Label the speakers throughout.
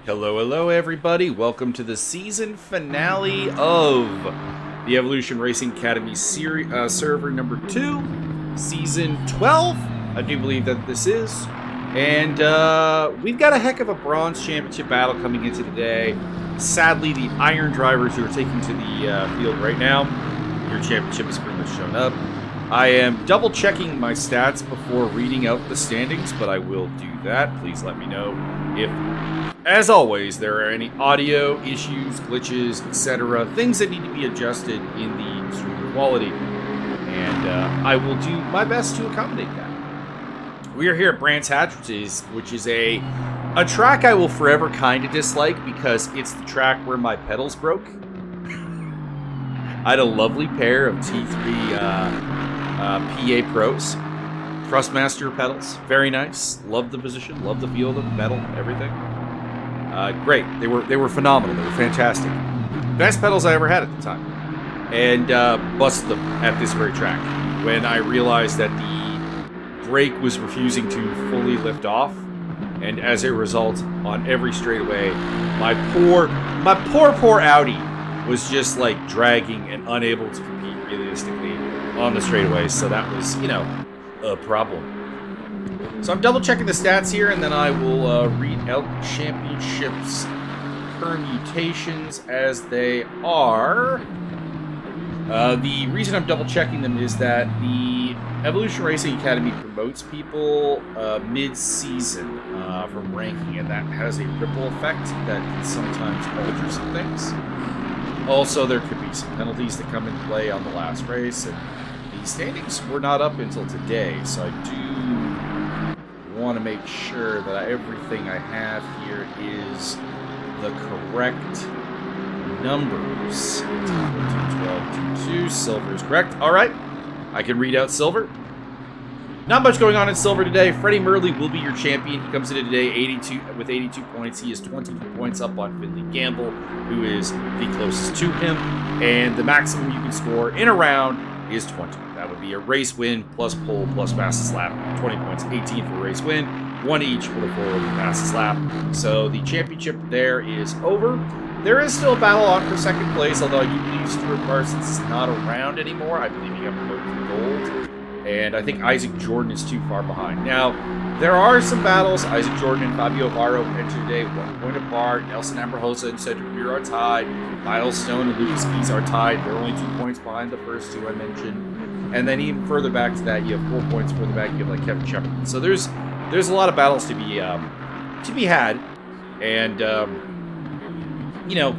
Speaker 1: Hello, hello, everybody. Welcome to the season finale of the Evolution Racing Academy server number 2, season 12. I do believe that this is. And we've got a heck of a bronze championship battle coming into today. Sadly, the Iron drivers who are taking to the field right now, your championship has pretty much shown up. I am double checking my stats before reading out the standings, but I will do that. Please let me know if, as always, there are any audio issues, glitches, etc., things that need to be adjusted in the stream quality. And I will do my best to accommodate that. We are here at Brands Hatch, which is a track I will forever kind of dislike because it's the track where my pedals broke. I had a lovely pair of T3 PA Pros, Thrustmaster pedals, very nice. Loved the position, loved the feel of them, metal, everything. Great, they were phenomenal. They were fantastic. Best pedals I ever had at the time, and busted them at this very track when I realized that the brake was refusing to fully lift off, and as a result, on every straightaway, my poor Audi was just like dragging and unable to compete realistically on the straightaways. So that was, a problem. So I'm double checking the stats here, and then I will read out the championships permutations as they are. The reason I'm double checking them is that the Evolution Racing Academy promotes people mid-season from ranking, and that has a ripple effect that can sometimes alter some things. Also, there could be some penalties that come into play on the last race, and the standings were not up until today, so I do want to make sure that everything I have here is the correct numbers. 12, 2, 2, silver is correct. All right, I can read out silver. Not much going on in silver today. Freddie Murley will be your champion. He comes in today 82 points. He is 22 points up on Finley Gamble, who is the closest to him. And the maximum you can score in a round is 20. That would be a race win plus pole plus fastest lap. 20 points, 18 for a race win, 1 each for the forward and fastest lap. So the championship there is over. There is still a battle on for second place, although I do believe Stuart Parsons is not around anymore. I believe he got promoted to gold. And I think Isaac Jordan is too far behind. Now, there are some battles. Isaac Jordan and Fabio Varro enter today 1 point apart. Nelson Ambrose and Cedric Muir are tied. Miles Stone and Lucas Keys are tied. They're only 2 points behind the first two I mentioned. And then even further back to that, you have 4 points further back. You have like Kevin Shepard. So there's a lot of battles to be had. And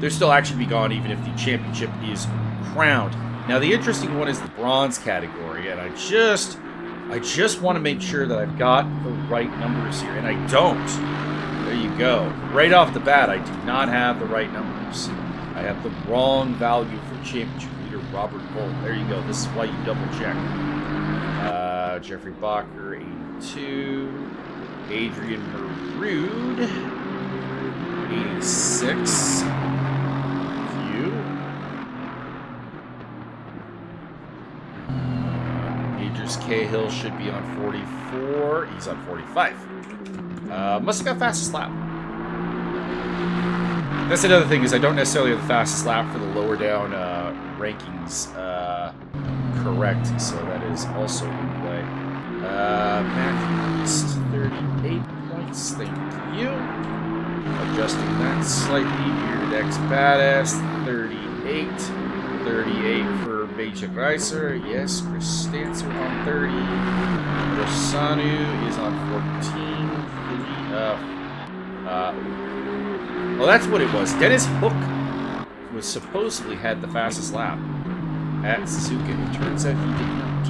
Speaker 1: there's still action to be gone even if the championship is crowned. Now, the interesting one is the bronze category, and I just want to make sure that I've got the right numbers here, and I don't. There you go. Right off the bat, I do not have the right numbers. I have the wrong value for championship leader Robert Volt. There you go. This is why you double check. Jeffrey Bacher, 82. Adrian Marood, 86. Cahill should be on 44. He's on 45. Must have got fastest lap. That's another thing, is I don't necessarily have the fastest lap for the lower down rankings correct, so that is also in play. Matthews, 38 points. Thank you. Adjusting that slightly. Bearded X Badass, 38. 38 for Beijing Reiser. Yes, Chris Stancer on 30. Rosanu is on 14. Well, that's what it was. Dennis Hook was supposedly had the fastest lap at Suzuka. It turns out he did not.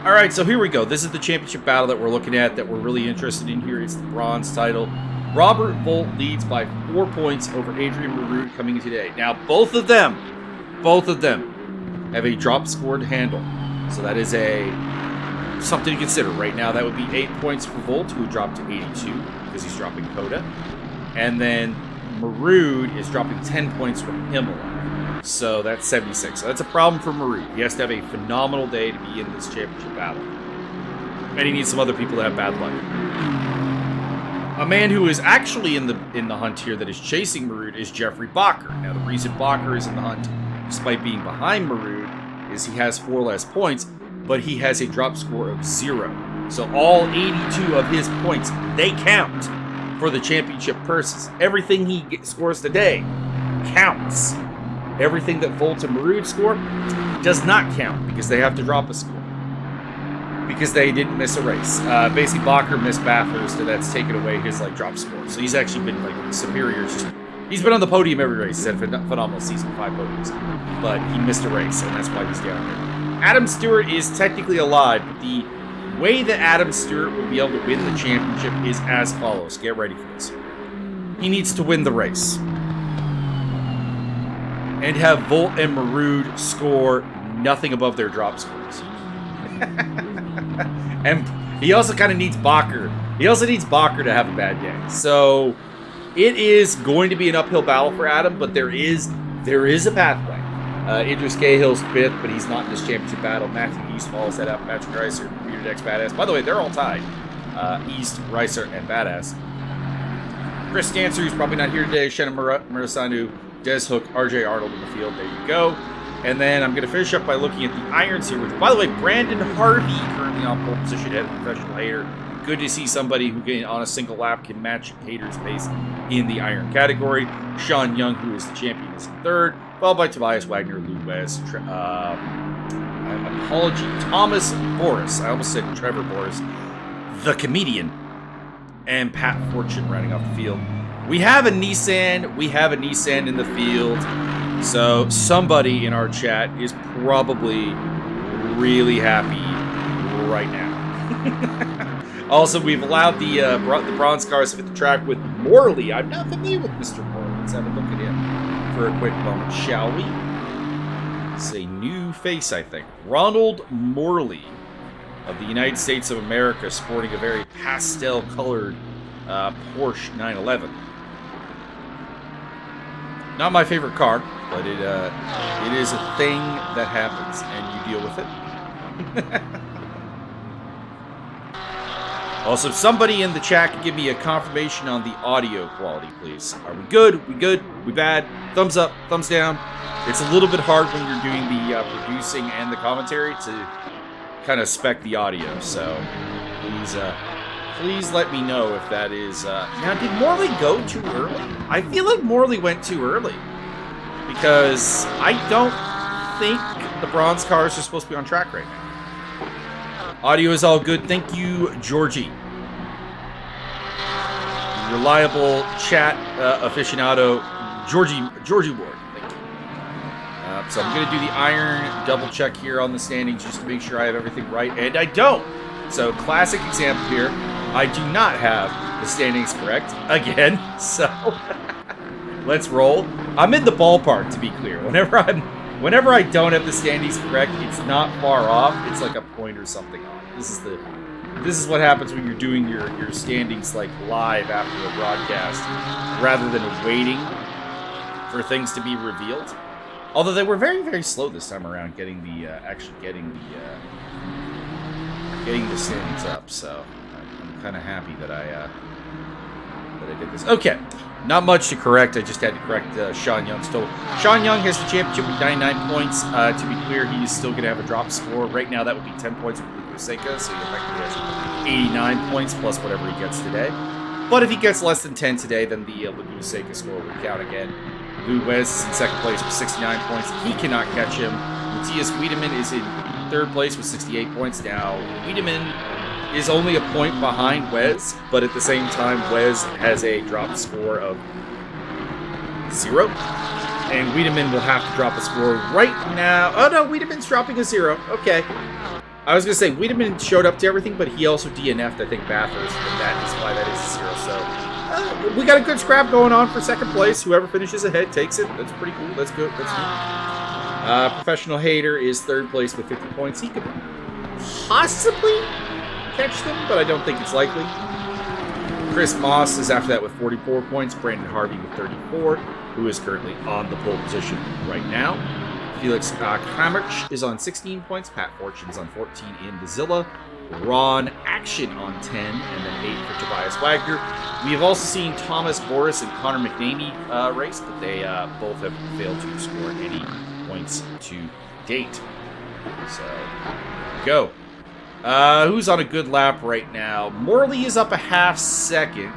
Speaker 1: All right, so here we go. This is the championship battle that we're looking at, that we're really interested in here. It's the bronze title. Robert Volt leads by 4 points over Adrian Marood coming in today. Now, both of them have a drop scored handle. So that is something to consider. Right now, that would be 8 points for Volt, who dropped to 82 because he's dropping Coda. And then Marood is dropping 10 points from Imola. So that's 76. So that's a problem for Marood. He has to have a phenomenal day to be in this championship battle. And he needs some other people to have bad luck. A man who is actually in the hunt here that is chasing Marud is Jeffrey Bacher. Now, the reason Bacher is in the hunt, despite being behind Marud, is he has 4 less points, but he has a drop score of 0. So all 82 of his points, they count for the championship purses. Everything he scores today counts. Everything that Volt and Marud score does not count because they have to drop a score. Because they didn't miss a race. Basically, Bacher missed Bathurst, and that's taken away his drop score. So he's actually been superior. He's been on the podium every race. He's had a phenomenal season, 5 podiums. But he missed a race, and that's why he's down here. Adam Stewart is technically alive, but the way that Adam Stewart will be able to win the championship is as follows. Get ready for this. He needs to win the race. And have Volt and Marud score nothing above their drop scores. And he also kind of needs Bacher. He also needs Bacher to have a bad day. So it is going to be an uphill battle for Adam, but there is a pathway. Idris Cahill's 5th, but he's not in this championship battle. Matthew East follows that up. Patrick Reiser, Computer X Badass. By the way, they're all tied. East, Reiser, and Badass. Chris Stancer, who's probably not here today. Shannon Murasanu, Des Hook, RJ Arnold in the field. There you go. And then I'm going to finish up by looking at the irons here, which, by the way, Brandon Harvey currently on pole position at Professional Hater. Good to see somebody who can, on a single lap, can match Hater's pace in the iron category. Sean Young, who is the champion, is in 3rd, followed by Tobias Wagner, Lou West, Thomas Boris. I almost said Trevor Boris, the comedian, and Pat Fortune running off the field. We have a Nissan in the field. So somebody in our chat is probably really happy right now. Also, we've allowed the bronze cars to hit the track with Morley. I'm not familiar with Mr. Morley. Let's have a look at him for a quick moment, shall we? It's a new face, I think. Ronald Morley of the United States of America, sporting a very pastel-colored Porsche 911. Not my favorite car, but it is a thing that happens, and you deal with it. Also, somebody in the chat can give me a confirmation on the audio quality, please. Are we good? We good? We bad? Thumbs up, thumbs down. It's a little bit hard when you're doing the producing and the commentary to kind of spec the audio, so please let me know if that is... Now, did Morley go too early? I feel like Morley went too early. Because I don't think the bronze cars are supposed to be on track right now. Audio is all good. Thank you, Georgie. Reliable chat aficionado, Georgie Ward. Thank you. So I'm going to do the iron double check here on the standings just to make sure I have everything right. And I don't. So classic example here. I do not have the standings correct again, so let's roll. I'm in the ballpark, to be clear. Whenever I don't have the standings correct, it's not far off. It's like a point or something off. This is what happens when you're doing your standings live after a broadcast, rather than waiting for things to be revealed. Although they were very, very slow this time around getting the standings up, so I'm kind of happy that I did this. Okay, not much to correct. I just had to correct Sean Young's total. Sean Young has the championship with 99 points. To be clear, he's still going to have a drop score. Right now, that would be 10 points with Luke Seca, so he effectively has 89 points plus whatever he gets today. But if he gets less than 10 today, then the Laguna Seca score would count again. Lou West is in 2nd place with 69 points. He cannot catch him. Matthias Wiedemann is in 3rd place with 68 points. Now, Wiedemann is only a point behind Wes, but at the same time, Wes has a drop score of 0. And Wiedemann will have to drop a score right now. Oh no, Wiedemann's dropping a 0. Okay. I was going to say, Wiedemann showed up to everything, but he also DNF'd, I think, Bathurst, and that is why that is a 0. So, we got a good scrap going on for 2nd place. Whoever finishes ahead takes it. That's pretty cool. That's good. That's good. Professional Hater is 3rd place with 50 points. He could possibly catch them, but I don't think it's likely. Chris Moss is after that with 44 points. Brandon Harvey with 34, who is currently on the pole position right now. Felix Kramerch is on 16 points. Pat Fortune is on 14 in the Zilla. Ron Action on 10, and then 8 for Tobias Wagner. We have also seen Thomas Boris and Connor McNamee race, but they both have failed to score any points to date. So, go. Who's on a good lap right now? Morley is up a half second.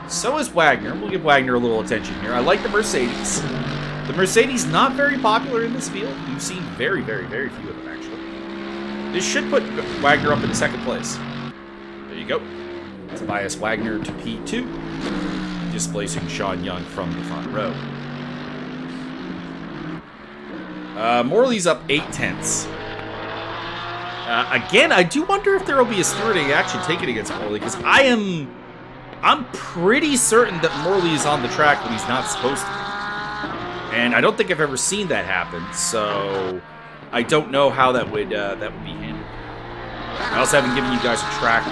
Speaker 1: So is Wagner. We'll give Wagner a little attention here. I like the Mercedes. The Mercedes not very popular in this field. You've seen very, very, very few of them, actually. This should put Wagner up in second place. There you go. Tobias Wagner to P2, displacing Sean Young from the front row. Morley's up 8/10. Again, I do wonder if there will be a stewarding action taken against Morley, because I'm pretty certain that Morley is on the track when he's not supposed to. And I don't think I've ever seen that happen, so I don't know how that would be handled. I also haven't given you guys a track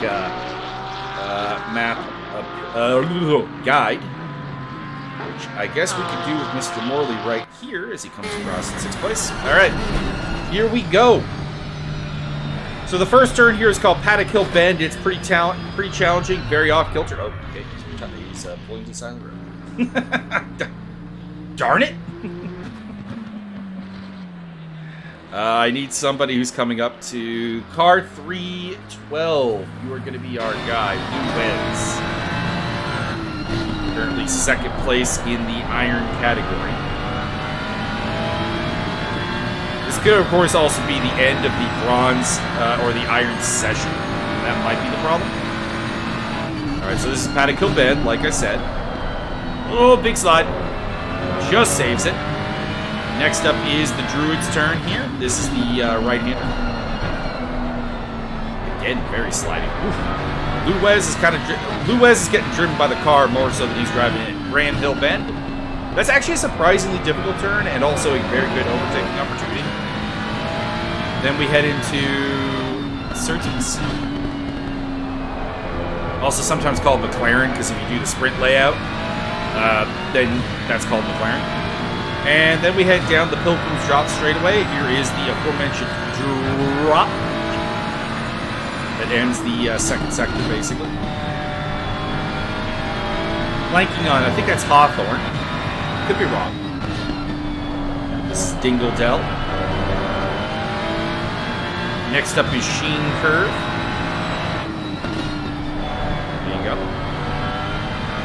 Speaker 1: map guide, which I guess we could do with Mr. Morley right here as he comes across in 6th place. All right, here we go. So the first turn here is called Paddock Hill Bend. It's pretty challenging, very off kilter. Oh, okay, he's pulling to the side of the road. Darn it! I need somebody who's coming up to car 312. You are going to be our guy, Lou Wes. Currently 2nd place in the iron category. This could, of course, also be the end of the bronze or the iron session. That might be the problem. All right, so this is Paddock Hill Bend, like I said. Oh, big slide. Just saves it. Next up is the Druid's turn here. This is the right-hander. Again, very sliding. Lou Wes is getting driven by the car more so than he's driving in Graham Hill Bend. That's actually a surprisingly difficult turn and also a very good overtaking opportunity. Then we head into Surtees. Also sometimes called McLaren, because if you do the sprint layout, then that's called McLaren. And then we head down the Pilgrim's Drop straightaway. Here is the aforementioned drop that ends the 2nd sector, basically. Blanking on, I think that's Hawthorne. Could be wrong. Stingledell. Next up is Sheen Curve. There you go.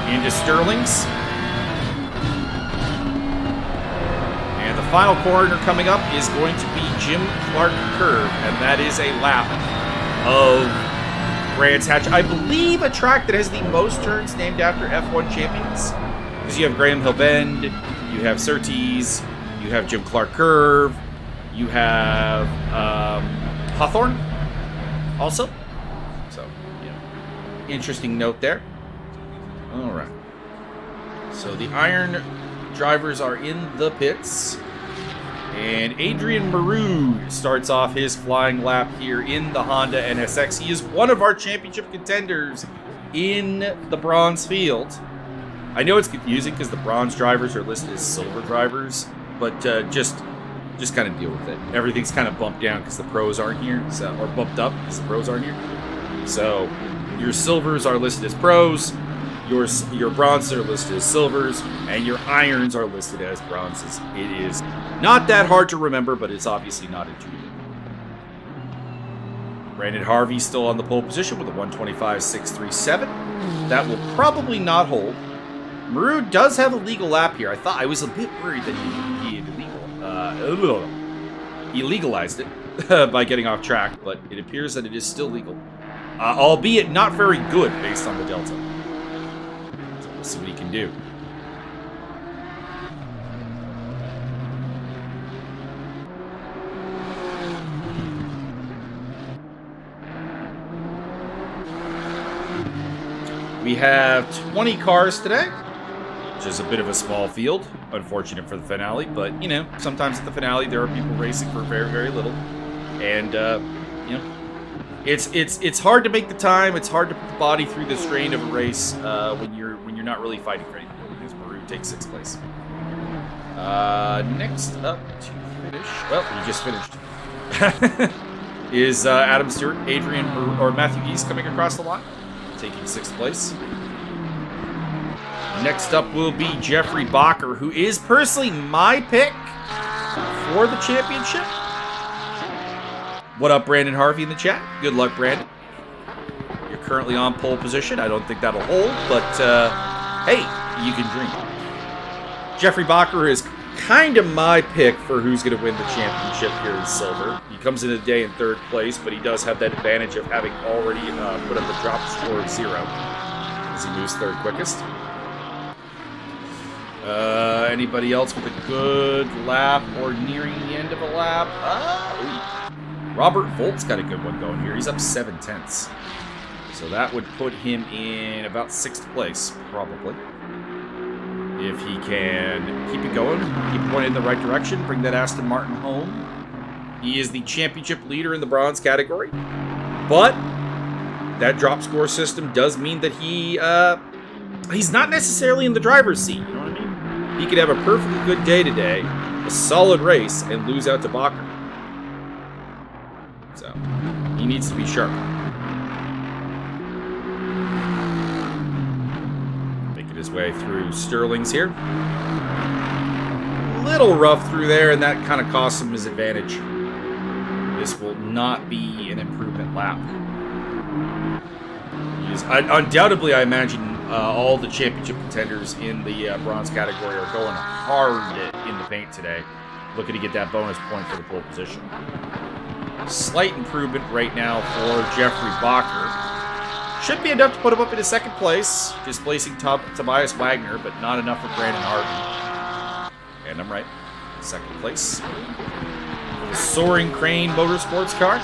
Speaker 1: Into Sterling's. And the final corner coming up is going to be Jim Clark Curve, and that is a lap of Brands Hatch. I believe a track that has the most turns named after F1 champions. Because you have Graham Hill Bend, you have Surtees, you have Jim Clark Curve, you have Hawthorne also. So, yeah. Interesting note there. All right. So the iron drivers are in the pits. And Adrian Maroux starts off his flying lap here in the Honda NSX. He is one of our championship contenders in the bronze field. I know it's confusing because the bronze drivers are listed as silver drivers, but just kind of deal with it. Everything's kind of bumped down because the pros aren't here, or bumped up because the pros aren't here. So your silvers are listed as pros, your bronzes are listed as silvers, and your irons are listed as bronzes. It is not that hard to remember, but it's obviously not intuitive. Brandon Harvey still on the pole position with a 125.637. That will probably not hold. Maroux does have a legal lap here. I was a bit worried that he had he legalized it by getting off track, but it appears that it is still legal. Albeit not very good based on the delta. So we'll see what he can do. We have 20 cars today, which is a bit of a small field. Unfortunate for the finale, but, you know, sometimes at the finale there are people racing for very, very little. And, you know, it's hard to make the time. It's hard to put the body through the strain of a race when you're not really fighting for anything, because Maroux takes 6th place. Next up to finish. Well, you just finished. is Adam Stewart, Adrian, or Matthew East coming across the line, taking 6th place. Next up will be Jeffrey Bacher, who is personally my pick for the championship. What up, Brandon Harvey in the chat? Good luck, Brandon. You're currently on pole position. I don't think that'll hold, but hey, you can dream. Jeffrey Bacher is kind of my pick for who's going to win the championship here in silver. He comes into the day in 3rd place, but he does have that advantage of having already put up a drop score of 0 as he moves 3rd quickest. Anybody else with a good lap or nearing the end of a lap? Robert Volt's got a good one going here. He's up 7/10. So that would put him in about 6th place, probably. If he can keep it going, keep it going in the right direction, bring that Aston Martin home. He is the championship leader in the bronze category. But that drop score system does mean that he's not necessarily in the driver's seat, you know what I mean? He could have a perfectly good day today, a solid race, and lose out to Bacher. So, he needs to be sharp. Making his way through Sterling's here. Little rough through there, and that kind of costs him his advantage. This will not be an improvement lap. Undoubtedly, I imagine all the championship contenders in the bronze category are going hard in the paint today, looking to get that bonus point for the pole position. Slight improvement right now for Jeffrey Bacher. Should be enough to put him up into 2nd place, displacing Tobias Wagner, but not enough for Brandon Harvey. And I'm right, 2nd place. The Soaring Crane Motorsports car.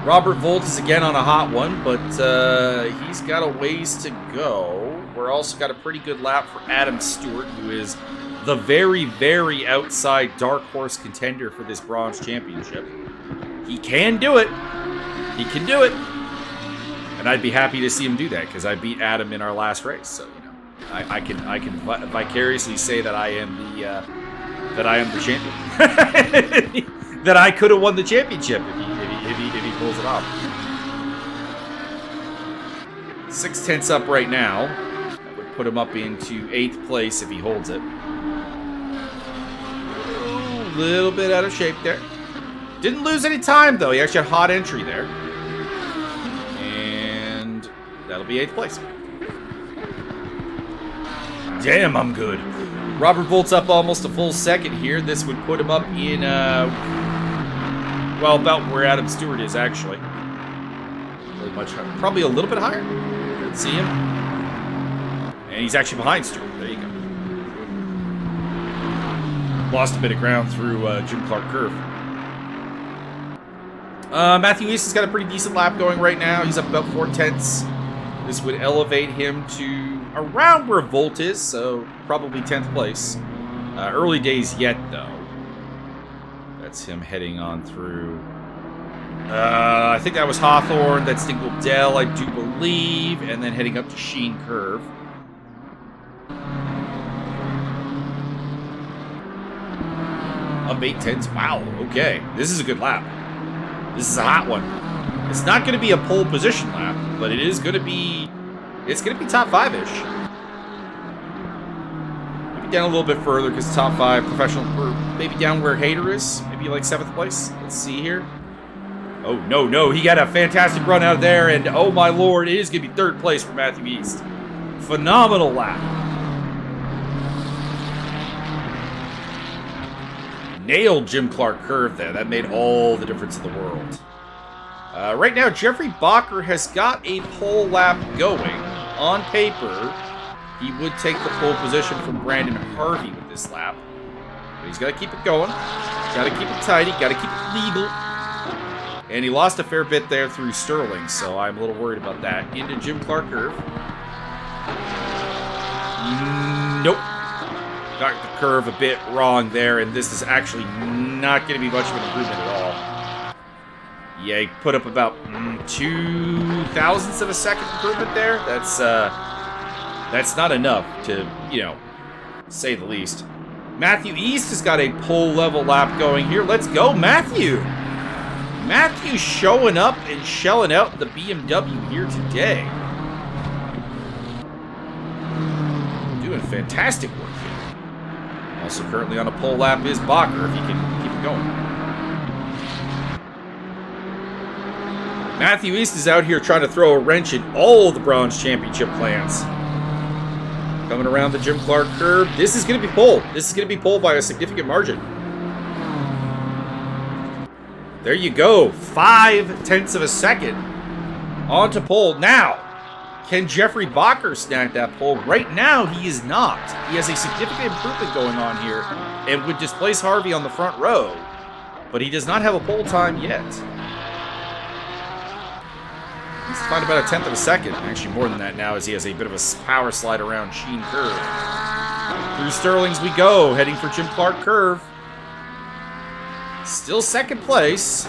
Speaker 1: Robert Volt is again on a hot one, but he's got a ways to go. We're also got a pretty good lap for Adam Stewart, who is the very, very outside dark horse contender for this bronze championship. He can do it. He can do it. And I'd be happy to see him do that, because I beat Adam in our last race. So, you know, I can vicariously say that I am the champion. That I could have won the championship if he pulls it off. 6/10 up right now. That would put him up into 8th place if he holds it. A little bit out of shape there. Didn't lose any time, though. He actually had a hot entry there. And that'll be 8th place. Damn, I'm good. Robert Volt's up almost a full second here. This would put him up in, well, about where Adam Stewart is, actually. Really much higher. Probably a little bit higher. Let's see him. And he's actually behind Stewart. There you go. Lost a bit of ground through Jim Clark Curve. Matthew East has got a pretty decent lap going right now. He's up about 4/10. This would elevate him to around where Volt is, so probably 10th place. Early days yet, though. That's him heading on through. I think that was Hawthorne. That's Dingle Dell, I do believe. And then heading up to Sheen Curve. Up 8/10. Wow, okay. This is a good lap. This is a hot one. It's not going to be a pole position lap, but it is going to be... It's going to be top 5-ish. Maybe down a little bit further because top 5 professional... Or maybe down where Hayter is. Maybe like 7th place. Let's see here. Oh, no. He got a fantastic run out of there. And oh my lord, it is going to be 3rd place for Matthew East. Phenomenal lap. Nailed Jim Clark Curve there. That made all the difference in the world. Right now, Jeffrey Bacher has got a pole lap going. On paper, he would take the pole position from Brandon Harvey with this lap. But he's got to keep it going. Got to keep it tidy. Got to keep it legal. And he lost a fair bit there through Sterling, so I'm a little worried about that. Into Jim Clark Curve. Nope. Got the curve a bit wrong there, and this is actually not going to be much of an improvement at all. Yeah, he put up about 2 thousandths of a second improvement there. That's not enough to, you know, say the least. Matthew East has got a pole level lap going here. Let's go, Matthew. Matthew showing up and shelling out the BMW here today. Doing fantastic work here. Also currently on a pole lap is Bacher, if he can keep it going. Matthew East is out here trying to throw a wrench in all the Bronze Championship plans. Coming around the Jim Clark curve. This is going to be pole. This is going to be pole by a significant margin. There you go. 0.5 of a second. On to pole. Now, can Jeffrey Bacher snag that pole? Right now, he is not. He has a significant improvement going on here and would displace Harvey on the front row. But he does not have a pole time yet. He's find about 1/10 of a second. Actually, more than that now, as he has a bit of a power slide around Sheen Curve. Through Sterling's we go, heading for Jim Clark Curve. Still second place,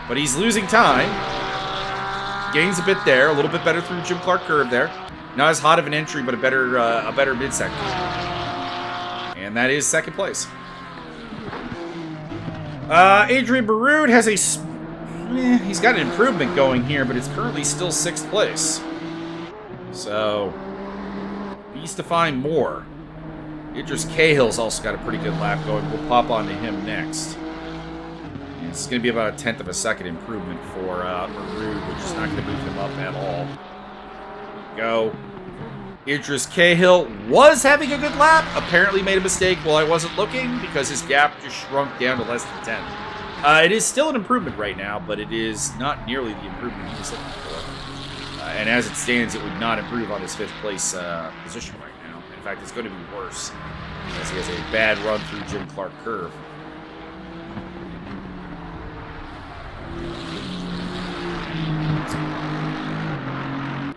Speaker 1: but he's losing time. Gains a bit there, a little bit better through Jim Clark Curve there. Not as hot of an entry, but a better mid-sector. And that is second place. Adrian Baroud has he's got an improvement going here, but it's currently still 6th place. So, needs to find more. Idris Cahill's also got a pretty good lap going. We'll pop on to him next. And it's going to be about 1/10 of a second improvement for Baroud, which is not going to move him up at all. Go. Idris Cahill was having a good lap. Apparently made a mistake while I wasn't looking because his gap just shrunk down to less than 10. It is still an improvement right now, but it is not nearly the improvement he was looking for. And as it stands, it would not improve on his 5th place position right now. In fact, it's going to be worse as he has a bad run through Jim Clark Curve.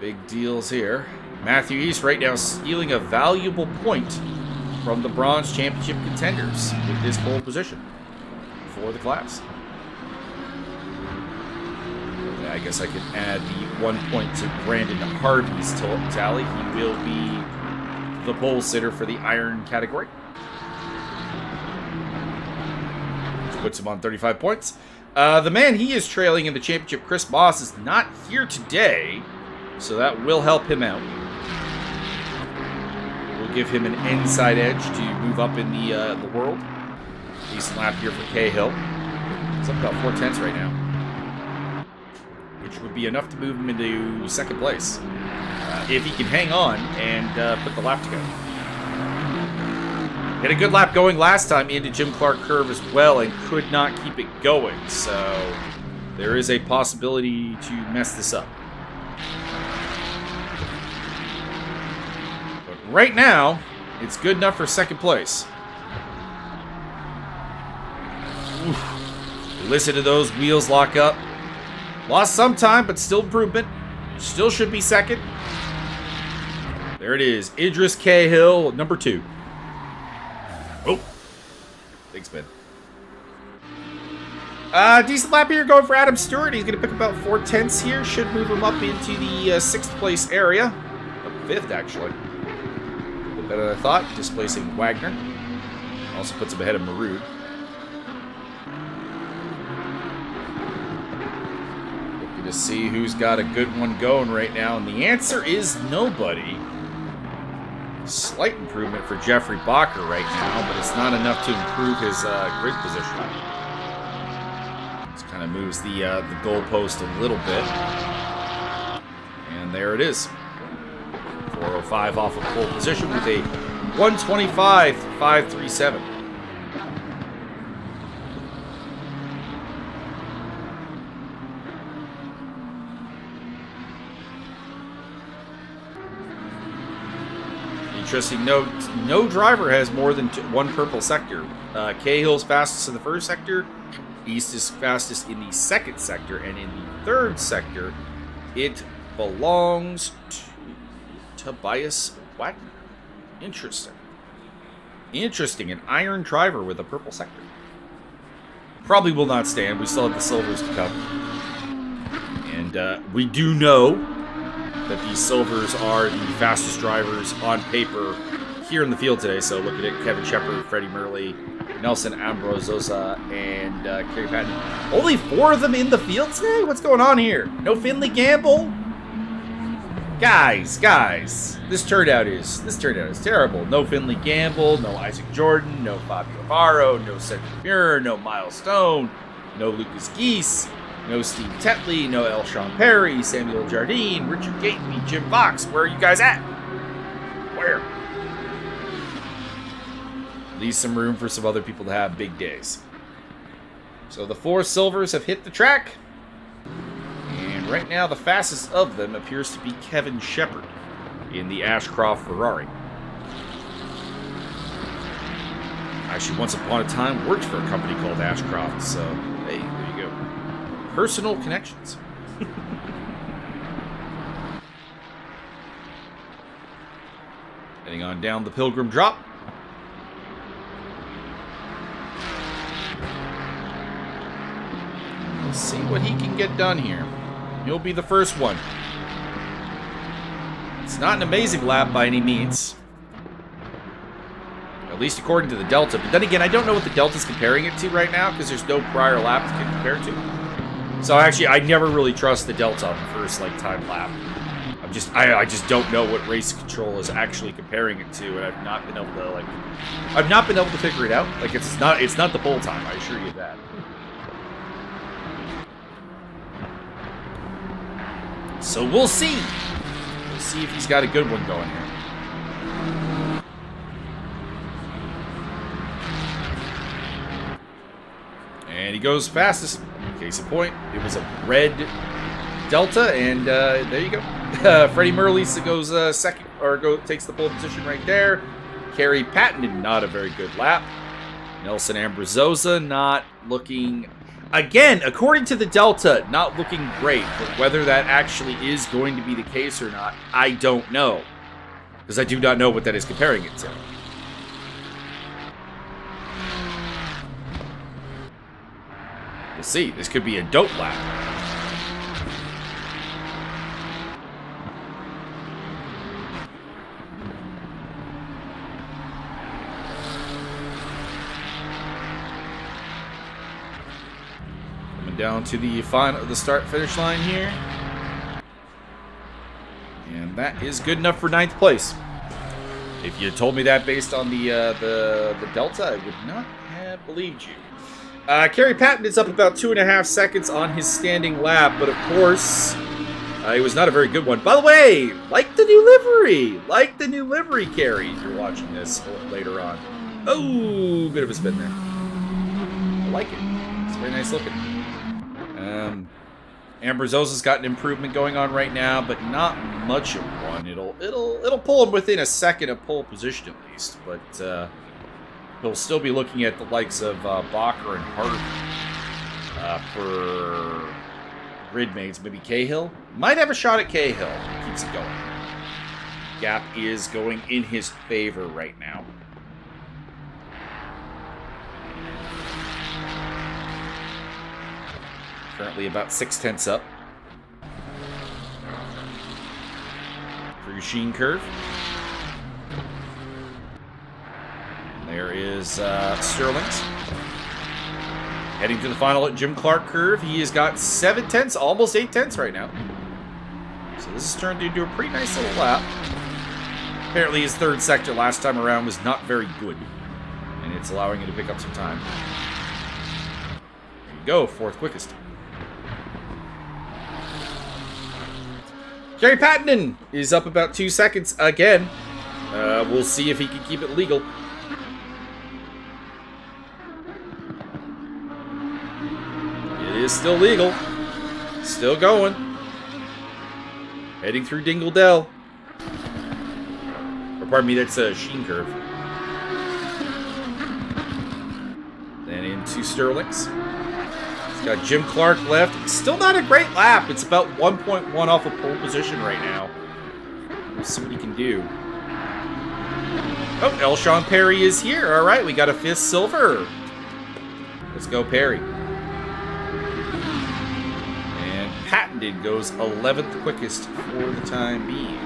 Speaker 1: Big deals here. Matthew East right now stealing a valuable point from the Bronze Championship contenders with his pole position for the class. I guess I could add the 1 point to Brandon Harvey's tally. He will be the pole sitter for the iron category. Which puts him on 35 points. The man he is trailing in the championship, Chris Moss, is not here today, so that will help him out. We'll give him an inside edge to move up in the world. Decent lap here for Cahill. It's up about 4/10 right now, which would be enough to move him into 2nd place if he can hang on and put the lap together. Had a good lap going last time into Jim Clark Curve as well and could not keep it going, so there is a possibility to mess this up. But right now, it's good enough for 2nd place. Oof. Listen to those wheels lock up. Lost some time, but still improvement. Still should be 2nd. There it is. Idris Cahill, number 2. Oh. Big spin. Decent lap here going for Adam Stewart. He's going to pick about 4/10 here. Should move him up into the 6th place area. Up 5th, actually. A bit better than I thought. Displacing Wagner. Also puts him ahead of Marood. Looking to see who's got a good one going right now. And the answer is nobody. Slight improvement for Jeffrey Bacher right now, but it's not enough to improve his grid position. This kind of moves the goalpost a little bit. And there it is. 405 off of pole position with a 125.537. Interesting note, no driver has more than one purple sector. Cahill's fastest in the 1st sector. East is fastest in the 2nd sector. And in the 3rd sector, it belongs to Tobias Wagner. Interesting. Interesting. An iron driver with a purple sector. Probably will not stand. We still have the silvers to come. And we do know that these silvers are the fastest drivers on paper here in the field today. So looking at Kevin Shepard, Freddie Murley, Nelson Ambrozosa, and Kerry Patton. Only 4 of them in the field today? What's going on here? No Finley Gamble? Guys, this turnout is terrible. No Finley Gamble, no Isaac Jordan, no Fabio Varro, no Cedric Muir, no Miles Stone, no Lucas Geese, no Steve Tetley, no Elshawn Perry, Samuel Jardine, Richard Gately, Jim Fox. Where are you guys at? Where? Leave some room for some other people to have big days. So the 4 silvers have hit the track. And right now, the fastest of them appears to be Kevin Shepard in the Ashcroft Ferrari. Actually, once upon a time, worked for a company called Ashcroft, so hey, there you go. Personal connections. Heading on down the Pilgrim Drop. Let's see what he can get done here. He'll be the first one. It's not an amazing lap by any means. At least according to the Delta. But then again, I don't know what the Delta's comparing it to right now because there's no prior lap to compare it to. So actually, I never really trust the Delta on the first time lap. I just don't know what race control is actually comparing it to, and I've not been able to figure it out. Like it's not the pole time, I assure you that. So we'll see. We'll see if he's got a good one going here. And he goes fastest. Case in point, it was a red Delta, and there you go. Freddie Murley goes second, or takes the pole position right there. Kerry Patton, not a very good lap. Nelson Ambrozosa not looking, again, according to the Delta, not looking great. But whether that actually is going to be the case or not, I don't know. Because I do not know what that is comparing it to. We'll see. This could be a dope lap. Down to the start-finish line here. And that is good enough for 9th place. If you had told me that based on the Delta, I would not have believed you. Kerry Patton is up about 2.5 seconds on his standing lap, but of course, it was not a very good one. By the way, like the new livery, Kerry, if you're watching this later on. Oh, bit of a spin there. I like it. It's very nice looking. Ambrozosa's got an improvement going on right now, but not much of one. It'll pull him within a second of pole position at least, but he'll still be looking at the likes of Bacher and Harvey for grid mates. Maybe Cahill might have a shot at Cahill. He keeps it going. Gap is going in his favor right now. Currently about 6/10 up. Through Sheen Curve. And there is Sterling's. Heading to the final at Jim Clark Curve. He has got 7/10, almost 8/10 right now. So this has turned into a pretty nice little lap. Apparently his 3rd sector last time around was not very good. And it's allowing him to pick up some time. There you go, 4th quickest. Kerry Patton is up about 2 seconds again. We'll see if he can keep it legal. It is still legal. Still going. Heading through Dingle Dell. Or pardon me, that's a Sheen Curve. Then into Sterling's. Got Jim Clark left. Still not a great lap. It's about 1.1 off of pole position right now. We'll see what he can do. Oh, Elshawn Perry is here. All right, we got a 5th silver. Let's go, Perry. And Patton goes 11th quickest for the time being.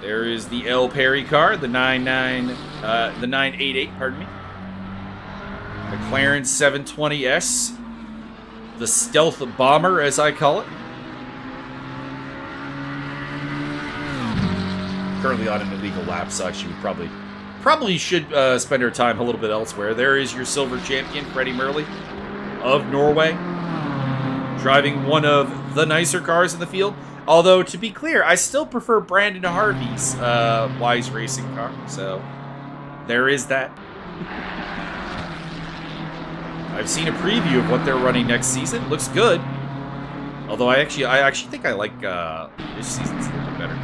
Speaker 1: There is the L. Perry car, the 988, pardon me. McLaren 720S, the stealth bomber, as I call it. Currently on an illegal lap, so she would probably should spend her time a little bit elsewhere. There is your silver champion, Freddie Merle of Norway, driving one of the nicer cars in the field. Although, to be clear, I still prefer Brandon Harvey's Wise Racing car. So, there is that. I've seen a preview of what they're running next season. Looks good. Although I actually think I like this season's a little bit better.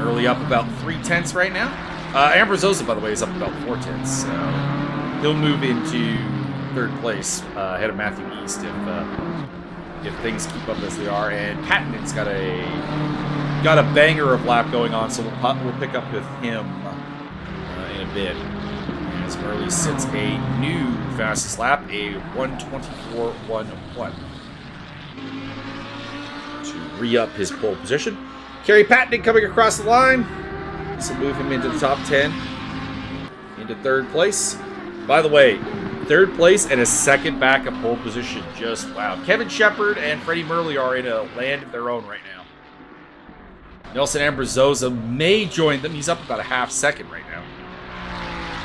Speaker 1: Early up about 3/10 right now. Ambrazosa, by the way, is up about 4/10. So he'll move into third place ahead of Matthew East if things keep up as they are. And Patton's got a banger of lap going on, so we'll pick up with him in a bit. As Merle sits a new fastest lap, a 1:24.11 to re-up his pole position. Kerry Patton coming across the line. This will move him into the top 10, into third place. By the way, third place and a second back of pole position. Just wow. Kevin Shepherd and Freddie Merle are in a land of their own right now. Nelson Ambrazosa may join them. He's up about a half second right now.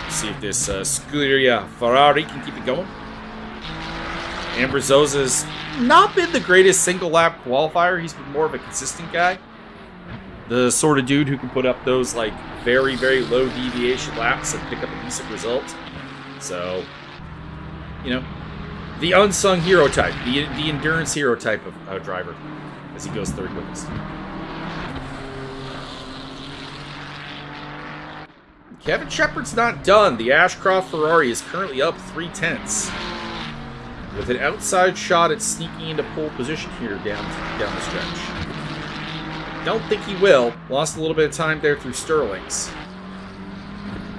Speaker 1: Let's see if this Scuderia Ferrari can keep it going. Ambrazosa's not been the greatest single lap qualifier. He's been more of a consistent guy. The sort of dude who can put up those like very, very low deviation laps and pick up a decent result. So, you know, the unsung hero type, the endurance hero type of driver as he goes third quickest. Kevin Shepherd's not done. The Ashcroft Ferrari is currently up 3/10 with an outside shot at sneaking into pole position here down the stretch. Don't think he will. Lost a little bit of time there through Sterling's.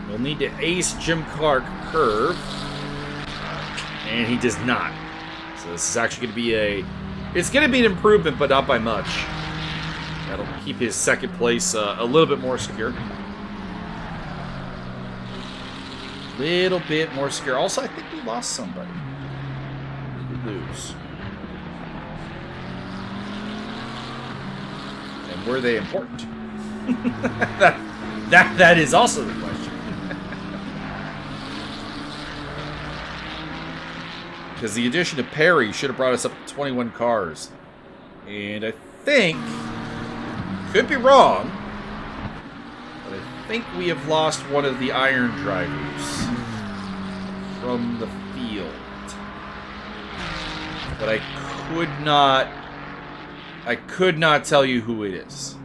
Speaker 1: He'll need to ace Jim Clark curve. And he does not. So this is actually going to be it's going to be an improvement, but not by much. That'll keep his second place a little bit more secure. Little bit more secure. Also, I think we lost somebody. We lose. And were they important? that is also the question. Because the addition of Perry should have brought us up to 21 cars. And I think, could be wrong, but I think we have lost one of the iron drivers from the field. But I could not tell you who it is.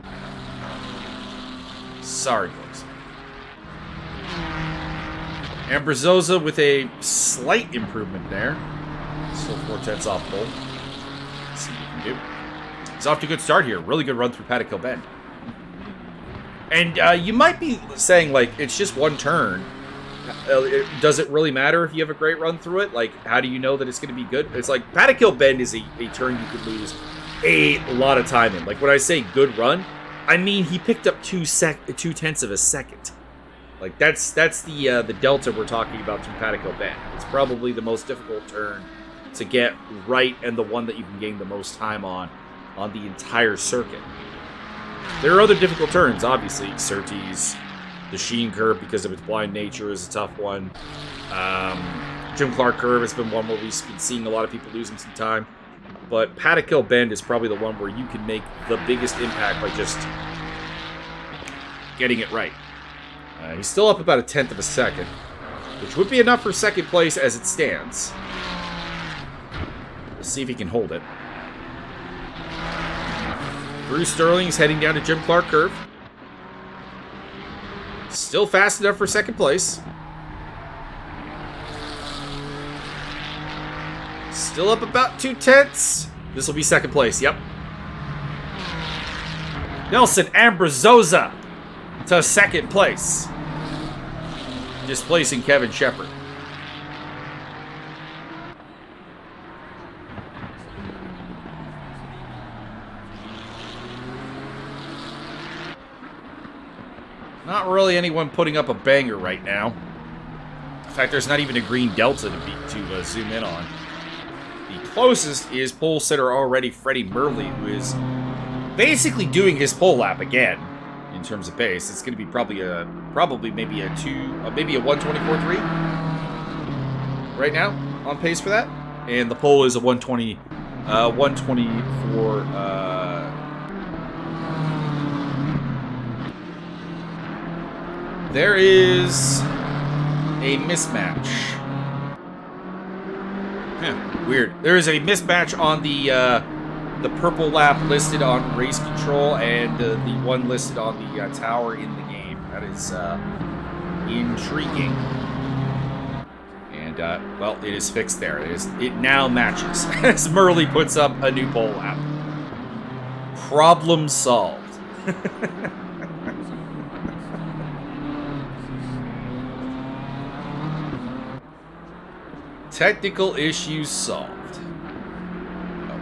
Speaker 1: Sorry, folks. Ambrazosa with a slight improvement there. Still 4/10 off pole. Let's see what we can do. He's off to a good start here. Really good run through Paddock Bend. And you might be saying, like, it's just one turn. Does it really matter if you have a great run through it? Like, how do you know that it's going to be good? It's like Paddock Hill Bend is a turn you could lose a lot of time in. Like, when I say good run, I mean he picked up 2/10 of a second. Like, that's the delta we're talking about from Paddock Hill Bend. It's probably the most difficult turn to get right and the one that you can gain the most time on the entire circuit. There are other difficult turns, obviously. Surtees, the Sheen curve, because of its blind nature, is a tough one. Jim Clark curve has been one where we've been seeing a lot of people losing some time. But Paddock Hill Bend is probably the one where you can make the biggest impact by just getting it right. He's still up about 1/10 of a second, which would be enough for second place as it stands. We'll see if he can hold it. Bruce Sterling's heading down to Jim Clark curve. Still fast enough for second place. Still up about 2/10. This will be second place, yep. Nelson Ambrazosa to second place, displacing Kevin Shepherd. not really anyone putting up a banger right now. In fact, there's not even a green delta to zoom in on. The closest is pole sitter already Freddie Merle, who is basically doing his pole lap again in terms of pace. It's going to be probably maybe a 124.3 right now on pace for that, and the pole is a 124. There is a mismatch. Weird. There is a mismatch on the purple lap listed on race control and the one listed on the tower in the game. That is intriguing. And well, it is fixed there. It now matches as Merle puts up a new pole lap. Problem solved. Technical issues solved.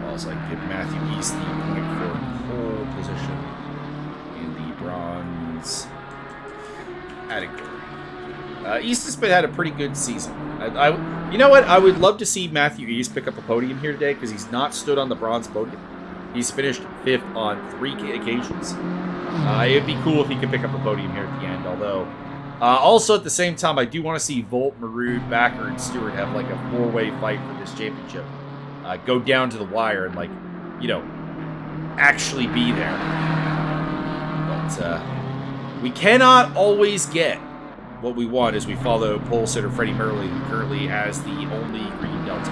Speaker 1: Also, I give Matthew East the point for pole position in the bronze category. East has had a pretty good season. You know what? I would love to see Matthew East pick up a podium here today because he's not stood on the bronze podium. He's finished 5th on 3 occasions. It'd be cool if he could pick up a podium here at the end, although... also, at the same time, I do want to see Volt, Maroon, Backer, and Stewart have like a 4-way fight for this championship. Go down to the wire and, like, you know, actually be there. But we cannot always get what we want as we follow pole sitter Freddie Merle, who currently has the only green delta.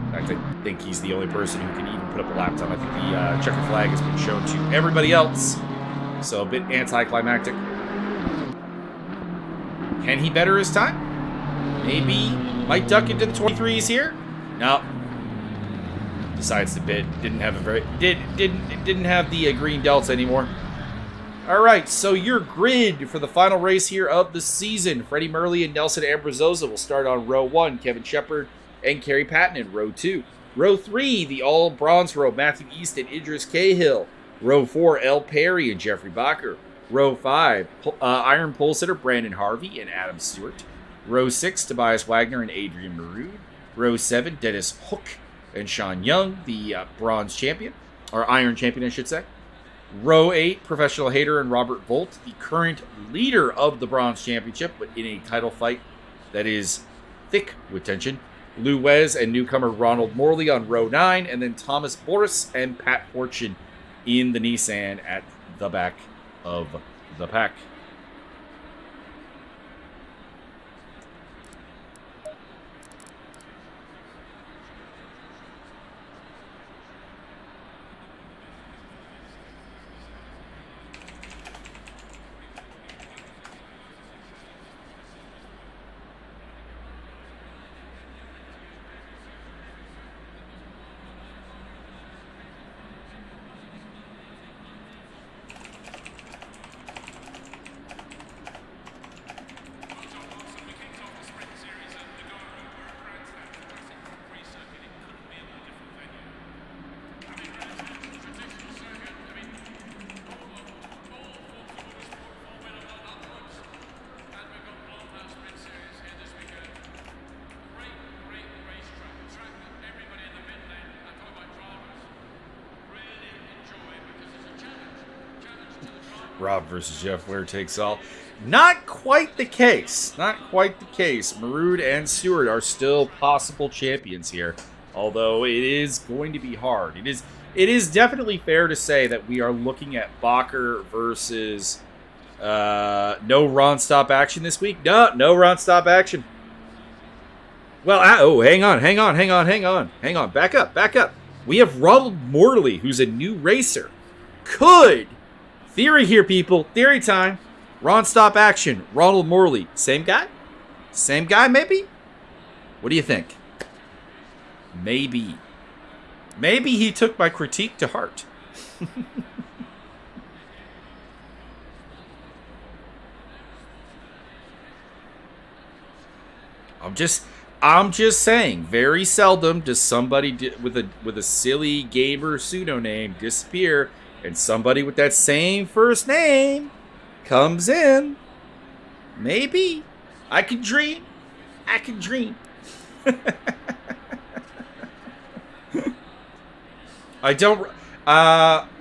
Speaker 1: In fact, I think he's the only person who can even put up a lap time. I think the checker flag has been shown to everybody else. So a bit anticlimactic. Can he better his time? Maybe might duck into the 23s here. No. Decides to bid. Didn't have the green delta anymore. All right, so your grid for the final race here of the season: Freddie Merle and Nelson Ambrosiosa will start on row 1. Kevin Shepard and Kerry Patton in row 2. Row 3, the all bronze row: Matthew East and Idris Cahill. Row 4, El Perry and Jeffrey Bacher. Row 5, iron pole sitter Brandon Harvey and Adam Stewart. Row 6, Tobias Wagner and Adrian Maroon. Row 7, Dennis Hook and Sean Young, the bronze champion, or iron champion, I should say. Row 8, Professional Hater and Robert Volt, the current leader of the bronze championship, but in a title fight that is thick with tension. Lou Wes and newcomer Ronald Morley on row 9, and then Thomas Boris and Pat Fortune in the Nissan at the back of the pack. Rob versus Jeff, winner takes all. Not quite the case. Not quite the case. Maroon and Stewart are still possible champions here, although it is going to be hard. It is definitely fair to say that we are looking at Bacher versus no Ron Stop action this week. No Ron Stop action. Well, hang on. Back up. We have Ronald Morley, who's a new racer. Theory here, people. Theory time. Ron Stop action. Ronald Morley. Same guy? Same guy, maybe? What do you think? Maybe. Maybe he took my critique to heart. I'm just saying, very seldom does somebody with a silly gamer pseudonym disappear, and somebody with that same first name comes in. Maybe. I can dream. I can dream. I don't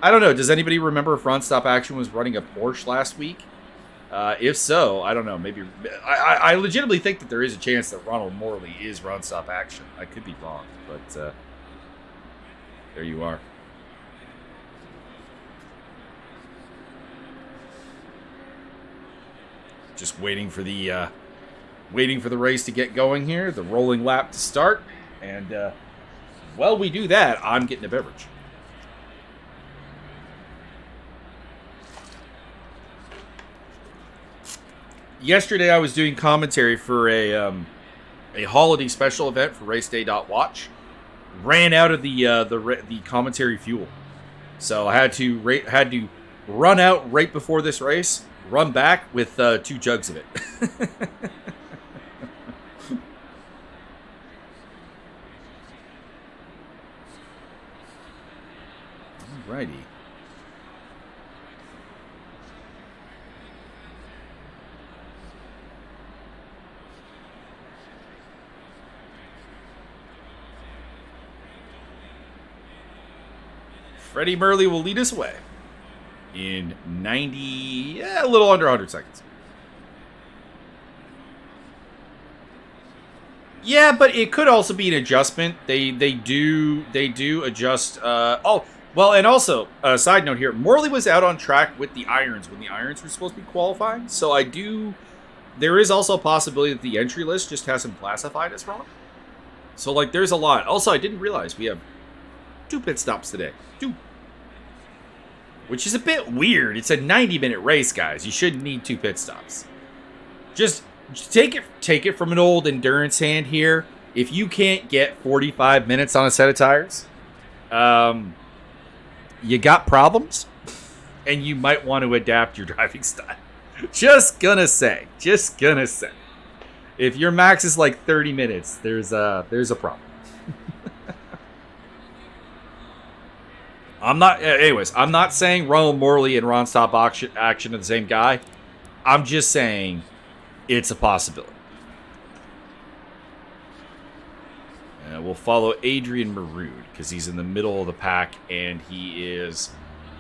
Speaker 1: know. Does anybody remember if Run Stop Action was running a Porsche last week? If so, I don't know. Maybe I legitimately think that there is a chance that Ronald Morley is Run Stop Action. I could be wrong, but there you are. Just waiting for the race to get going here, the rolling lap to start, and while we do that, I'm getting a beverage. Yesterday, I was doing commentary for a holiday special event for RaceDay.watch. Ran out of the commentary fuel, so I had to run out right before this race. Run back with 2 jugs of it. Alrighty. Freddie Murley will lead us away in 90, a little under 100 seconds. Yeah, but it could also be an adjustment. They do adjust. Oh, well, and also, side note here, Morley was out on track with the irons when the irons were supposed to be qualifying. So there is also a possibility that the entry list just has him classified as wrong. So, like, there's a lot. Also, I didn't realize we have 2 pit stops today. 2. Which is a bit weird. It's a 90-minute race, guys. You shouldn't need 2 pit stops. Just take it from an old endurance hand here. If you can't get 45 minutes on a set of tires, you got problems, and you might want to adapt your driving style. Just gonna say. If your max is like 30 minutes, there's a problem. I'm not saying Ronald Morley and Ron Stop Action are the same guy. I'm just saying it's a possibility. We'll follow Adrian Maroon because he's in the middle of the pack and he is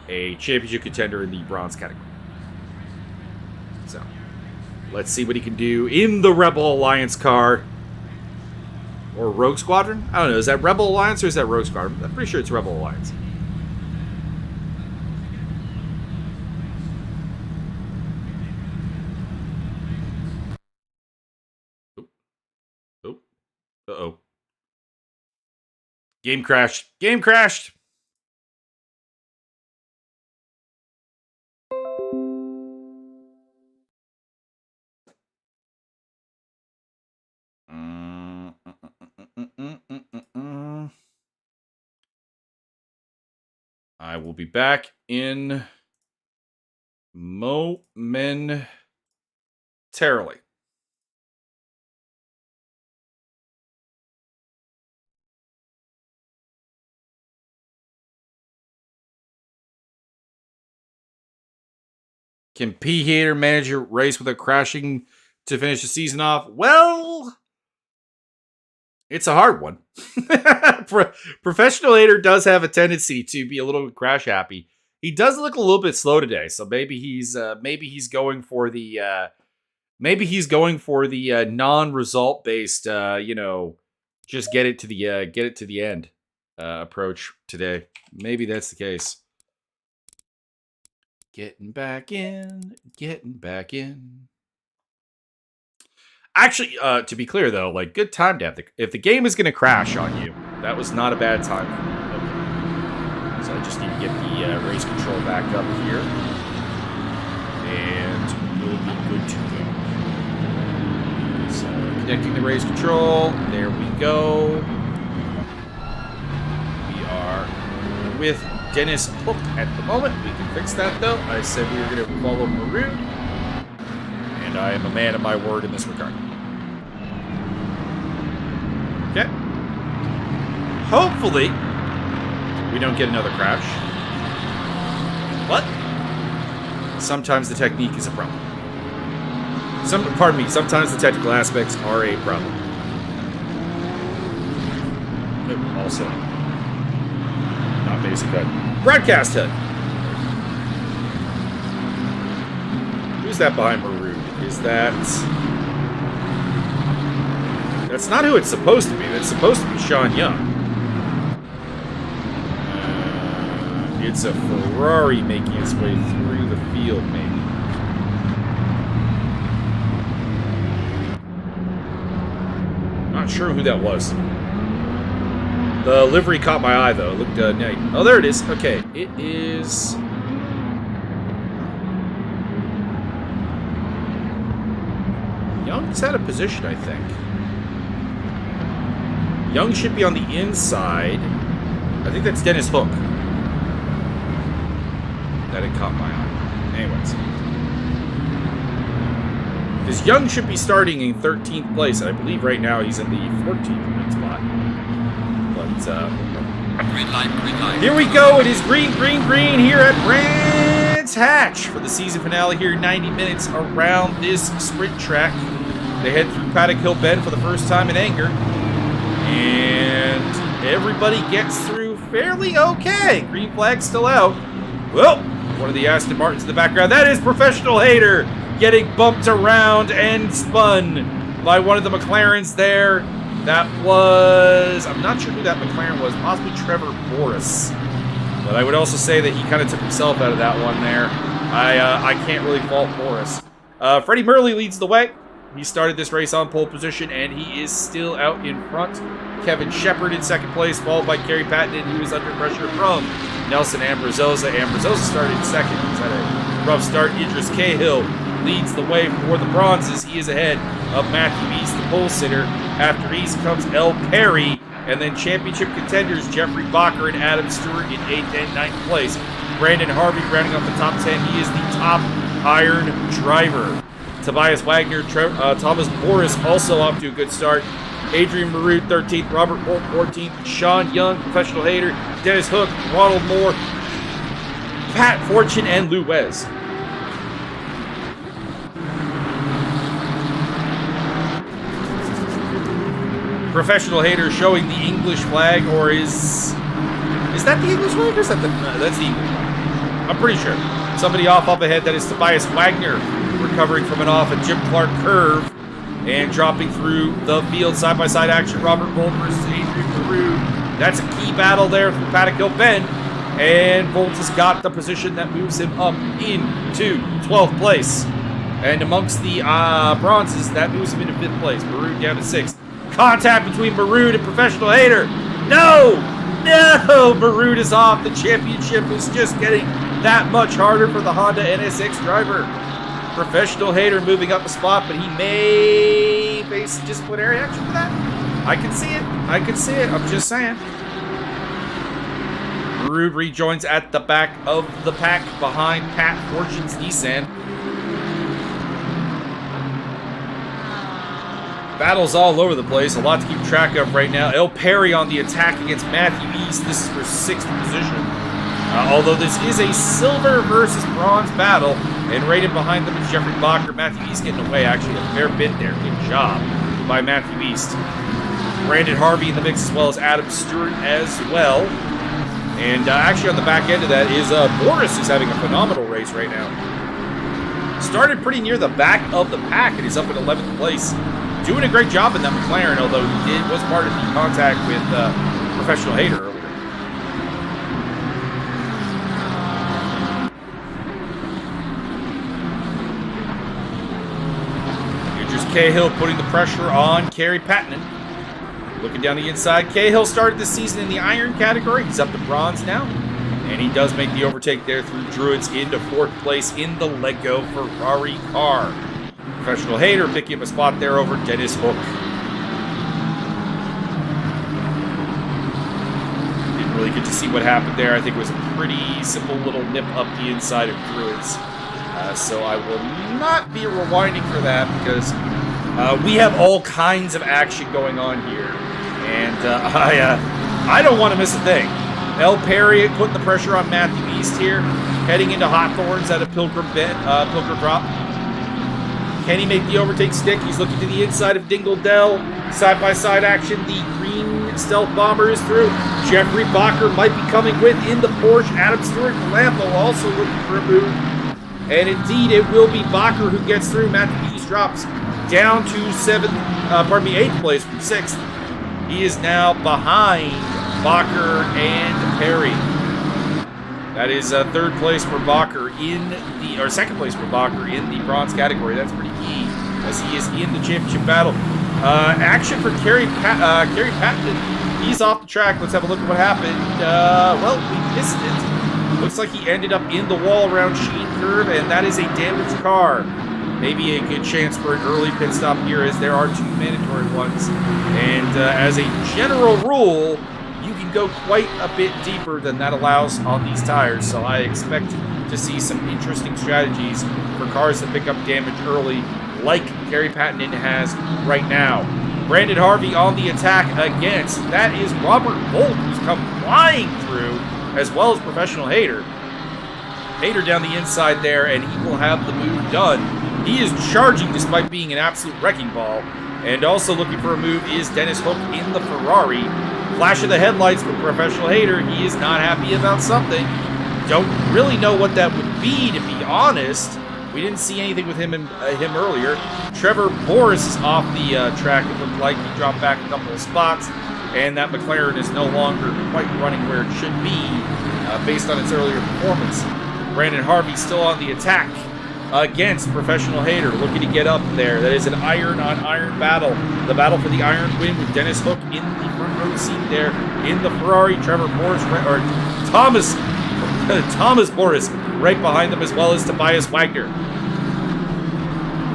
Speaker 1: a championship contender in the bronze category. So, let's see what he can do in the Rebel Alliance car. Or Rogue Squadron? I don't know. Is that Rebel Alliance or is that Rogue Squadron? I'm pretty sure it's Rebel Alliance. Uh-oh. Game crashed. I will be back in momentarily. Can P. Hater manage a race without crashing to finish the season off? Well, it's a hard one. Professional Hater does have a tendency to be a little crash happy. He does look a little bit slow today, so maybe he's going for the non-result based just get it to the end approach today. Maybe that's the case. Getting back in. Actually, to be clear though, like good time to have if the game is going to crash on you, that was not a bad time. Okay. So I just need to get the race control back up here, and we'll be good to go. So connecting the race control. There we go. We are with Dennis Hook at the moment. We can fix that though. I said we were going to follow Maroon, and I am a man of my word in this regard. Okay. Hopefully, we don't get another crash. What? sometimes the technique is a problem. Sometimes the technical aspects are a problem. Also, not basic HUD. Broadcast HUD. Who's that behind Maroon? Is that... That's not who it's supposed to be. That's supposed to be Sean Young. It's a Ferrari making its way through the field, maybe. Not sure who that was. The livery caught my eye, though. It looked nice. Oh, there it is. Okay, it is... Young's out of position, I think. Young should be on the inside. I think that's Dennis Hook. That had caught my eye. Anyways. Because Young should be starting in 13th place, and I believe right now he's in the 14th spot. But,
Speaker 2: green light.
Speaker 1: Here we go. It is green here at Brands Hatch for the season finale here. 90 minutes around this sprint track. They head through Paddock Hill Bend for the first time in anger. And everybody gets through fairly okay. Green flag still out. Well, one of the Aston Martins in the background. That is Professional Hater getting bumped around and spun by one of the McLarens there. That was... I'm not sure who that McLaren was. Possibly Trevor Boris. But I would also say that he kind of took himself out of that one there. I can't really fault Boris. Freddie Murley leads the way. He started this race on pole position, and he is still out in front. Kevin Shepherd in second place, followed by Kerry Pattinen, who is under pressure from Nelson Ambrozosa. Ambrozosa started in second. He's had a rough start. Idris Cahill leads the way for the bronzes. He is ahead of Matthew East, the pole sitter. After East comes El Perry, and then championship contenders Jeffrey Bacher and Adam Stewart in 8th and 9th place. Brandon Harvey rounding off the top 10. He is the top iron driver. Tobias Wagner, Thomas Boris also off to a good start. Adrian Marute, 13th. Robert Bolt, 14th. Sean Young, Professional Hater. Dennis Hook, Ronald Moore, Pat Fortune, and Lou Wes. Professional Hater showing the English flag, or is that the English flag, or is that the... No, that's the English flag. I'm pretty sure. Somebody off up ahead, that is Tobias Wagner, recovering from an off a Jim Clark curve, and dropping through the field. Side-by-side action, Robert Bolt versus Adrian Marute. That's a key battle there from Paddock Hill Bend, and Bolt has got the position that moves him up into 12th place. And amongst the bronzes, that moves him into 5th place. Marute down to 6th. Contact between Marute and Professional Hater. No! Marute is off. The championship is just getting that much harder for the Honda NSX driver. Professional Hater moving up a spot, but he may face disciplinary action for that. I can see it. I'm just saying. Marute rejoins at the back of the pack behind Pat Fortune's Nissan. Battles all over the place. A lot to keep track of right now. El Perry on the attack against Matthew East. This is for 6th position. Although this is a silver versus bronze battle. And right in behind them is Jeffrey Bacher. Matthew East getting away actually a fair bit there. Good job by Matthew East. Brandon Harvey in the mix, as well as Adam Stewart as well. And actually on the back end of that is Boris, is having a phenomenal race right now. Started pretty near the back of the pack and is up in 11th place. Doing a great job in that McLaren, although he was part of the contact with Professional Hater earlier. Idris Cahill putting the pressure on Kerry Pattinen. Looking down the inside, Cahill started this season in the iron category. He's up to bronze now. And he does make the overtake there through Druids into 4th place in the Lego Ferrari car. Professional Hater picking up a spot there over Dennis Hook. Didn't really get to see what happened there. I think it was a pretty simple little nip up the inside of Druids. So I will not be rewinding for that because we have all kinds of action going on here. And I don't want to miss a thing. El Perry putting the pressure on Matthew East here. heading into Hawthorns at a Pilgrim Drop. Can he make the overtake stick? He's looking to the inside of Dingle Dell. Side-by-side action. The green stealth bomber is through. Jeffrey Bacher might be coming with in the Porsche. Adam Stewart Lambo also looking for a move. And indeed, it will be Bacher who gets through. Matthew Pease drops down to 8th place from 6th. He is now behind Bacher and Perry. That is 3rd place for Bacher or 2nd place for Bacher in the bronze category. That's pretty key as he is in the championship battle. Action for Kerry Patton. He's off the track. Let's have a look at what happened. Well, we missed it. Looks like he ended up in the wall around Sheen Curve, and that is a damaged car. Maybe a good chance for an early pit stop here, as there are 2 mandatory ones. And as a general rule, you can go quite a bit deeper than that allows on these tires. So I expect to see some interesting strategies for cars that pick up damage early, like Kerry Patton has right now. Brandon Harvey on the attack against. That is Robert Volt, who's come flying through, as well as Professional Hater. Hater down the inside there, and he will have the move done. He is charging despite being an absolute wrecking ball. And also looking for a move is Dennis Hook in the Ferrari. Flash of the headlights for Professional Hater. He is not happy about something. Don't really know what that would be, to be honest. We didn't see anything with him earlier. Trevor Boris is off the track. It looked like he dropped back a couple of spots. And that McLaren is no longer quite running where it should be based on its earlier performance. Brandon Harvey still on the attack against Professional Hater, looking to get up there. That is an iron-on-iron battle. The battle for the iron win with Dennis Hook in the front row seat there in the Ferrari. Trevor Boris, or Thomas Boris right behind them, as well as Tobias Wagner.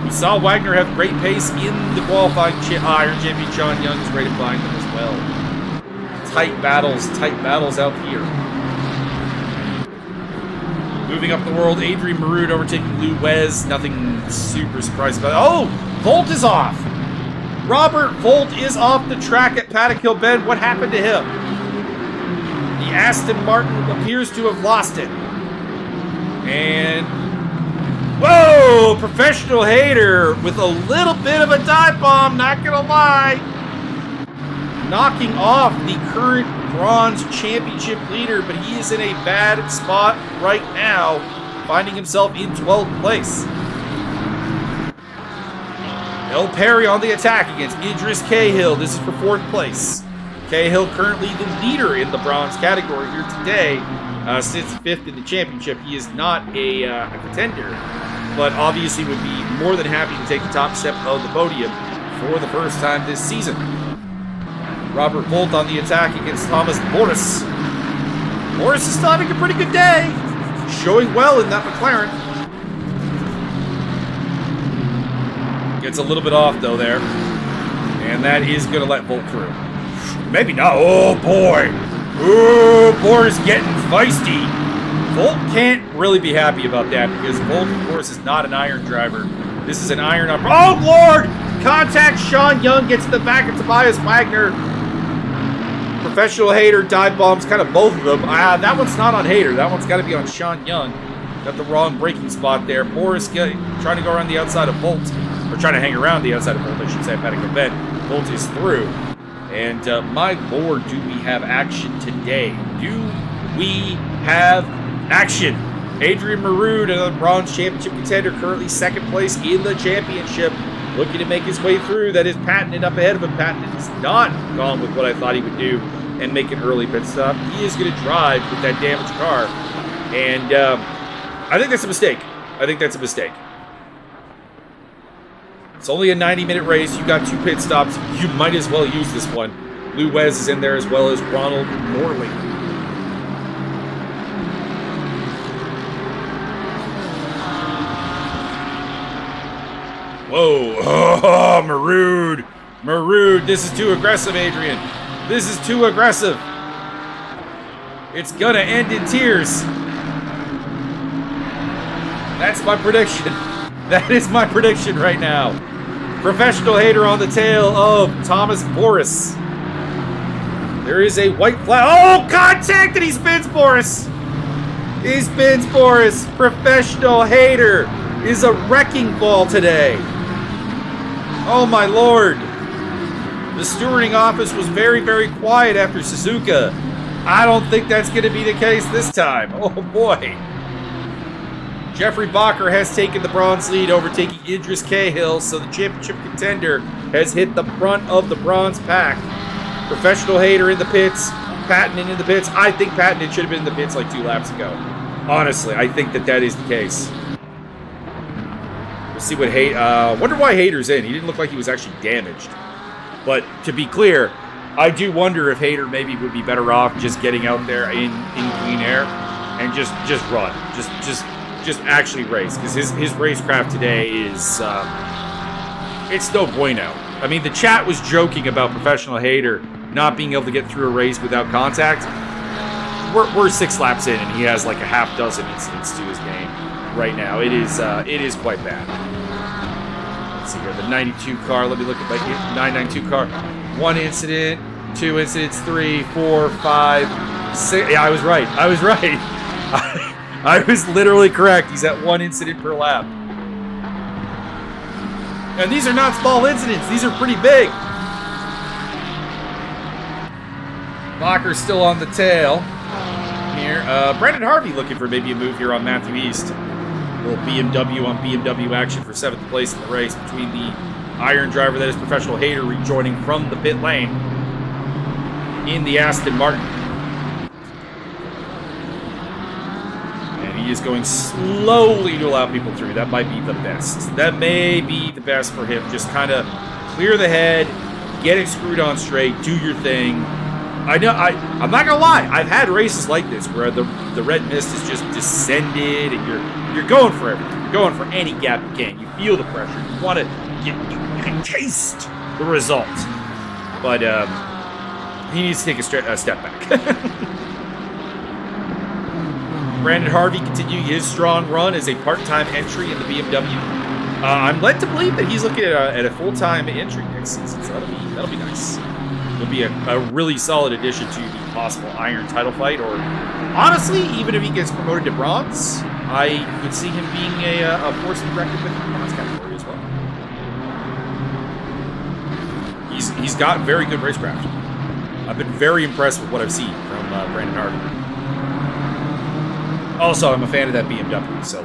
Speaker 1: We saw Wagner have great pace in the qualifying Iron Champion. Sean Young is right behind them as well. Tight battles out here. Moving up the world, Adrian Marud overtaking Lou Wez. Nothing super surprising about it. Oh! Volt is off! Robert Volt is off the track at Paddock Bend. What happened to him? The Aston Martin appears to have lost it. And... whoa! Professional Hater with a little bit of a dive bomb, not gonna lie. Knocking off the current Bronze Championship leader, but he is in a bad spot right now, finding himself in 12th place. El Perry on the attack against Idris Cahill. This is for 4th place. Cahill currently the leader in the bronze category here today. Sits 5th in the championship. He is not a contender, but obviously would be more than happy to take the top step of the podium for the first time this season. Robert Volt on the attack against Thomas Boris. Boris is still having a pretty good day. Showing well in that McLaren. Gets a little bit off, though, there. And that is going to let Volt through. Maybe not. Oh, boy. Oh, Boris getting feisty. Volt can't really be happy about that because Volt, of course, is not an iron driver. This is an iron up. Oh, Lord! Contact. Sean Young gets to the back of Tobias Wagner. Professional Hater dive bombs, kind of both of them. That one's not on Hater. That one's got to be on Sean Young. Got the wrong braking spot there. Boris trying to go around the outside of Volt. Or trying to hang around the outside of Volt, I should say, Paddock Bend. Volt is through. And my lord, do we have action today? Do we have action? Adrian Marud, another bronze championship contender, currently 2nd place in the championship. Looking to make his way through. That is Patton up ahead of him. Patton has not gone with what I thought he would do and make an early pit stop. He is going to drive with that damaged car. And I think that's a mistake. It's only a 90-minute race. You got 2 pit stops. You might as well use this one. Lou Wez is in there as well as Ronald Morley. Whoa. Oh, Marud. Marud. This is too aggressive, Adrian. This is too aggressive. It's gonna end in tears. That's my prediction. That is my prediction right now. Professional Hater on the tail of Thomas Boris. There is a white flag. Oh, contact, and he spins Boris. He spins Boris. Professional Hater is a wrecking ball today. Oh my lord. The stewarding office was very, very quiet after Suzuka. I don't think that's going to be the case this time. Oh boy. Jeffrey Bacher has taken the bronze lead, overtaking Idris Cahill, so the championship contender has hit the front of the bronze pack. Professional Hater in the pits, Pattinen in the pits. I think Pattinen should have been in the pits like 2 laps ago. Honestly, I think that is the case. We'll see what wonder why Hater's in. He didn't look like he was actually damaged. But to be clear, I do wonder if Hater maybe would be better off just getting out there in clean air and just run. Just actually race, because his racecraft today is it's no bueno. I mean, the chat was joking about Professional Hater not being able to get through a race without contact. We're 6 laps in, and he has like a half dozen incidents to his game right now. It is quite bad. Let's see here, the 92 car. Let me look at my 992 car. 1 incident, 2 incidents, 3, 4, 5, 6. Yeah, I was right. I was literally correct. He's at 1 incident per lap. And these are not small incidents. These are pretty big. Bacher's still on the tail here. Brandon Harvey looking for maybe a move here on Matthew East. A little BMW on BMW action for 7th place in the race between the Iron driver that is Professional Hater rejoining from the pit lane in the Aston Martin. He is going slowly to allow people through. That might be the best. That may be the best for him. Just kind of clear the head, get it screwed on straight, do your thing. I know. I'm not gonna lie. I've had races like this where the red mist is just descended, and you're going for everything. You're going for any gap you can. You feel the pressure. You want to you can taste the result. But he needs to take a step back. Brandon Harvey continuing his strong run as a part-time entry in the BMW. I'm led to believe that he's looking at a full-time entry next season, so that'll be nice. It'll be a really solid addition to the possible Iron title fight, or honestly, even if he gets promoted to bronze, I could see him being a force to be reckoned with in the bronze category as well. He's got very good racecraft. I've been very impressed with what I've seen from Brandon Harvey. Also, I'm a fan of that BMW, so,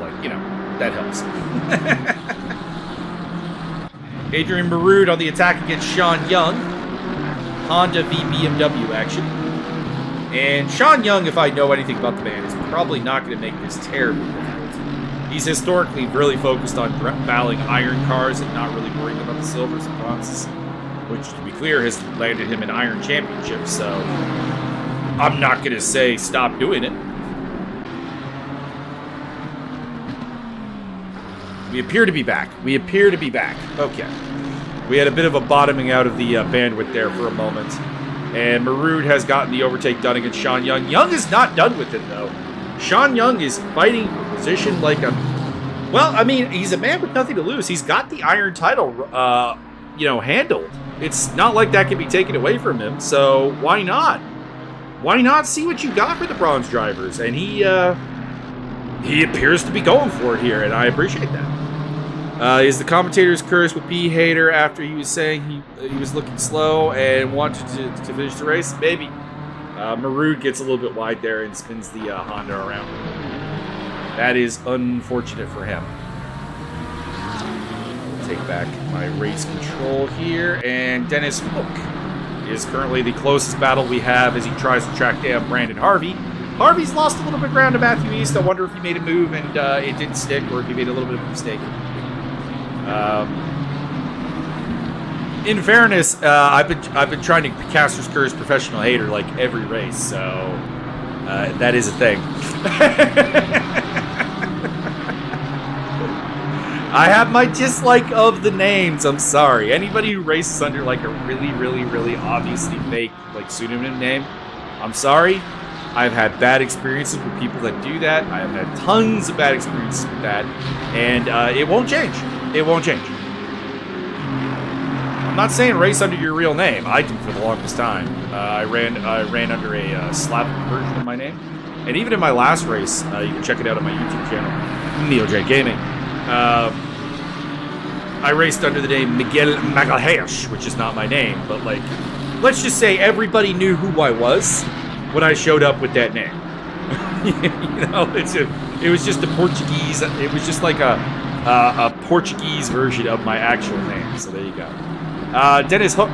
Speaker 1: that helps. Adrian Marud on the attack against Sean Young. Honda v BMW action. And Sean Young, if I know anything about the man, is probably not going to make this terribly difficult. He's historically really focused on battling iron cars and not really worrying about the silvers and bronzes, which, to be clear, has landed him an Iron Championship, so I'm not going to say stop doing it. We appear to be back. Okay. We had a bit of a bottoming out of the bandwidth there for a moment. And Marud has gotten the overtake done against Sean Young. Young is not done with it, though. Sean Young is fighting for position like a... Well, I mean, he's a man with nothing to lose. He's got the Iron title, handled. It's not like that can be taken away from him, so why not? Why not see what you got for the bronze drivers? And he appears to be going for it here, and I appreciate that. Is the commentator's curse with P. Hater after he was saying he was looking slow and wanted to finish the race? Maybe. Marud gets a little bit wide there and spins the Honda around. That is unfortunate for him. I'll take back my race control here, and Dennis Hook is currently the closest battle we have as he tries to track down Brandon Harvey. Harvey's lost a little bit of ground to Matthew East. I wonder if he made a move and it didn't stick, or if he made a little bit of a mistake. In fairness, I've been trying to cast his curse Professional Hater like every race, so that is a thing. I have my dislike of the names. I'm sorry. Anybody who races under like a really, really, really obviously fake like pseudonym name, I'm sorry. I've had bad experiences with people that do that. I have had tons of bad experiences with that, and it won't change. It won't change. I'm not saying race under your real name. I did for the longest time. I ran under a Slavic version of my name, And even in my last race, you can check it out on my YouTube channel, NeoJ Gaming. I raced under the name Miguel Magalhaes, which is not my name, but like, let's just say everybody knew who I was when I showed up with that name. You know, it was just a Portuguese. It was just like a Portuguese version of my actual name. So there you go. Dennis Hook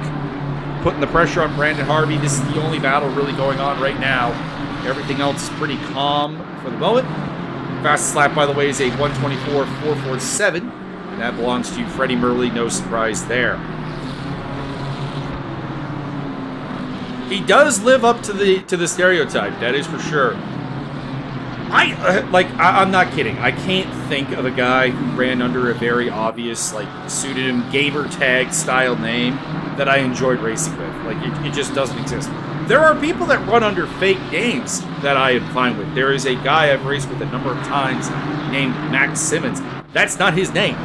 Speaker 1: putting the pressure on Brandon Harvey. This is the only battle really going on right now. Everything else is pretty calm for the moment. Fastest lap, by the way, is a 1:24.447. That belongs to Freddie Merle. No surprise there. He does live up to the stereotype. That is for sure. I'm not kidding. I can't think of a guy who ran under a very obvious, like, pseudonym, gamer tag style name that I enjoyed racing with. Like, it just doesn't exist. There are people that run under fake names that I am fine with. There is a guy I've raced with a number of times named Max Simmons. That's not his name.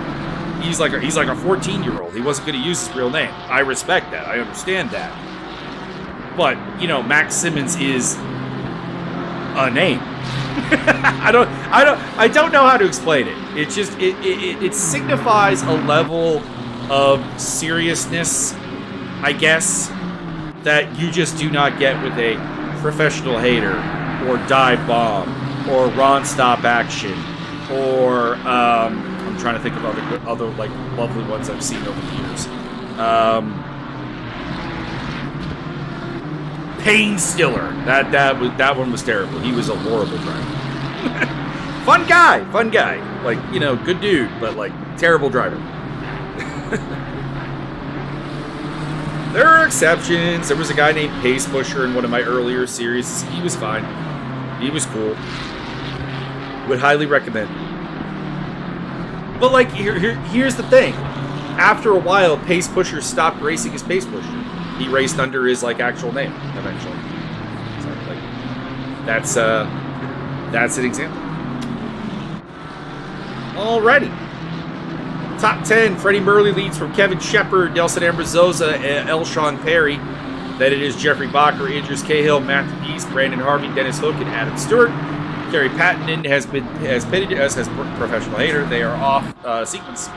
Speaker 1: He's like a 14-year-old. He wasn't going to use his real name. I respect that. I understand that. But, you know, Max Simmons is a name. I don't know how to explain it. It just it signifies a level of seriousness, I guess, that you just do not get with a professional hater or Dive Bomb or Ron Stop Action or I'm trying to think of other like lovely ones I've seen over the years. Payne Stiller. That one was terrible. He was a horrible driver. Fun guy. Like, you know, good dude, but like terrible driver. There are exceptions. There was a guy named Pace Pusher in one of my earlier series. He was fine. He was cool. Would highly recommend. But like, here's the thing. After a while, Pace Pusher stopped racing as Pace Pusher. He raced under his like actual name eventually. So like, that's an example. Alrighty. Top 10, Freddie Merle leads from Kevin Shepard, Nelson Ambrazosa, Elshawn Perry. Then it is Jeffrey Bacher, Andrews Cahill, Matthew East, Brandon Harvey, Dennis Hook, and Adam Stewart. Kerry Pattinen has pitted us as professional hater. They are off sequence.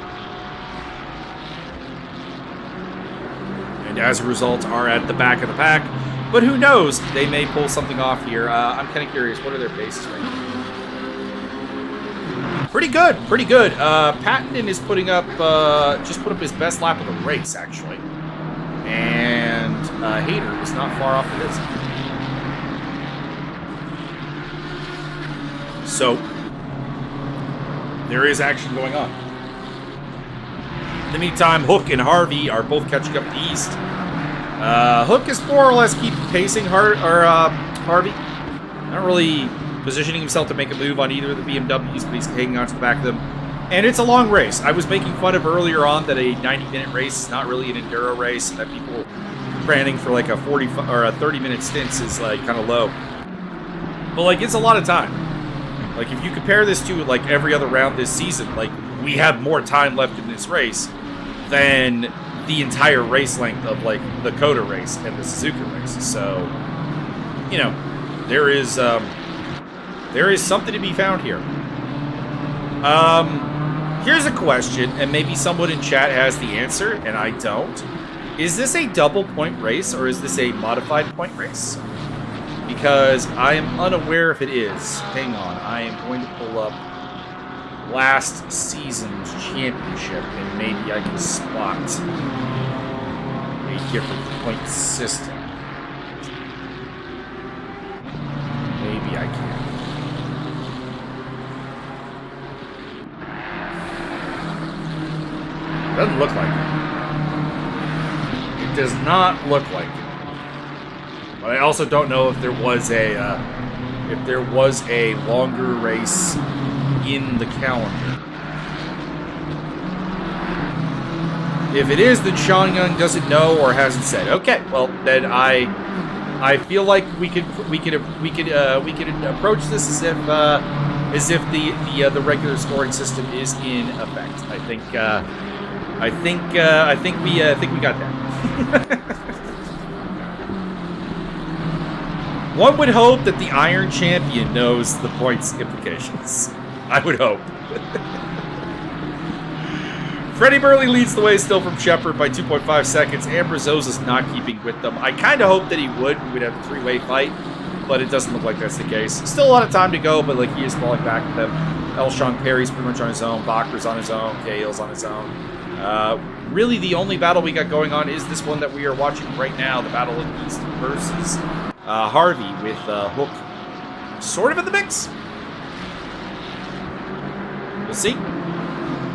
Speaker 1: And as a result are at the back of the pack. But who knows? They may pull something off here. I'm kind of curious. What are their paces right now? Pretty good. Pattinen is just put up his best lap of the race, actually. And Hader is not far off of his. So, there is action going on. In the meantime, Hook and Harvey are both catching up to East. Hook is more or less keep pacing Harvey. Not really positioning himself to make a move on either of the BMWs, but he's hanging on to the back of them. And it's a long race. I was making fun of earlier on that a 90-minute race is not really an enduro race, and that people planning for like a 40 or a 30-minute stints is like kind of low. But like, it's a lot of time. Like, if you compare this to like every other round this season, like, we have more time left in this race than the entire race length of like the Coda race and the Suzuka race. So, you know, there is something to be found here. Here's a question, and maybe someone in chat has the answer, and I don't. Is this a double point race, or is this a modified point race? Because I am unaware if it is. Hang on, I am going to pull up last season's championship, and maybe I can spot a different point system. Maybe I can. Doesn't look like it. It does not look like it. But I also don't know if there was a longer race in the calendar. If it is, then Sean Young doesn't know or hasn't said. Okay, well then I feel like we could approach this as if the regular scoring system is in effect. I think we got that. One would hope that the Iron Champion knows the points implications. I would hope. Freddie Burley leads the way still from Shepard by 2.5 seconds. Ambrozosa's not keeping with them. I kind of hoped that he would. We would have a three-way fight, but it doesn't look like that's the case. Still a lot of time to go, but like he is falling back with them. Elshon Perry's pretty much on his own. Bakker's on his own. Cahill's on his own. Really, the only battle we got going on is this one that we are watching right now, the Battle of East versus Harvey with Hook sort of in the mix. We'll see.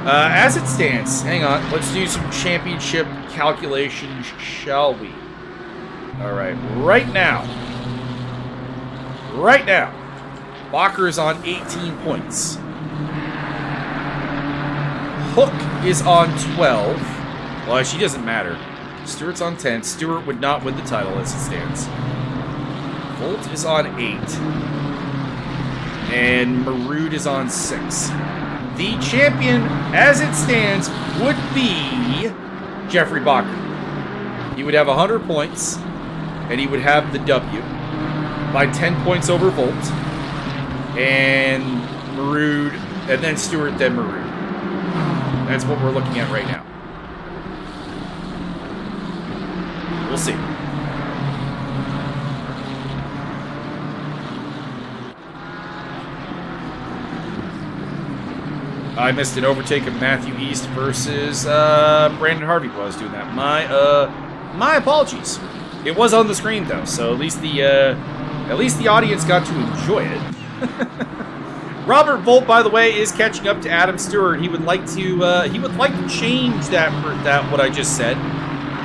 Speaker 1: As it stands, hang on, let's do some championship calculations, shall we? All right, right now, Bakker is on 18 points. Hook is on 12. Well, she doesn't matter. Stewart's on 10. Stewart would not win the title as it stands. Volt is on 8. And Marud is on 6. The champion, as it stands, would be Jeffrey Bakker. He would have 100 points, and he would have the W by 10 points over Volt. And Marud, and then Stewart, then Marud. That's what we're looking at right now. We'll see. I missed an overtake of Matthew East versus Brandon Harvey while I was doing that. My apologies. It was on the screen though, so at least the audience got to enjoy it. Robert Volt, by the way, is catching up to Adam Stewart. He would like to change that what I just said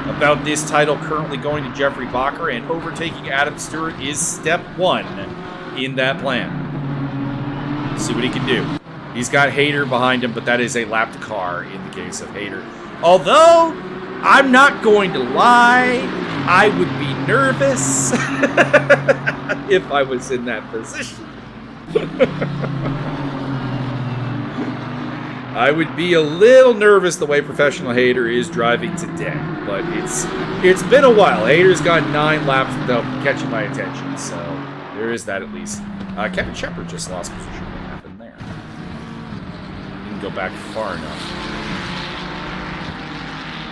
Speaker 1: about this title currently going to Jeffrey Bakker, and overtaking Adam Stewart is step 1 in that plan. See what he can do. He's got Hayter behind him, but that is a lapped car in the case of Hayter. Although, I'm not going to lie, I would be nervous if I was in that position. I would be a little nervous the way Professional Hayter is driving today, but it's been a while. Hayter's got 9 laps without catching my attention, so there is that at least. Kevin Shepard just lost position. What happened there? Didn't go back far enough.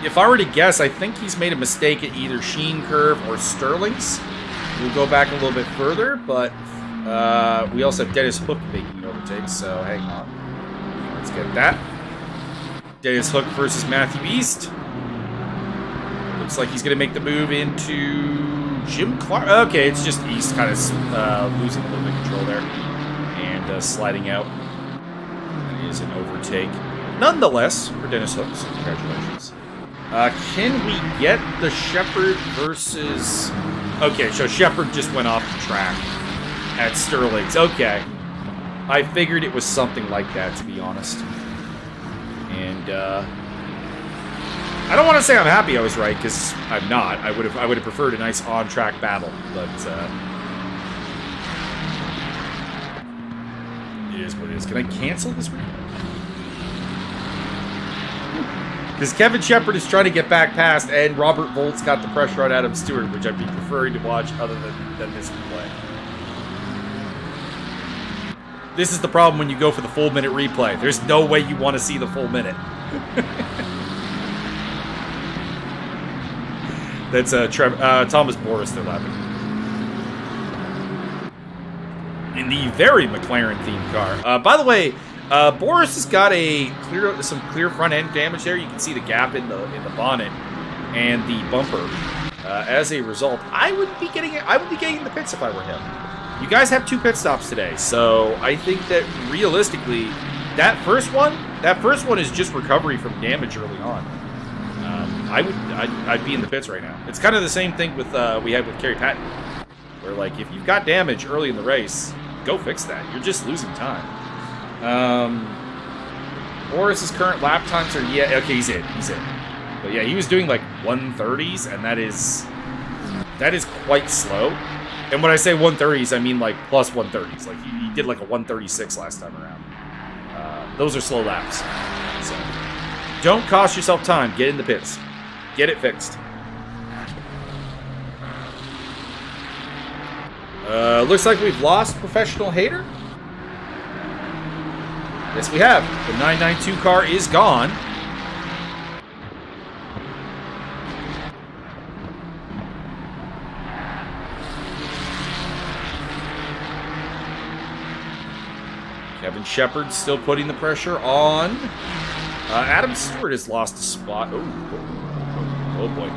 Speaker 1: If I were to guess, I think he's made a mistake at either Sheen Curve or Sterling's. We'll go back a little bit further, but we also have Dennis Hook making an overtake, so hang on. Let's get that. Dennis Hook versus Matthew East. Looks like he's going to make the move into Jim Clark. Okay, it's just East kind of losing a little bit of control there and sliding out. That is an overtake. Nonetheless, for Dennis Hook, so congratulations. Can we get the Shepard versus... Okay, so Shepard just went off the track at Sterling's. Okay. I figured it was something like that, to be honest. And I don't want to say I'm happy I was right, because I'm not. I would have preferred a nice on-track battle, but it is what it is. Can I cancel this replay? Because Kevin Shepard is trying to get back past, and Robert Volt's got the pressure on Adam Stewart, which I'd be preferring to watch other than this replay. This is the problem when you go for the full minute replay. There's no way you want to see the full minute. That's Thomas Boris they're laughing. In the very McLaren-themed car. By the way, Boris has got some clear front end damage there. You can see the gap in the bonnet and the bumper. As a result, I would be getting in the pits if I were him. You guys have 2 pit stops today, so I think that realistically, that first one is just recovery from damage early on. I'd be in the pits right now. It's kind of the same thing with we had with Kerry Patton, where like if you've got damage early in the race, go fix that. You're just losing time. Boris's current lap times are okay. He's in. But yeah, he was doing like 130s, and that is quite slow. And when I say 130s, I mean like plus 130s. Like he did like a 136 last time around. Those are slow laps. So don't cost yourself time. Get in the pits. Get it fixed. Looks like we've lost Professional Hater. Yes, we have. The 992 car is gone. Kevin Shepard still putting the pressure on. Adam Stewart has lost a spot. Oh boy.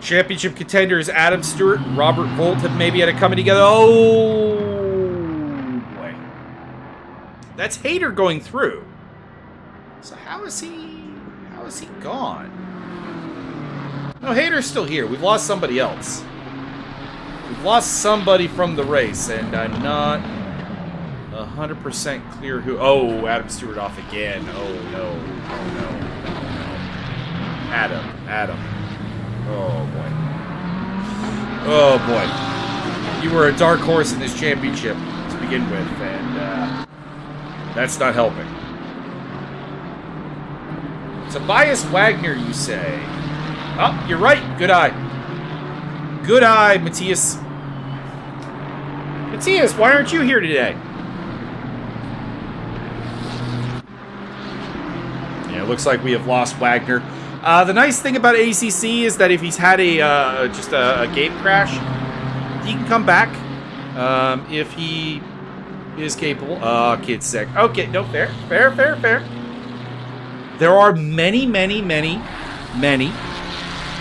Speaker 1: Championship contenders Adam Stewart and Robert Volt have maybe had it coming together. Oh boy. That's Hater going through. So how is he gone? No, Hater's still here. We've lost somebody else. We've lost somebody from the race, and I'm not 100% clear who. Oh, Adam Stewart off again. Oh no. Adam. Oh boy. You were a dark horse in this championship to begin with, and that's not helping. Tobias Wagner, you say? Oh, you're right. Good eye. Good eye, Matthias. Matthias, why aren't you here today? Yeah, it looks like we have lost Wagner. The nice thing about ACC is that if he's had just a gate crash, he can come back if he is capable. Kid's sick. Okay, no, fair. There are many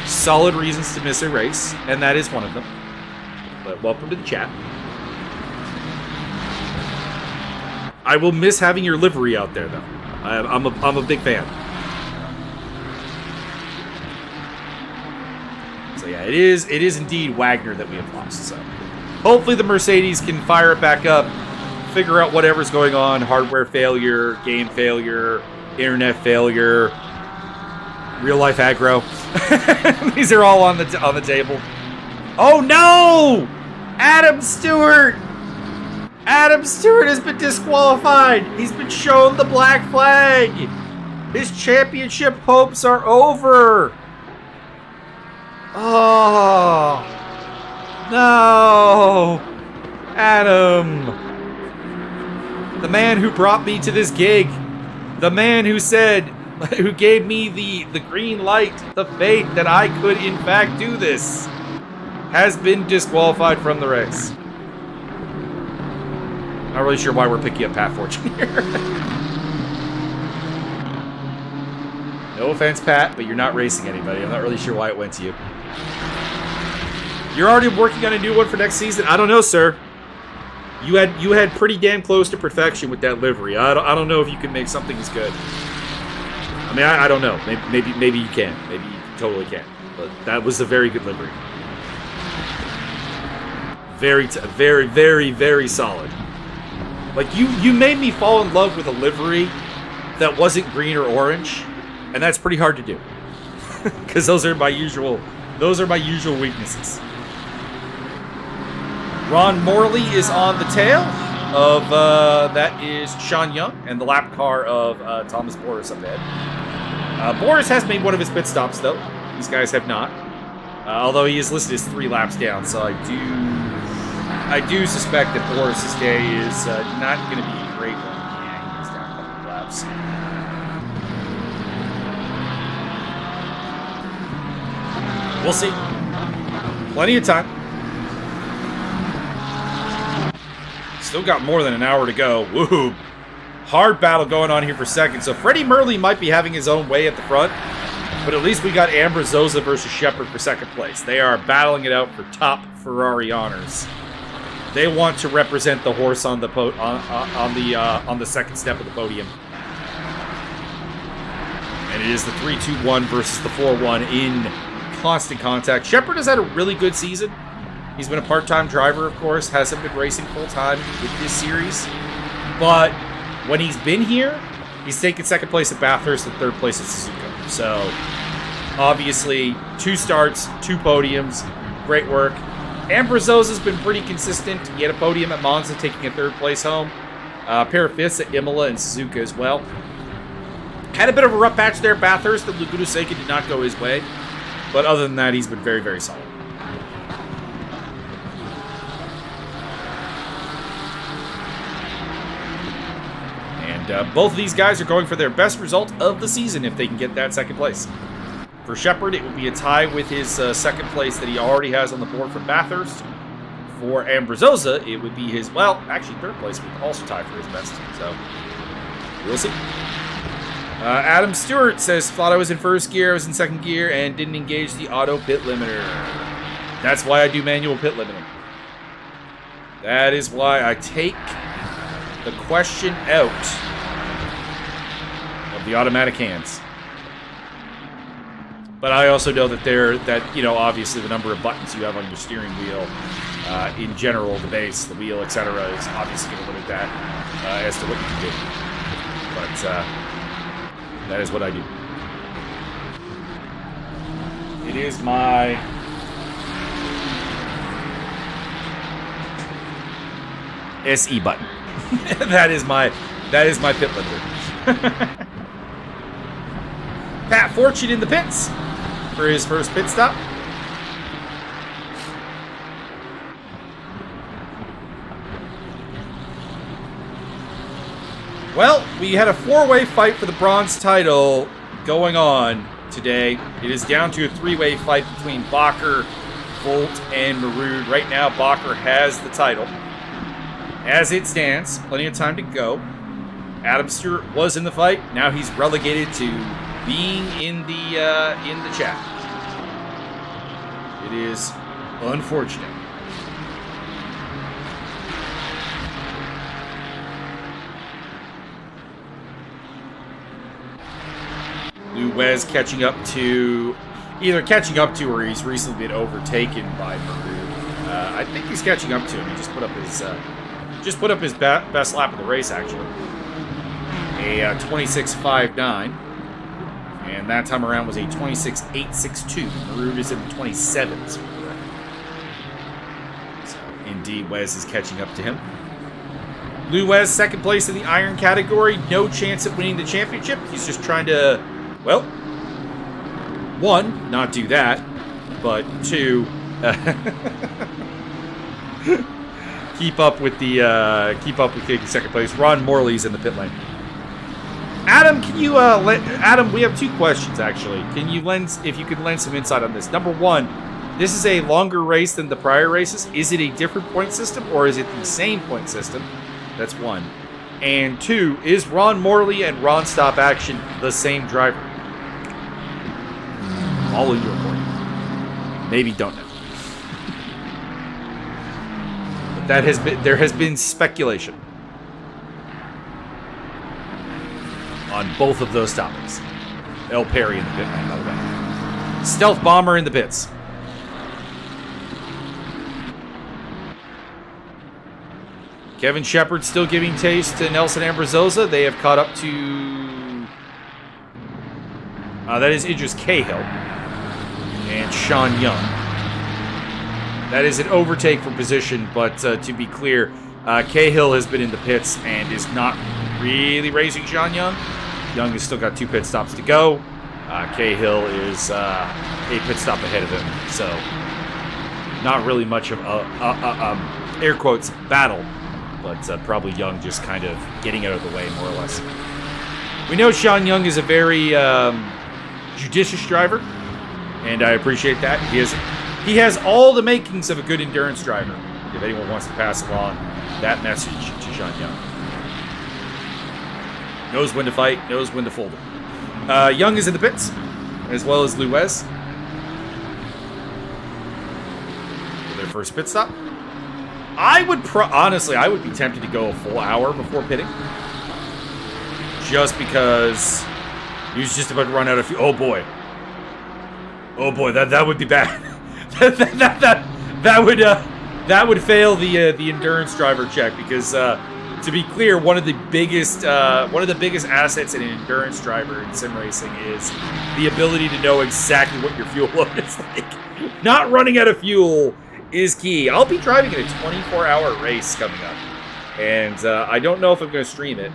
Speaker 1: solid reasons to miss a race, and that is one of them. But welcome to the chat. I will miss having your livery out there, though. I'm a big fan. So yeah, it is indeed Wagner that we have lost. So hopefully the Mercedes can fire it back up, figure out whatever's going on, hardware failure, game failure, internet failure, real life aggro. These are all on the table. Oh no! Adam Stewart! Adam Stewart has been disqualified. He's been shown the black flag. His championship hopes are over. Oh, no. Adam. The man who brought me to this gig. The man who gave me the green light, the faith that I could in fact do this, has been disqualified from the race. Not really sure why we're picking up Pat Fortune here. No offense, Pat, but you're not racing anybody. I'm not really sure why it went to you. You're already working on a new one for next season? I don't know, sir. You had pretty damn close to perfection with that livery. I don't know if you can make something as good. I mean, I don't know. Maybe you can. Maybe you totally can. But that was a very good livery. Very, very solid. Like, you made me fall in love with a livery that wasn't green or orange, and that's pretty hard to do. Because those are my usual weaknesses. Ron Morley is on the tail of, that is Sean Young, and the lap car of Thomas Boris up ahead. Boris has made one of his pit stops, though. These guys have not. Although he is listed as 3 laps down, so I do suspect that Boris's day is not going to be a great one. Yeah, he's down a couple laps. We'll see. Plenty of time. Still got more than an hour to go. Woohoo! Hard battle going on here for second. So Freddie Murley might be having his own way at the front, but at least we got Ambrazosa versus Shepard for second place. They are battling it out for top Ferrari honors. They want to represent the horse on the on the second step of the podium. And it is the 3-2-1 versus the 4-1 in constant contact. Shepard has had a really good season. He's been a part-time driver, of course, hasn't been racing full-time with this series. But when he's been here, he's taken second place at Bathurst and third place at Suzuka. So, obviously, 2 starts, 2 podiums, great work. Ambrazosa's been pretty consistent. He had a podium at Monza, taking a 3rd place home. A pair of 5ths at Imola and Suzuka as well. Had a bit of a rough patch there at Bathurst. The Laguna Seca did not go his way. But other than that, he's been very, very solid. And both of these guys are going for their best result of the season if they can get that second place. For Shepard, it would be a tie with his second place that he already has on the board from Bathurst. For Ambrazosa, it would be his, well, actually third place would also tie for his best. So, we'll see. Adam Stewart says, thought I was in first gear, I was in second gear, and didn't engage the auto pit limiter. That's why I do manual pit limiting. That is why I take the question out of the automatic hands. But I also know that obviously the number of buttons you have on your steering wheel, in general, the base, the wheel, etc., is obviously going to limit that as to what you can do. But that is what I do. It is my SE button. that is my pit limiter. Pat Fortune in the pits for his first pit stop. Well, we had a four-way fight for the bronze title going on today. It is down to a three-way fight between Bakker, Volt, and Maroon. Right now, Bakker has the title. As it stands, plenty of time to go. Adam Stewart was in the fight. Now he's relegated to being in the chat. It is unfortunate. Lou Wes catching up to or he's recently been overtaken by Maroon. I think he's catching up to him. He just put up his best lap of the race, actually. A 26.59, and that time around was a 26.862. Maroon is in the 27s. So indeed, Wes is catching up to him. Lou Wes, second place in the iron category. No chance at winning the championship. He's just trying to, well, one, not do that, but two, keep up with taking second place. Ron Morley's in the pit lane. Adam, can you Adam? We have two questions actually. If you could lend some insight on this? Number one, this is a longer race than the prior races. Is it a different point system or is it the same point system? That's one. And two, is Ron Morley and Ron Stop Action the same driver? All in your court. Maybe don't know. But there has been speculation on both of those topics. El Perry in the pit lane, by the way. Stealth Bomber in the pits. Kevin Shepard still giving taste to Nelson Ambrazosa. They have caught up to... that is Idris Cahill and Sean Young. That is an overtake for position, but to be clear, Cahill has been in the pits and is not really racing Sean Young. Young has still got two pit stops to go. Cahill is a pit stop ahead of him, so not really much of a air quotes battle, but probably Young just kind of getting out of the way more or less. We know Sean Young is a very judicious driver, and I appreciate that. He has all the makings of a good endurance driver. If anyone wants to pass along that message to Sean Young. Knows when to fight, knows when to fold it. Young is in the pits, as well as Lou Wes. For their first pit stop. Honestly, I would be tempted to go a full hour before pitting. Just because he was just about to run out of fuel. Oh boy, that would be bad. that would fail the endurance driver check because to be clear, one of the biggest assets in an endurance driver in sim racing is the ability to know exactly what your fuel load is like. Not running out of fuel is key. I'll be driving in a 24-hour race coming up, and I don't know if I'm going to stream it.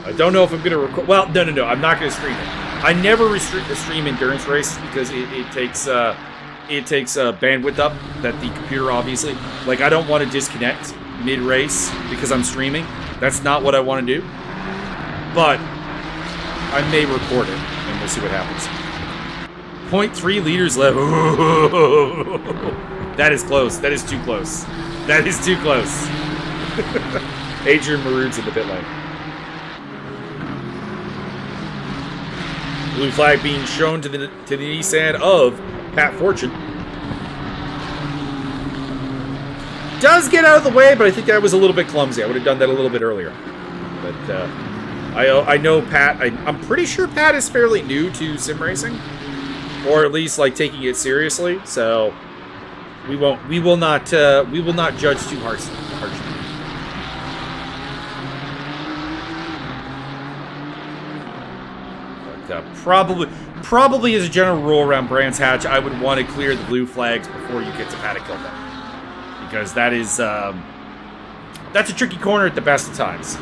Speaker 1: I don't know if I'm going to record. Well, no, I'm not going to stream it. I never stream endurance races because it takes bandwidth up that the computer obviously. Like, I don't want to disconnect mid-race because I'm streaming. That's not what I want to do. but I may record it, and we'll see what happens. 0.3 liters left. That is close. That is too close. That is too close. Adrian Maroon's in the pit lane. Blue flag being shown to the Nissan of Pat Fortune. Does get out of the way, but I think that was a little bit clumsy. I would have done that a little bit earlier. But I know Pat. I'm pretty sure Pat is fairly new to sim racing, or at least like taking it seriously. So we will not judge too harshly. Probably as a general rule around Brands Hatch, I would want to clear the blue flags before you get to Paddock Hill, because that is that's a tricky corner at the best of times.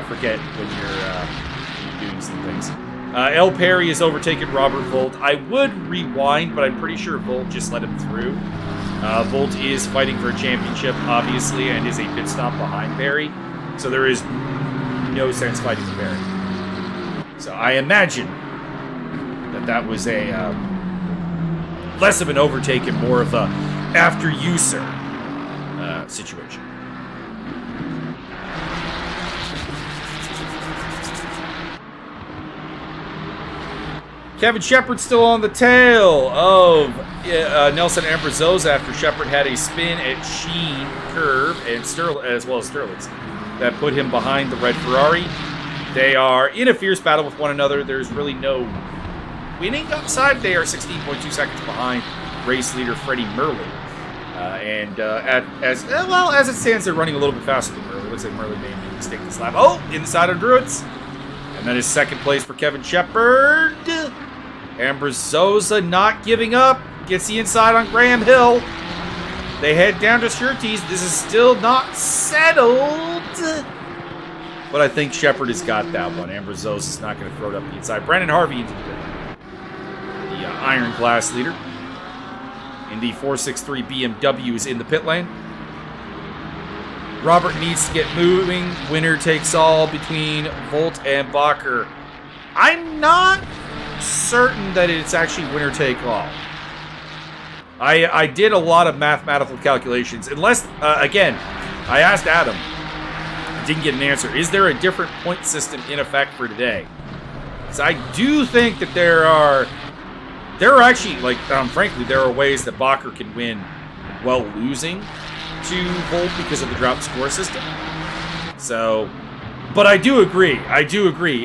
Speaker 1: Forget when you're doing some things. El Perry has overtaken Robert Volt. I would rewind, but I'm pretty sure Volt just let him through. Volt is fighting for a championship, obviously, and is a pit stop behind Perry, so there is no sense fighting for Perry. So I imagine that was a less of an overtake and more of a after you, sir, situation. Kevin Shepherd still on the tail of Nelson Ambrazosa after Shepherd had a spin at Sheen Curve and as well as Sterling's that put him behind the red Ferrari. They are in a fierce battle with one another. There's really no winning upside. They are 16.2 seconds behind race leader Freddie Merlin. As it stands, they're running a little bit faster than Merlin. Looks like Merlin made a mistake this lap. Oh, inside of Druids. And that is second place for Kevin Shepherd. Ambrazosa not giving up. Gets the inside on Graham Hill. They head down to Surtees. This is still not settled. But I think Shepherd has got that one. Ambrazosa is not going to throw it up the inside. Brandon Harvey into the pit. The Iron Glass leader. In the 463 BMW is in the pit lane. Robert needs to get moving. Winner takes all between Volt and Bacher. I'm not certain that it's actually winner take all. I did a lot of mathematical calculations. Unless, again, I asked Adam. Didn't get an answer. Is there a different point system in effect for today? So I do think that there are actually, like, frankly, there are ways that Bacher can win while losing to Volt because of the drop score system. So, but I do agree.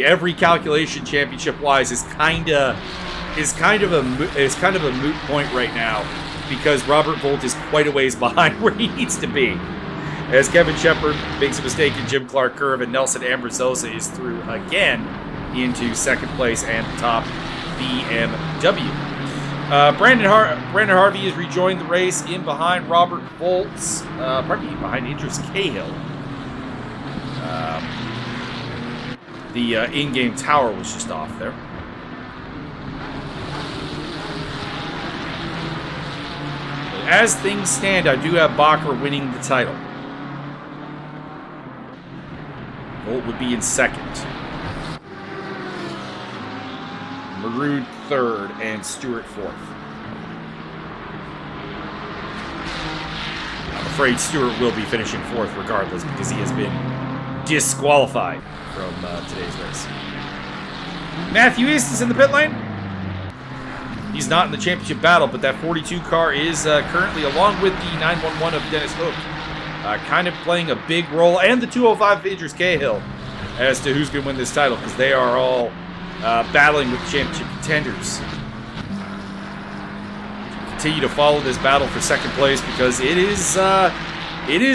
Speaker 1: Every calculation championship-wise is kind of a moot point right now because Robert Volt is quite a ways behind where he needs to be. As Kevin Shepherd makes a mistake in Jim Clark Curve and Nelson Ambrazosa is through again into second place and the top BMW. Brandon Harvey has rejoined the race in behind Robert Volt's, behind Idris Cahill. The in-game tower was just off there. As things stand, I do have Bacher winning the title. Volt would be in second. Maroon third and Stewart fourth. I'm afraid Stewart will be finishing fourth regardless because he has been disqualified from today's race. Matthew East is in the pit lane. He's not in the championship battle, but that 42 car is currently, along with the 911 of Dennis Hook, kind of playing a big role, and the 205 of Idris Cahill, as to who's going to win this title, because they are all battling with the championship contenders. Continue to follow this battle for second place, because it is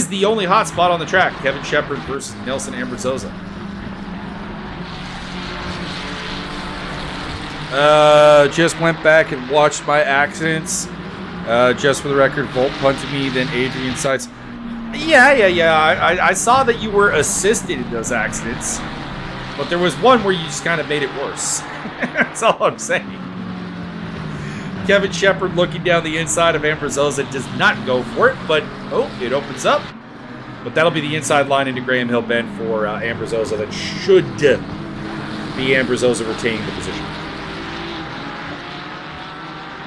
Speaker 1: the only hot spot on the track. Kevin Shepherd versus Nelson Ambrazosa. Just went back and watched my accidents. Just for the record, Volt punted me, then Adrian sides. Yeah. I saw that you were assisted in those accidents. But there was one where you just kind of made it worse. That's all I'm saying. Kevin Shepherd looking down the inside of Ambrazosa does not go for it, but, it opens up. But that'll be the inside line into Graham Hill Bend for Ambrazosa. That should B. Ambrazosa retaining the position.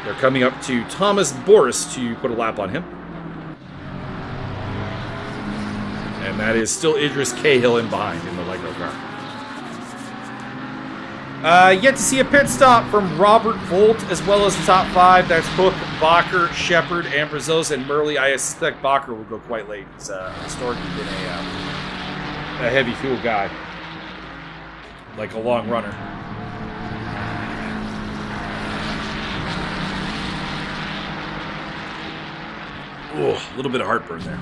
Speaker 1: They're coming up to Thomas Boris to put a lap on him. And that is still Idris Cahill in behind in the Lego car. Yet to see a pit stop from Robert Volt, as well as the top 5. That's Hook, Bakker, Shepard, Ambrazosa, and Murley. I suspect Bakker will go quite late. He's historically been a heavy fuel guy, like a long runner. Ooh, a little bit of heartburn there.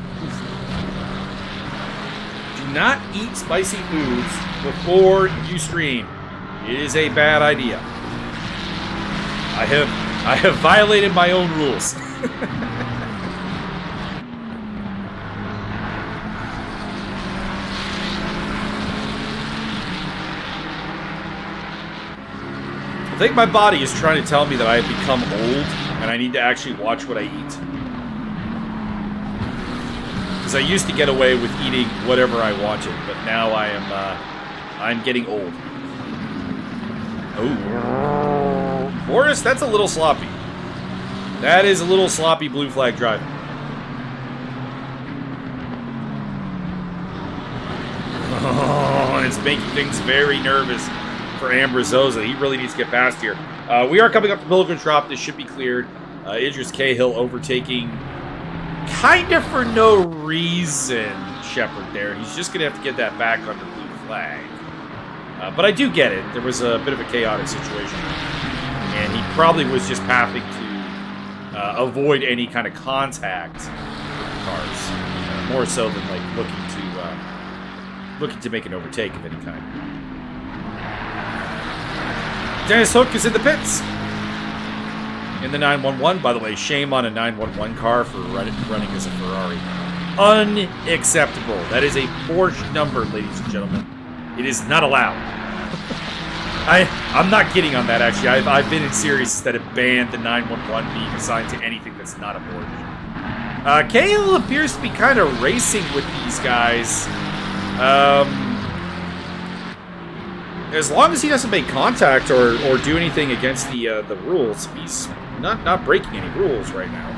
Speaker 1: Do not eat spicy foods before you stream. It is a bad idea. I have violated my own rules. I think my body is trying to tell me that I have become old and I need to actually watch what I eat. Because I used to get away with eating whatever I wanted, but now I'm getting old. Oh, Boris, that's a little sloppy. That is a little sloppy blue flag driving. Oh, it's making things very nervous for Ambrazosa. He really needs to get past here. We are coming up to Pilgrim's Drop. This should be cleared. Idris Cahill overtaking kind of for no reason Shepard there. He's just going to have to get that back under blue flag. But I do get it. There was a bit of a chaotic situation. And he probably was just pathing to avoid any kind of contact with the cars. More so than like looking to make an overtake of any kind. Dennis Hook is in the pits. In the 911. By the way, shame on a 911 car for running as a Ferrari. Unacceptable. That is a Porsche number, ladies and gentlemen. It is not allowed. I'm not kidding on that, actually. I've been in series that have banned the 911 being assigned to anything that's not a Porsche. Cahill appears to be kind of racing with these guys. As long as he doesn't make contact or do anything against the rules, he's not breaking any rules right now.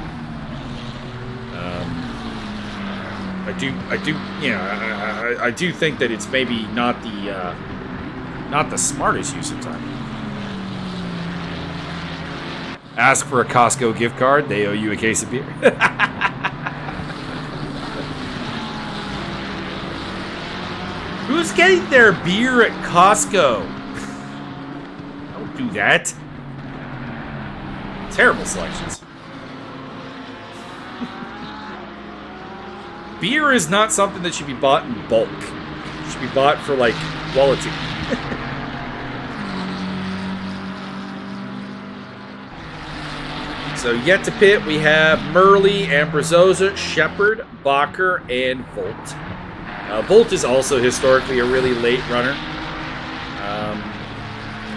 Speaker 1: I do think that it's maybe not the smartest use of time. Ask for a Costco gift card; they owe you a case of beer. Who's getting their beer at Costco? Don't do that. Terrible selections. Beer is not something that should be bought in bulk. It should be bought for, like, quality. So, yet to pit, we have Murley, Ambrazosa, Shepard, Bakker, and Volt. Volt is also historically a really late runner.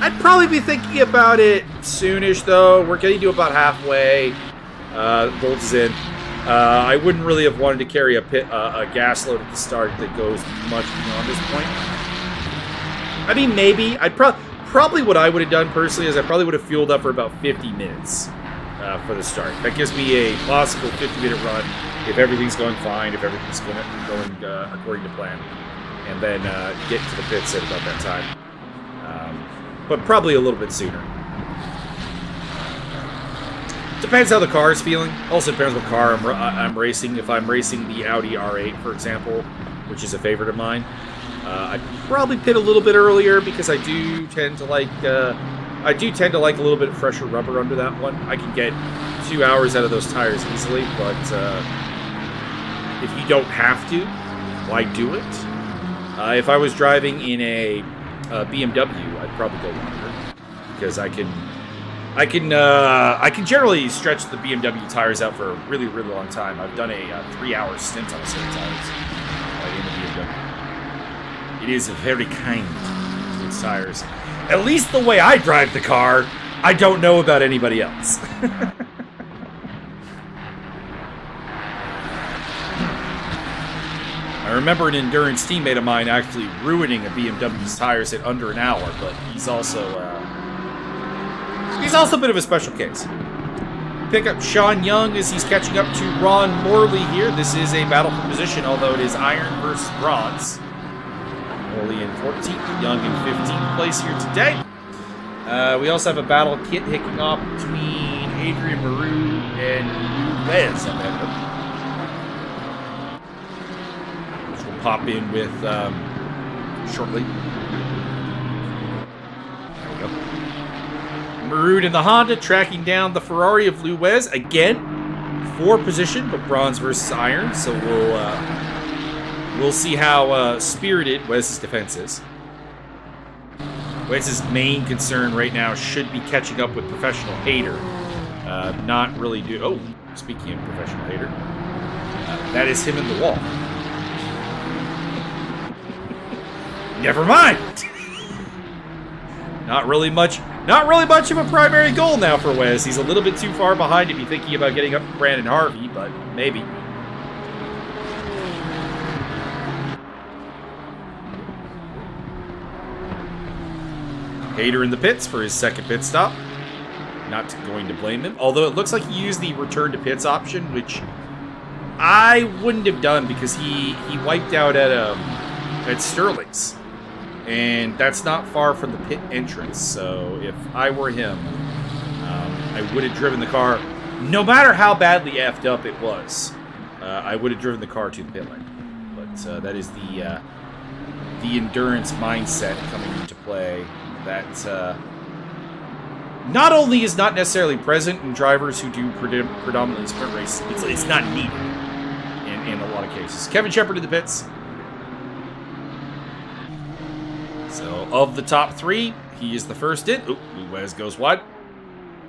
Speaker 1: I'd probably be thinking about it soonish, though. We're getting to about halfway. Volt is in. I wouldn't really have wanted to carry a gas load at the start that goes much beyond this point. I mean, maybe. Probably what I would have done personally is I probably would have fueled up for about 50 minutes for the start. That gives me a possible 50-minute run if everything's going fine, if everything's going according to plan, and then get to the pits at about that time. But probably a little bit sooner. Depends how the car is feeling. Also depends what car I'm racing. If I'm racing the Audi R8, for example, which is a favorite of mine, I'd probably pit a little bit earlier because I do tend to like a little bit fresher rubber under that one. I can get 2 hours out of those tires easily, but if you don't have to, why do it? If I was driving in a BMW, I'd probably go longer because I can generally stretch the BMW tires out for a really, really long time. I've done a 3-hour stint on a set of tires in the BMW. It is very kind to its tires. At least the way I drive the car, I don't know about anybody else. I remember an endurance teammate of mine actually ruining a BMW's tires at under an hour, but he's also a bit of a special case. Pick up Sean Young as he's catching up to Ron Morley here. This is a battle for position, although it is iron versus bronze. Morley in 14th, Young in 15th place here today. We also have a battle kicking off between Adrian Maru and Lez, which will pop in with shortly. There we go. Marud in the Honda tracking down the Ferrari of Luez again for position, but bronze versus iron. So we'll see how spirited Wes's defense is. Wes's main concern right now should be catching up with Professional Hater. Not really do. Oh, speaking of Professional Hater, that is him in the wall. Never mind. Not really much of a primary goal now for Wes. He's a little bit too far behind to be thinking about getting up to Brandon Harvey, but maybe. Hater in the pits for his second pit stop. Not going to blame him. Although it looks like he used the return to pits option, which I wouldn't have done because he wiped out at Sterling's. And that's not far from the pit entrance, so if I were him, I would have driven the car, no matter how badly effed up it was, I would have driven the car to the pit lane. But that is the endurance mindset coming into play that not only is not necessarily present in drivers who do predominantly sprint races, it's not needed in a lot of cases. Kevin Shepherd in the pits. So, of the top three, he is the first in. Oop, Luez goes wide.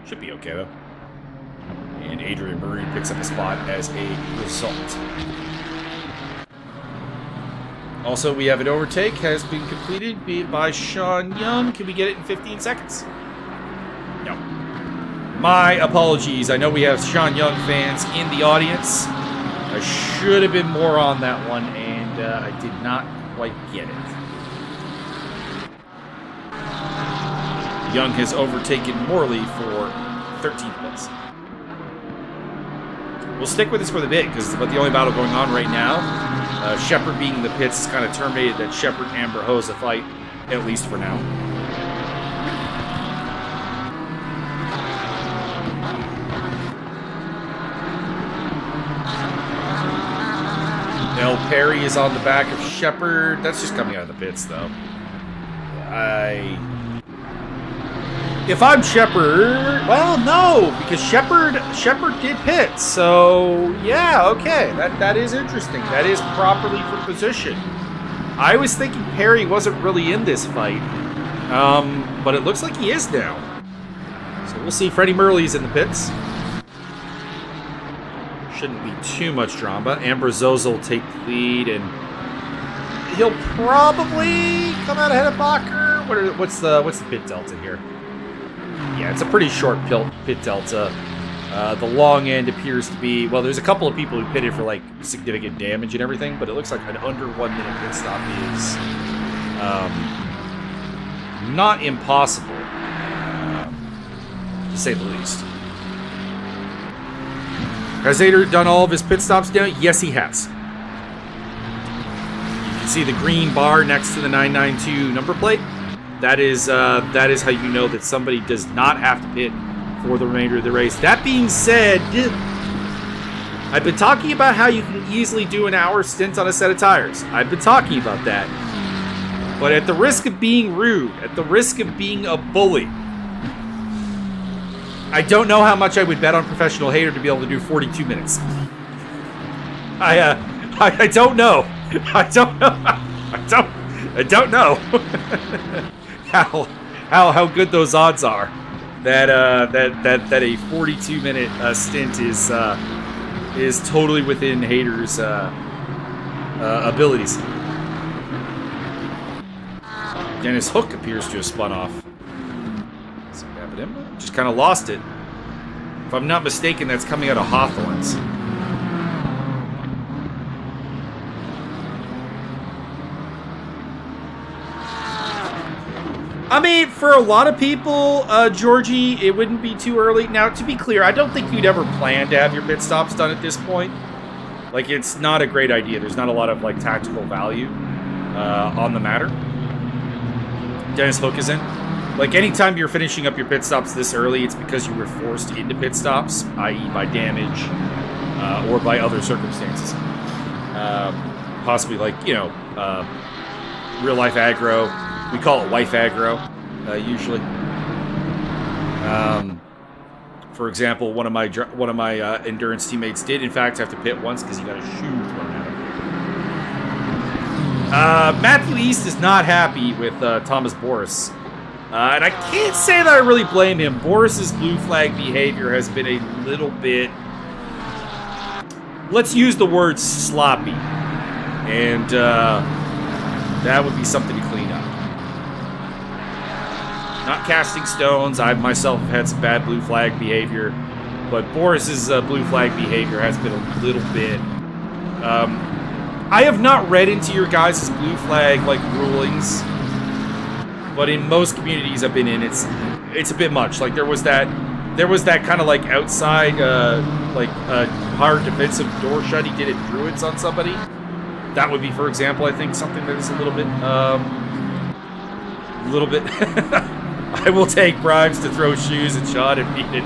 Speaker 1: Should be okay, though. And Adrian Maroon picks up a spot as a result. Also, we have an overtake. Has been completed by Sean Young. Can we get it in 15 seconds? No. My apologies. I know we have Sean Young fans in the audience. I should have been more on that one, and I did not quite get it. Young has overtaken Morley for 13th place. We'll stick with this for the bit, because it's about the only battle going on right now. Shepherd being in the pits has kind of terminated that Shepherd-Amber Hosa fight, at least for now. El Perry is on the back of Shepherd. That's just coming out of the pits, though. If I'm Shepherd, well, no, because Shepherd did pit, so yeah, okay, that is interesting. That is properly for position. I was thinking Perry wasn't really in this fight, but it looks like he is now. So we'll see. Freddie Murley's in the pits. Shouldn't be too much drama. Ambrosio will take the lead, and he'll probably come out ahead of Bacher. What's the pit delta here? Yeah, it's a pretty short pit delta. The long end appears to be, well, there's a couple of people who pitted for like significant damage and everything, but it looks like an under 1 minute pit stop is not impossible, to say the least. Has Ader done all of his pit stops now? Yes, he has. You can see the green bar next to the 992 number plate. That is how you know that somebody does not have to pit for the remainder of the race. That being said, I've been talking about how you can easily do an hour stint on a set of tires. I've been talking about that. But at the risk of being rude, at the risk of being a bully, I don't know how much I would bet on Professional Hater to be able to do 42 minutes. I don't know. I don't know. How good those odds are that a 42-minute stint is totally within Hater's abilities. Dennis Hook appears to have spun off. So just kind of lost it. If I'm not mistaken, that's coming out of Hawthorne's. I mean, for a lot of people, Georgie, it wouldn't be too early. Now, to be clear, I don't think you'd ever plan to have your pit stops done at this point. Like, it's not a great idea. There's not a lot of, like, tactical value on the matter. Dennis Hook is in. Like, anytime you're finishing up your pit stops this early, it's because you were forced into pit stops, i.e. by damage or by other circumstances. Possibly, like, you know, real-life aggro. We call it wife aggro, usually. For example, one of my endurance teammates did, in fact, have to pit once because he got a shoe thrown at him. Matthew East is not happy with Thomas Boris. And I can't say that I really blame him. Boris's blue flag behavior has been a little bit, let's use the word sloppy. And that would be something to clean up. Not casting stones. I myself have had some bad blue flag behavior, but Boris's blue flag behavior has been a little bit. I have not read into your guys' blue flag like rulings, but in most communities I've been in, it's a bit much. Like there was that kind of like outside hard defensive door shut he did at Druids on somebody. That would be, for example, I think something that is a little bit. I will take bribes to throw shoes at Sean if needed.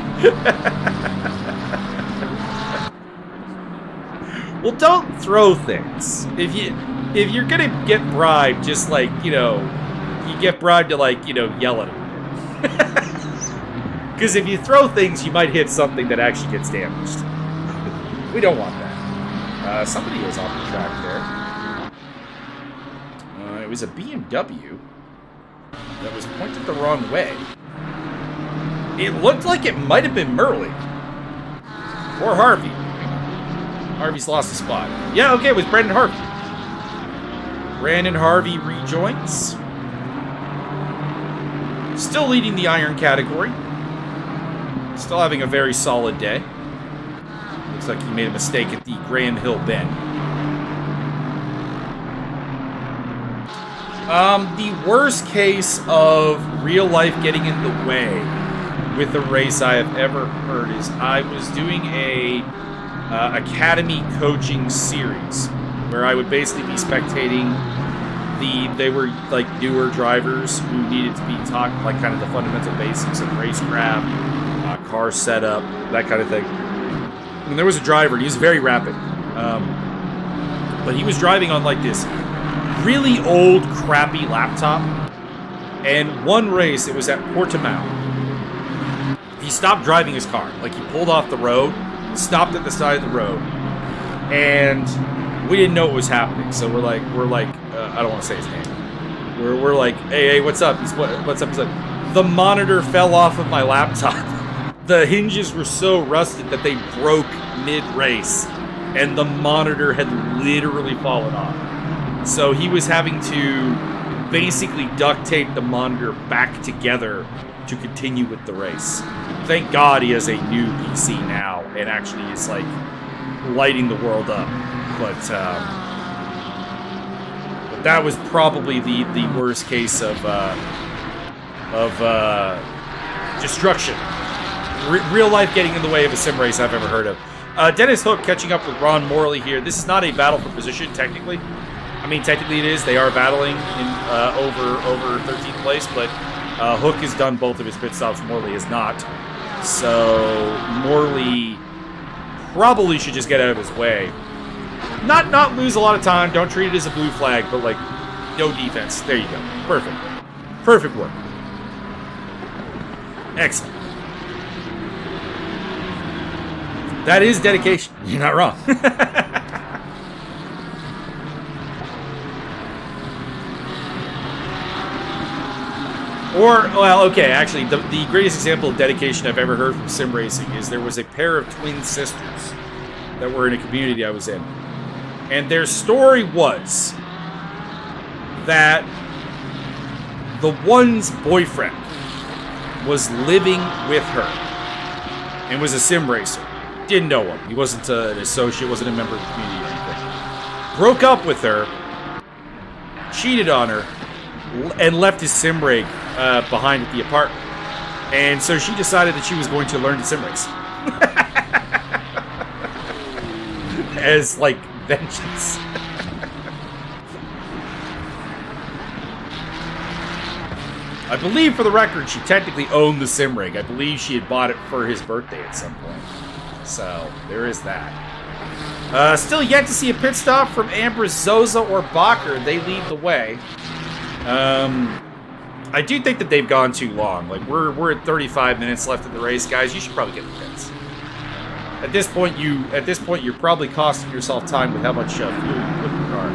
Speaker 1: Well, don't throw things. If you're gonna get bribed, just like, you know, you get bribed to, like, you know, yell at him. Because if you throw things, you might hit something that actually gets damaged. We don't want that. Somebody was off the track there. It was a BMW that was pointed the wrong way. It looked like it might have been Murley. Or Harvey. Harvey's lost a spot. Yeah, okay, it was Brandon Harvey. Brandon Harvey rejoins. Still leading the iron category. Still having a very solid day. Looks like he made a mistake at the Graham Hill Bend. The worst case of real life getting in the way with a race I have ever heard is I was doing a academy coaching series where I would basically be spectating they were like newer drivers who needed to be taught like kind of the fundamental basics of racecraft, car setup, that kind of thing. And there was a driver, he was very rapid, but he was driving on like this really old, crappy laptop. And one race, it was at Portimao. He stopped driving his car. Like, he pulled off the road, stopped at the side of the road, and we didn't know what was happening. So we're like, I don't want to say his name. We're like, hey, what's up? What's up? He's like, the monitor fell off of my laptop. The hinges were so rusted that they broke mid-race, and the monitor had literally fallen off. So he was having to basically duct tape the monitor back together to continue with the race. Thank God he has a new PC now and actually is like lighting the world up. But that was probably the worst case of destruction. Real life getting in the way of a sim race I've ever heard of. Dennis Hook catching up with Ron Morley here. This is not a battle for position, technically. I mean, technically it is. They are battling in over 13th place, but Hook has done both of his pit stops. Morley has not. So Morley probably should just get out of his way. Not lose a lot of time. Don't treat it as a blue flag, but like no defense. There you go. Perfect. Perfect work. Excellent. That is dedication. You're not wrong. Or, well, okay, actually, the greatest example of dedication I've ever heard from sim racing is there was a pair of twin sisters that were in a community I was in. And their story was that the one's boyfriend was living with her and was a sim racer. Didn't know him. He wasn't an associate, wasn't a member of the community or anything. Broke up with her, cheated on her, and left his sim rig behind at the apartment. And so she decided that she was going to learn to sim race. As, like, vengeance. I believe, for the record, she technically owned the sim rig. I believe she had bought it for his birthday at some point. So, there is that. Still yet to see a pit stop from Amber, Zoza, or Bacher. They lead the way. I do think that they've gone too long. Like, we're at 35 minutes left in the race, guys. You should probably get the pits. At this point, you're probably costing yourself time with how much fuel you put in the car.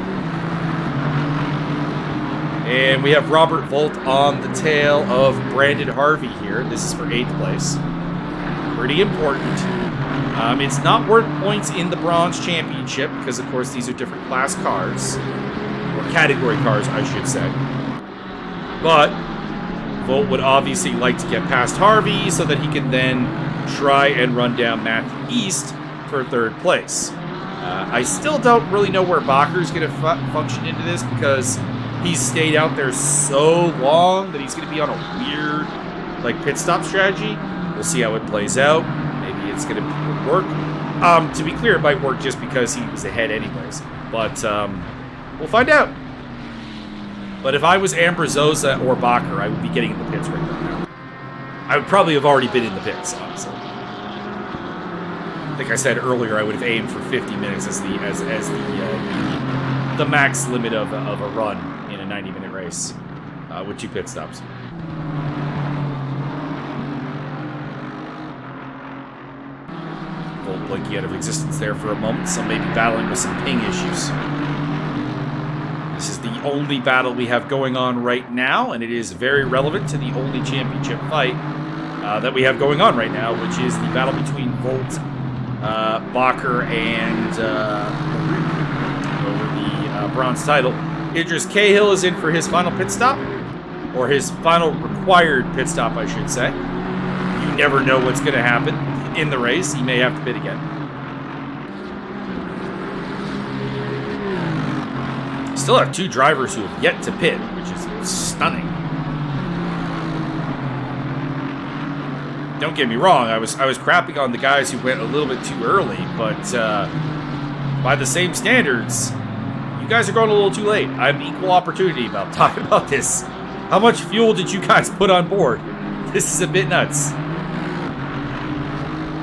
Speaker 1: And we have Robert Volt on the tail of Brandon Harvey here. This is for 8th place. Pretty important. It's not worth points in the Bronze Championship because, of course, these are different class cars. Or category cars, I should say. But Volt would obviously like to get past Harvey so that he can then try and run down Matthew East for 3rd place. I still don't really know where Bacher's going to function into this because he's stayed out there so long that he's going to be on a weird, like, pit stop strategy. We'll see how it plays out. Maybe it's going to work. To be clear, it might work just because he was ahead anyways. But we'll find out. But if I was Amber, Zoza, or Bacher, I would be getting in the pits right now. I would probably have already been in the pits, honestly. I think I said earlier I would have aimed for 50 minutes as the max limit of a run in a 90-minute race with 2 pit stops. Volt blinking out of existence there for a moment, so maybe battling with some ping issues. This is the only battle we have going on right now, and it is very relevant to the only championship fight that we have going on right now, which is the battle between Volt, Bacher, and over the bronze title. Idris Cahill is in for his final pit stop, or his final required pit stop, I should say. You never know what's going to happen in the race. He may have to pit again. Still have 2 drivers who have yet to pit, which is stunning. Don't get me wrong, I was crapping on the guys who went a little bit too early, but by the same standards, you guys are going a little too late. I have equal opportunity about talking about this. How much fuel did you guys put on board? This is a bit nuts.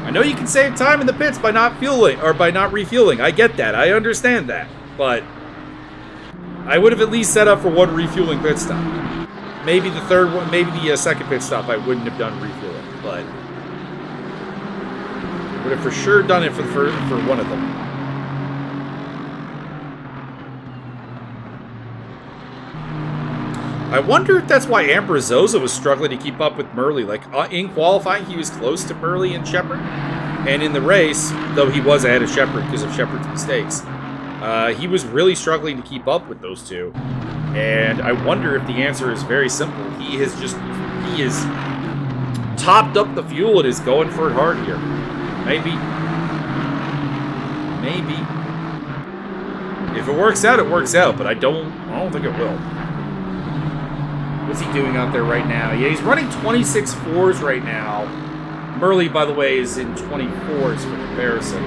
Speaker 1: I know you can save time in the pits by not fueling or by not refueling. I get that. I understand that, but I would have at least set up for 1 refueling pit stop. Maybe the 3rd one, maybe the 2nd pit stop I wouldn't have done refueling, but would have for sure done it for one of them. I wonder if that's why Amber Zoza was struggling to keep up with Murley. Like, in qualifying, he was close to Murley and Shepard, and in the race, though he was ahead of Shepard because of Shepard's mistakes, he was really struggling to keep up with those two. And I wonder if the answer is very simple. He is topped up the fuel and is going for it hard here. Maybe. If it works out, it works out, but I don't think it will. What's he doing out there right now? Yeah, he's running 26.4s right now. Murley, by the way, is in 24s for comparison.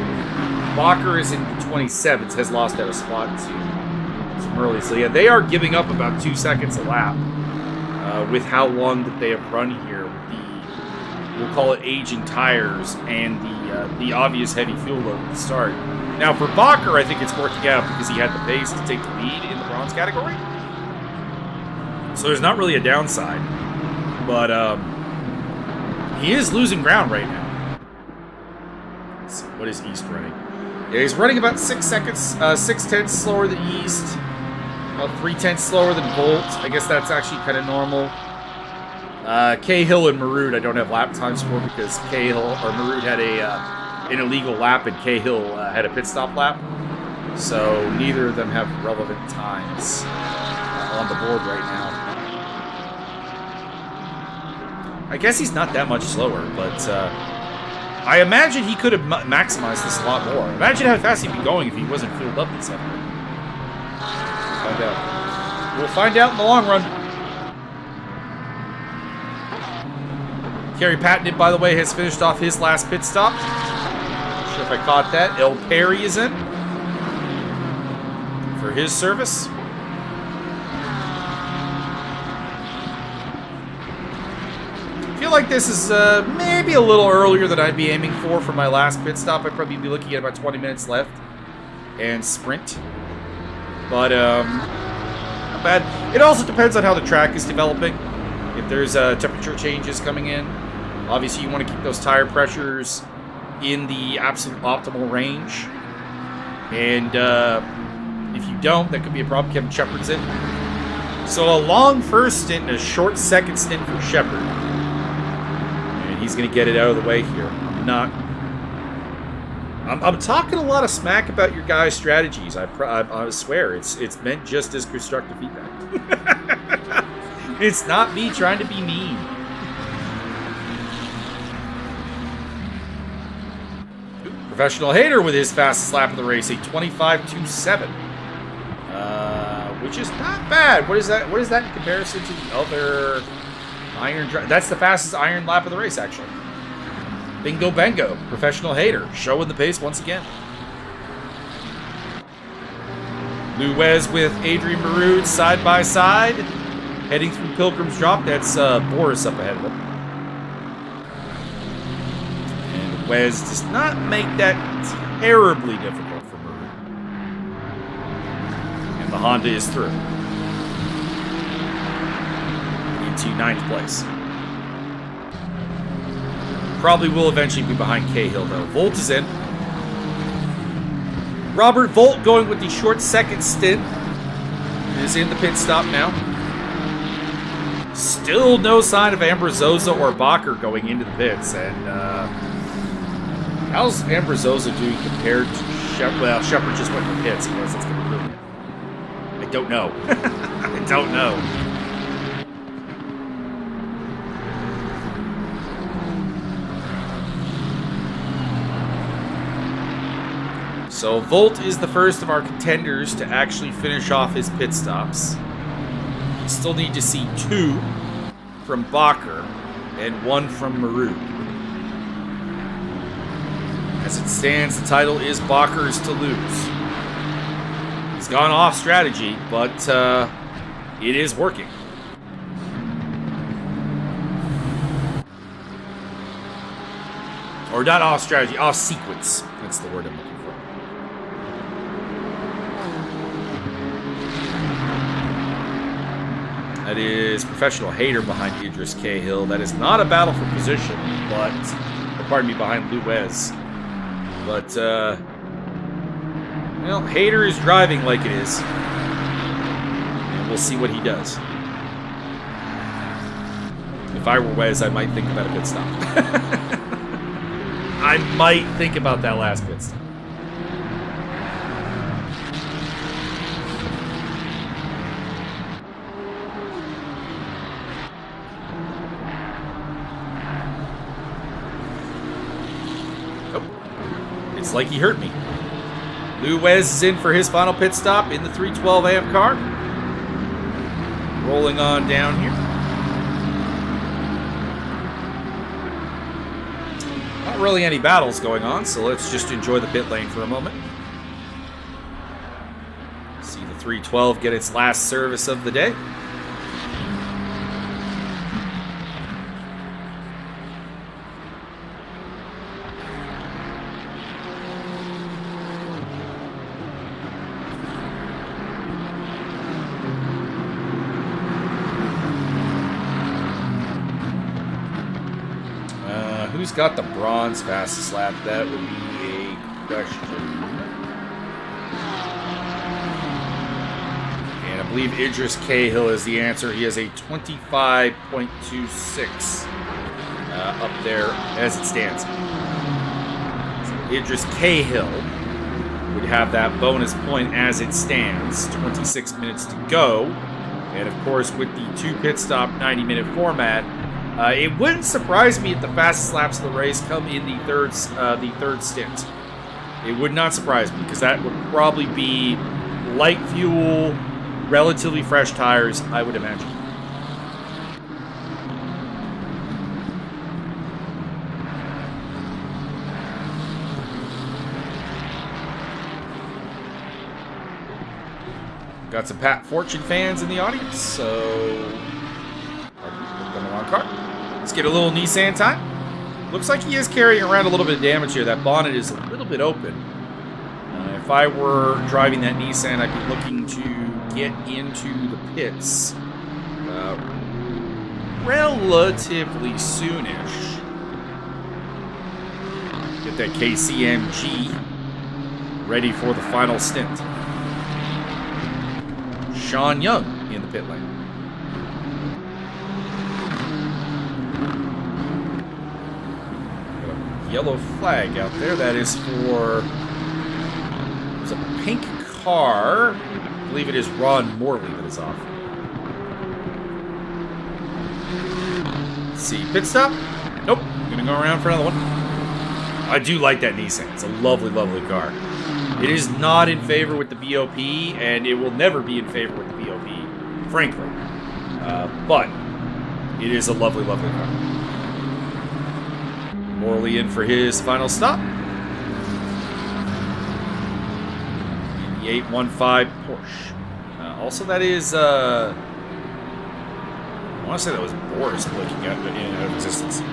Speaker 1: Bacher is in 27s, has lost out a spot to Murley. So yeah, they are giving up about 2 seconds a lap with how long that they have run here with the, we'll call it aging tires and the obvious heavy fuel load at the start. Now for Bacher, I think it's working out because he had the pace to take the lead in the bronze category. So there's not really a downside, but he is losing ground right now. Let's see, what is East running? Yeah, he's running about 6 seconds, 6/10 slower than East, about 3/10 slower than Volt. I guess that's actually kind of normal. Cahill and Marud, I don't have lap times for because Marud had an illegal lap and Cahill had a pit stop lap. So neither of them have relevant times on the board right now. I guess he's not that much slower, but I imagine he could have maximized this a lot more. Imagine how fast he'd be going if he wasn't filled up this effort. We'll find out. We'll find out in the long run. Gary Patton, by the way, has finished off his last pit stop. Not sure if I caught that. El Perry is in for his service. I feel like this is maybe a little earlier than I'd be aiming for my last pit stop. I'd probably be looking at about 20 minutes left and sprint. But, not bad. It also depends on how the track is developing. If there's temperature changes coming in, obviously you want to keep those tire pressures in the absolute optimal range. And if you don't, that could be a problem. Kevin Shepard's in. So a long first stint and a short second stint for Shepard. And he's going to get it out of the way here. I'm talking a lot of smack about your guys' strategies. I swear, it's meant just as constructive feedback. It's not me trying to be mean. Professional Hater with his fastest lap of the race, a 25.27, which is not bad. What is that? What is that in comparison to the other iron? That's the fastest iron lap of the race, actually. Bingo bango. Professional Hater showing the pace once again. Lou Wes with Adrian Maroon side by side, heading through Pilgrim's Drop. That's Boris up ahead of him. And Wes does not make that terribly difficult for Maroon. And the Honda is through into 9th place. Probably will eventually be behind Cahill, though. Volt is in. Robert Volt going with the short second stint. Is in the pit stop now. Still no sign of Ambrazosa or Bacher going into the pits. And how's Ambrazosa doing compared to Shepard? Well, Shepard just went for pits. He knows that's going to ruin it. I don't know. I don't know. So Volt is the first of our contenders to actually finish off his pit stops. We still need to see 2 from Bacher and 1 from Maroon. As it stands, the title is Bacher's to lose. He's gone off strategy, but it is working. Or not off strategy, off sequence. That's the word I'm looking for. That is Professional Hater behind Idris Cahill. That is not a battle for position, but, pardon me, behind Lou Wes. But, well, Hater is driving like it is. And we'll see what he does. If I were Wes, I might think about a pit stop. I might think about that last pit stop. It's like he hurt me. Lou Wes is in for his final pit stop in the 312 AM car. Rolling on down here. Not really any battles going on, so let's just enjoy the pit lane for a moment. See the 312 get its last service of the day. Who's got the bronze fastest lap? That would be a question. And I believe Idris Cahill is the answer. He has a 25.26 up there as it stands. So Idris Cahill would have that bonus point as it stands. 26 minutes to go. And of course, with the 2 pit stop 90-minute format, it wouldn't surprise me if the fastest laps of the race come in the third stint. It would not surprise me, because that would probably be light fuel, relatively fresh tires, I would imagine. Got some Pat Fortune fans in the audience, so on the wrong car. Let's get a little Nissan time. Looks like he is carrying around a little bit of damage here. That bonnet is a little bit open. If I were driving that Nissan, I'd be looking to get into the pits relatively soonish. Get that KCMG ready for the final stint. Sean Young in the pit lane. Got a yellow flag out there. That is for... There's a pink car. I believe it is Ron Morley that is off. Let's see. Pit stop? Nope. Gonna go around for another one. I do like that Nissan. It's a lovely, lovely car. It is not in favor with the BOP, and it will never be in favor with the BOP, frankly. But it is a lovely, lovely car. Morley in for his final stop. The 815 Porsche. Also, that is, I want to say that was Boris looking at it in and out of existence.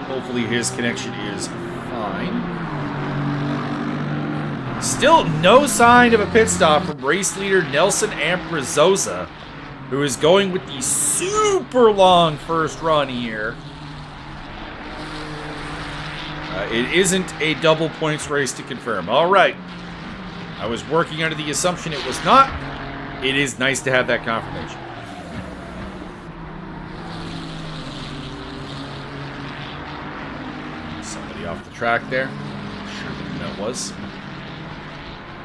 Speaker 1: Hopefully his connection is fine. Still no sign of a pit stop from race leader Nelson Ambrazosa, who is going with the super long first run here. It isn't a double points race to confirm. All right. I was working under the assumption it was not. It is nice to have that confirmation. Somebody off the track there. Sure who that was.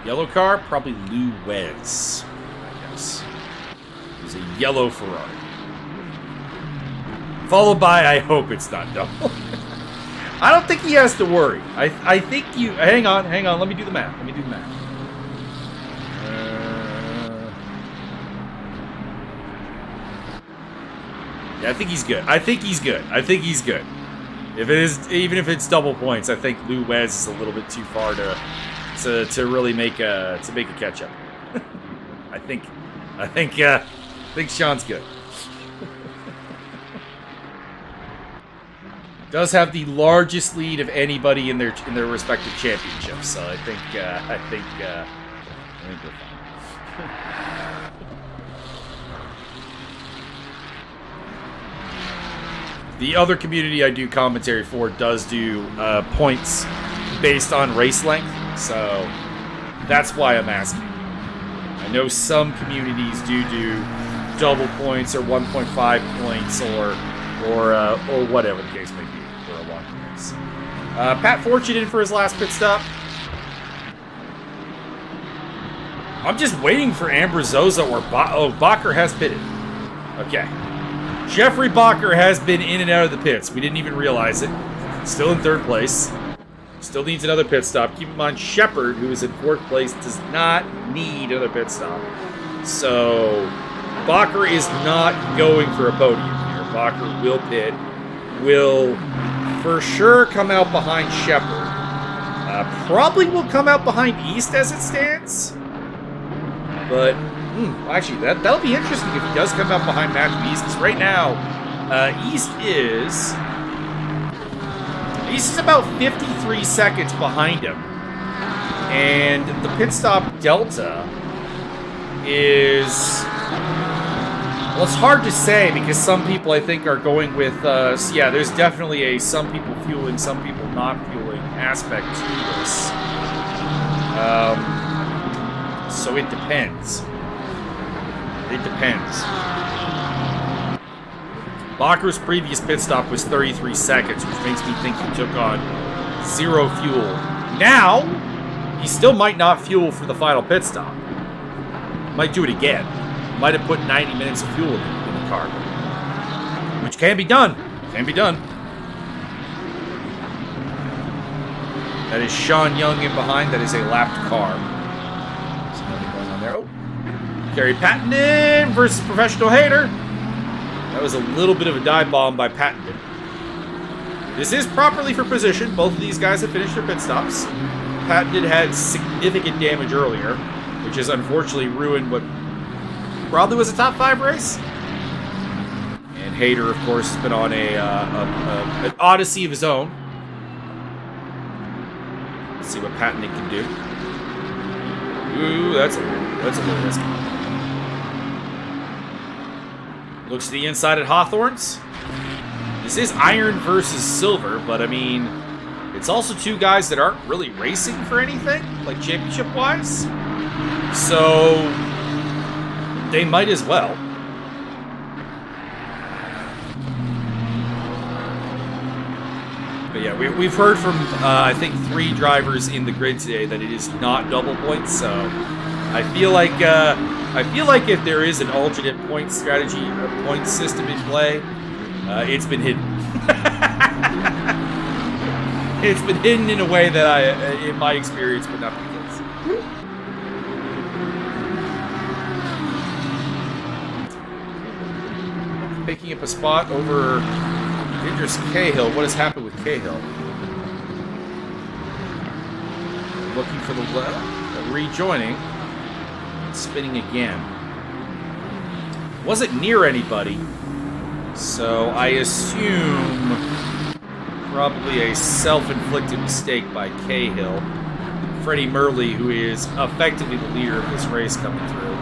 Speaker 1: Yellow car, probably Lou Wez. Yes. It was a yellow Ferrari. Followed by, I hope it's not double. I don't think he has to worry. I think you... Hang on. Let me do the math. Yeah, I think he's good. If it is, even if it's double points, I think Lou Wez is a little bit too far to really make a catch up. I think Sean's good. Does have the largest lead of anybody in their respective championships, so I think we're fine. The other community I do commentary for does do points based on race length, so that's why I'm asking. I know some communities do double points or 1.5 points or whatever the case may be for a long race. Pat Fortune in for his last pit stop. I'm just waiting for Ambrazosa or Bacher has pitted. Okay. Jeffrey Bacher has been in and out of the pits. We didn't even realize it. Still in third place. Still needs another pit stop. Keep in mind, Shepard, who is in fourth place, does not need another pit stop. So, Bacher is not going for a podium here. Bacher will pit. Will for sure come out behind Shepard. Probably will come out behind East as it stands. But, actually, that'll be interesting if he does come out behind Matthew East. Because right now, East is about 53 seconds behind him. And the pit stop delta is... Well, it's hard to say because some people, I think, are going with... yeah, there's definitely a some people fueling, some people not fueling aspect to this. So it depends. Bacher's previous pit stop was 33 seconds, which makes me think he took on 0 fuel. Now, he still might not fuel for the final pit stop. Might do it again. Might have put 90 minutes of fuel in the car. Which can be done. That is Sean Young in behind. That is a lapped car. There's nothing going on there. Oh. Gary Pattenden versus Professional Hater. That was a little bit of a dive bomb by Pattenden. This is properly for position. Both of these guys have finished their pit stops. Pattenden had significant damage earlier, which has unfortunately ruined what probably was a top 5 race. And Hayter, of course, has been on an odyssey of his own. Let's see what Pattonick can do. Ooh, that's a little risky. Looks to the inside at Hawthorne's. This is iron versus silver, but I mean, it's also two guys that aren't really racing for anything, like championship-wise. So they might as well. But yeah, we've heard from, I think, 3 drivers in the grid today that it is not double points, so I feel like if there is an alternate point strategy or point system in play, it's been hidden. It's been hidden in a way that in my experience, would not be the case. Picking up a spot over Idris Cahill. What has happened with Cahill? Looking for the left, rejoining, spinning again. Wasn't near anybody, so I assume probably a self-inflicted mistake by Cahill. Freddie Murley, who is effectively the leader of this race, coming through.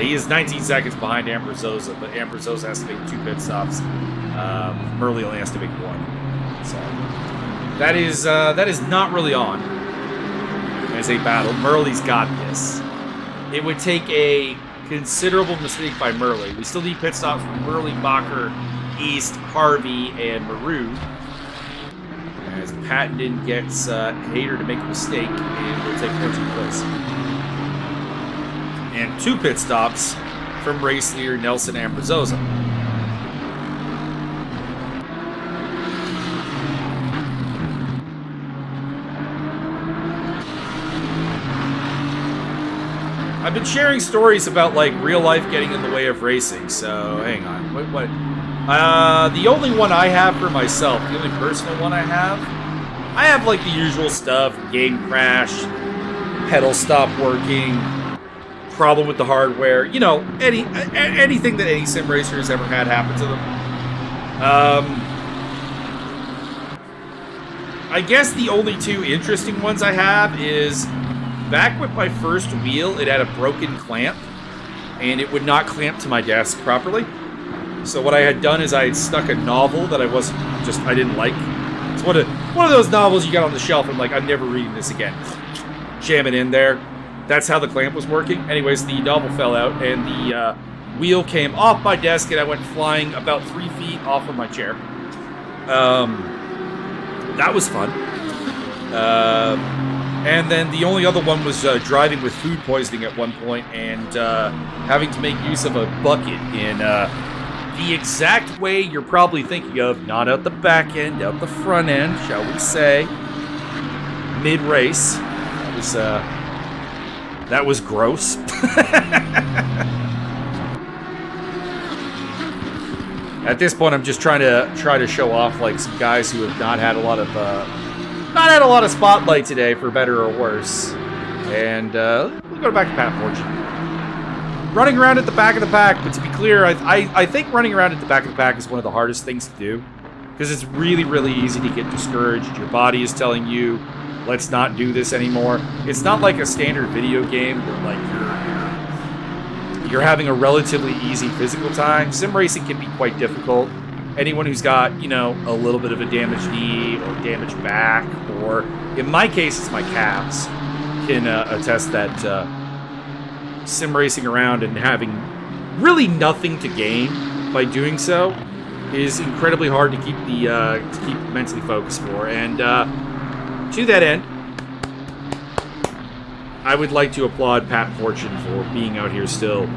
Speaker 1: He is 19 seconds behind Ambrazosa, but Ambrazosa has to make 2 pit stops. Murley only has to make 1. So that is not really on as a battle. Murley's got this. It would take a considerable mistake by Murley. We still need pit stops from Murley, Bacher, East, Harvey, and Maru. As Pattenden gets Hayter to make a mistake and will take 14th place. And 2 pit stops from race leader Nelson Ambrazosa. I've been sharing stories about, like, real life getting in the way of racing, so hang on. What? The only one I have for myself, the only personal one I have, like, the usual stuff. Game crash, pedal stop working, problem with the hardware. You know, anything that any sim racer has ever had happen to them. I guess the only 2 interesting ones I have is back with my first wheel, it had a broken clamp, and it would not clamp to my desk properly. So what I had done is I had stuck a novel that I didn't like. It's one of those novels you got on the shelf and like, I'm never reading this again. Jam it in there. That's how the clamp was working. Anyways, the novel fell out, and the wheel came off my desk, and I went flying about 3 feet off of my chair. That was fun. And then the only other one was driving with food poisoning at one point and having to make use of a bucket in the exact way you're probably thinking of, not out the back end, out the front end, shall we say, mid-race. That was gross. At this point, I'm just trying to show off like some guys who have not had a lot of spotlight today, for better or worse. And we'll go back to Pat Fortune. Running around at the back of the pack, but to be clear, I think running around at the back of the pack is one of the hardest things to do, because it's really, really easy to get discouraged. Your body is telling you, let's not do this anymore. It's not like a standard video game where like you're having a relatively easy physical time. Sim racing can be quite difficult. Anyone who's got, you know, a little bit of a damaged knee or damaged back, or in my case, it's my calves, can attest that sim racing around and having really nothing to gain by doing so is incredibly hard to keep mentally focused for. And to that end, I would like to applaud Pat Fortune for being out here still,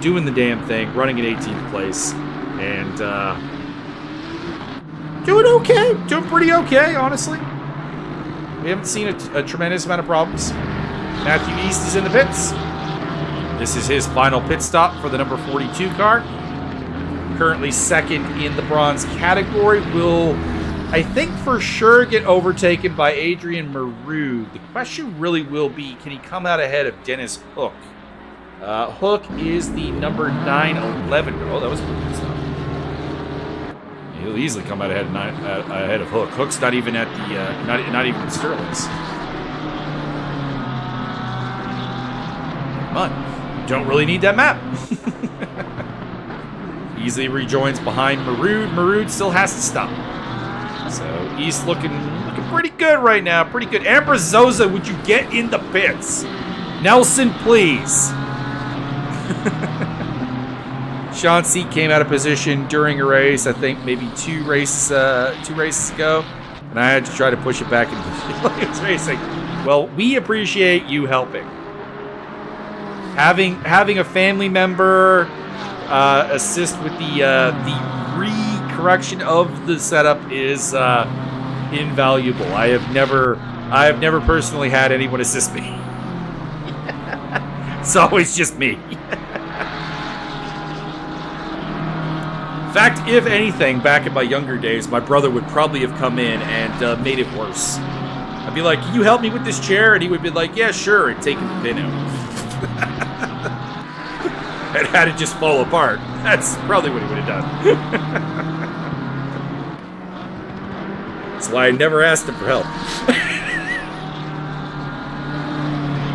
Speaker 1: doing the damn thing, running in 18th place, and doing okay. Doing pretty okay, honestly. We haven't seen a tremendous amount of problems. Matthew East is in the pits. This is his final pit stop for the number 42 car. Currently second in the bronze category. Will I think for sure get overtaken by Adrian Marud. The question really will be, can he come out ahead of Dennis Hook? Hook is the number 911. Oh, that was a good stuff. He'll easily come out ahead of Hook. Hook's not even at the not even at Sterling's. Come on, don't really need that map. Easily rejoins behind Marud. Marud still has to stop. So East looking pretty good right now. Pretty good. Ambrazosa, would you get in the pits? Nelson, please. Sean C came out of position during a race, I think maybe two races ago, and I had to try to push it back into Williams Racing. Well, we appreciate you helping. Having a family member assist with the re-correction of the setup is invaluable. I have never personally had anyone assist me. It's always just me. In fact, if anything, back in my younger days, my brother would probably have come in and made it worse. I'd be like, can you help me with this chair? And he would be like, yeah, sure, and taking the pin out. And had it just fall apart. That's probably what he would have done. That's why I never asked him for help.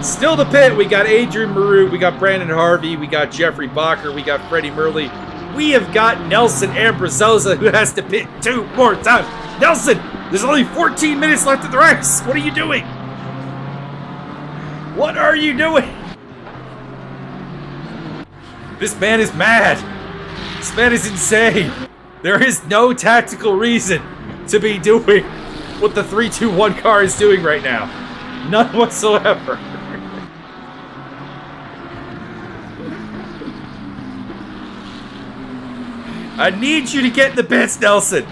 Speaker 1: Still the pit, we got Adrian Marud, we got Brandon Harvey, we got Jeffrey Bacher, we got Freddie Murley. We have got Nelson Ambrazosa, who has to pit 2 more times. Nelson, there's only 14 minutes left of the race. What are you doing? What are you doing? This man is mad. This man is insane. There is no tactical reason to be doing what the 3-2-1 car is doing right now. None whatsoever. I need you to get in the pits, Nelson.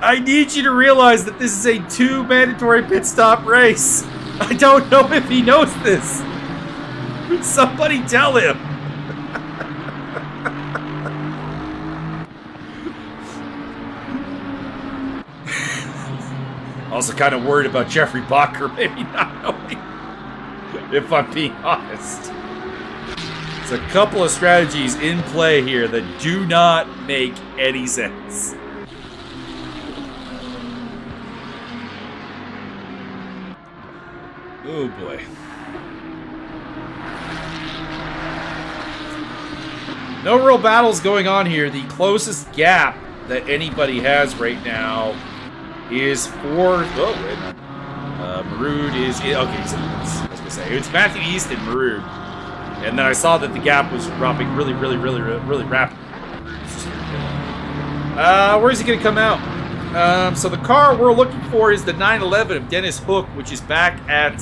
Speaker 1: I need you to realize that this is a 2 mandatory pit stop race. I don't know if he knows this. Somebody tell him. Also kind of worried about Jeffrey Bacher maybe not knowing, if I'm being honest. There's a couple of strategies in play here that do not make any sense. Oh boy. No real battles going on here. The closest gap that anybody has right now is for... Oh, wait a minute. Marud is... Okay, so I was going to say, it's Matthew East and Marud. And then I saw that the gap was dropping really rapidly. Where's he going to come out? So the car we're looking for is the 911 of Dennis Hook, which is back at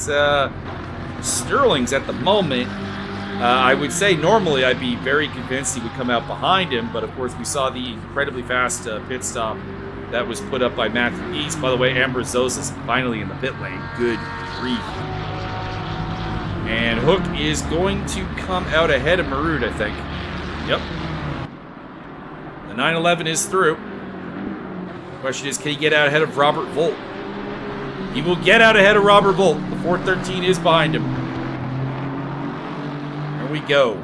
Speaker 1: Sterling's at the moment. I would say normally I'd be very convinced he would come out behind him, but of course we saw the incredibly fast pit stop that was put up by Matthew East. By the way, Ambrazosa is finally in the pit lane. Good grief. And Hook is going to come out ahead of Marud, I think. Yep. The 911 is through. Question is, can he get out ahead of Robert Volt? He will get out ahead of Robert Volt. The 413 is behind him. Here we go.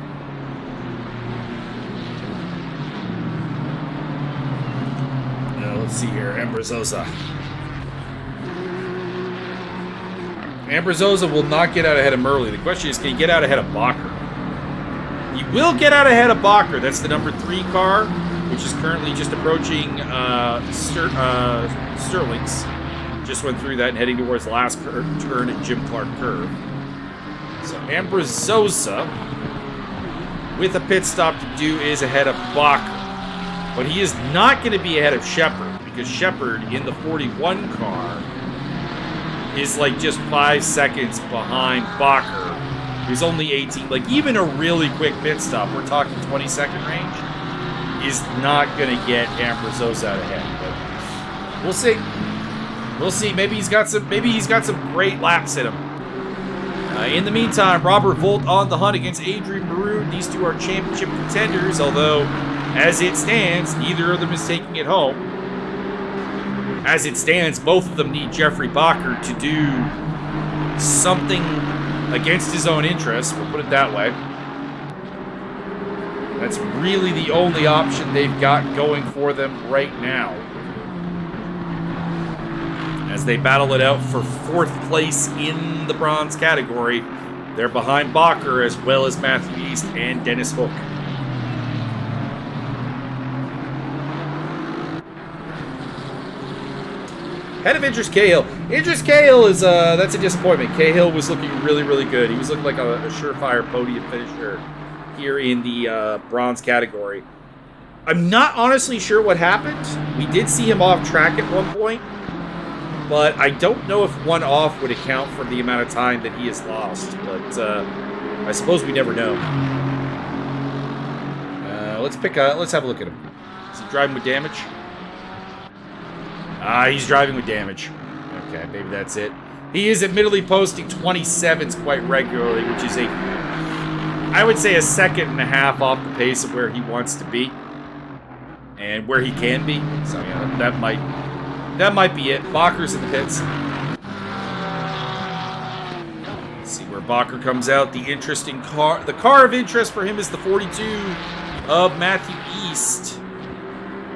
Speaker 1: Now, let's see here. Ambrazosa. Ambrazosa will not get out ahead of Murley. The question is, can he get out ahead of Bacher? He will get out ahead of Bacher. That's the number 3 car, which is currently just approaching Sterling's. Just went through that and heading towards the last turn at Jim Clark Curve. So Ambrazosa, with a pit stop to do, is ahead of Bacher. But he is not going to be ahead of Shepard, because Shepard in the 41 car is like just 5 seconds behind Bacher, who's only 18. Like, even a really quick pit stop, we're talking 20-second range, is not going to get Ambrazosa out ahead. But we'll see. We'll see. Maybe he's got some great laps in him. In the meantime, Robert Volt on the hunt against Adrian Marud. These two are championship contenders, although, as it stands, neither of them is taking it home. as it stands, both of them need Jeffrey Bacher to do something against his own interests. We'll put it that way. That's really the only option they've got going for them right now, as they battle it out for 4th place in the bronze category. They're behind Bacher as well as Matthew East and Dennis Hook. Head of Idris Cahill. Idris Cahill is, that's a disappointment. Cahill was looking really, really good. He was looking like a surefire podium finisher here in the bronze category. I'm not honestly sure what happened. We did see him off track at one point, but I don't know if one off would account for the amount of time that he has lost. But I suppose we never know. Let's have a look at him. Is he driving with damage? He's driving with damage. Okay, maybe that's it. He is admittedly posting 27s quite regularly, which is I would say a 1.5 seconds off the pace of where he wants to be and where he can be. So yeah, that might be it. Bacher's in the pits. Let's see where Bacher comes out. The interesting car, the car of interest for him is the 42 of Matthew East,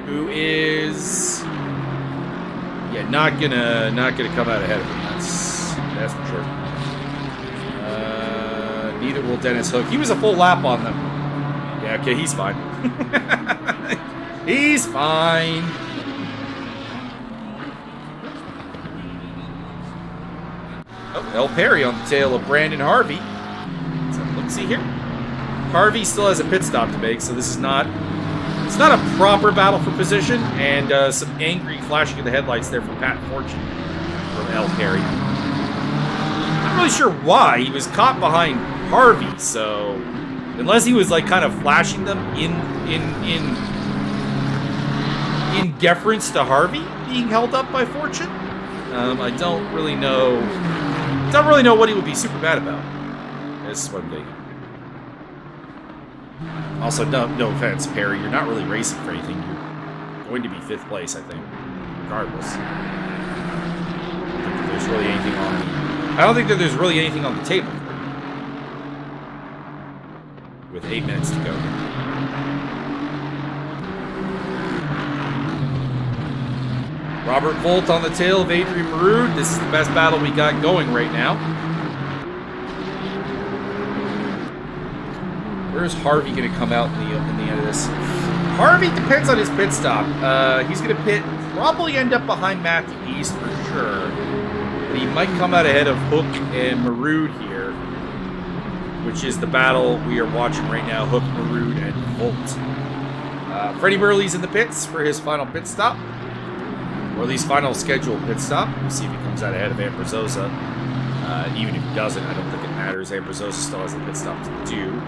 Speaker 1: who is not gonna come out ahead of him. That's for sure. Neither will Dennis Hook. He was a full lap on them. Yeah, okay, he's fine. He's fine. Oh, El Perry on the tail of Brandon Harvey. So let's see here. Harvey still has a pit stop to make, so this is not... It's not a proper battle for position, and some angry flashing of the headlights there from Pat Fortune from El Perry. Not really sure why. He was caught behind Harvey, so unless he was like kind of flashing them in deference to Harvey being held up by Fortune, I don't really know. Don't really know what he would be super bad about. This is what I'm thinking. Also, no offense, Perry, you're not really racing for anything. You're going to be 5th place, I think, regardless. I don't think that there's really anything on the table for you. With 8 minutes to go. Robert Volt on the tail of Adrian Maroon. This is the best battle we got going right now. Where's Harvey going to come out in the end of this? Harvey depends on his pit stop. He's going to probably end up behind Matthew East for sure. But he might come out ahead of Hook and Maroon here, which is the battle we are watching right now. Hook, Maroon, and Volt. Freddie Burley's in the pits for his final pit stop. Or at least final scheduled pit stop. We'll see if he comes out ahead of Ambrazosa. Even if he doesn't, I don't think it matters. Ambrazosa still has a pit stop to do.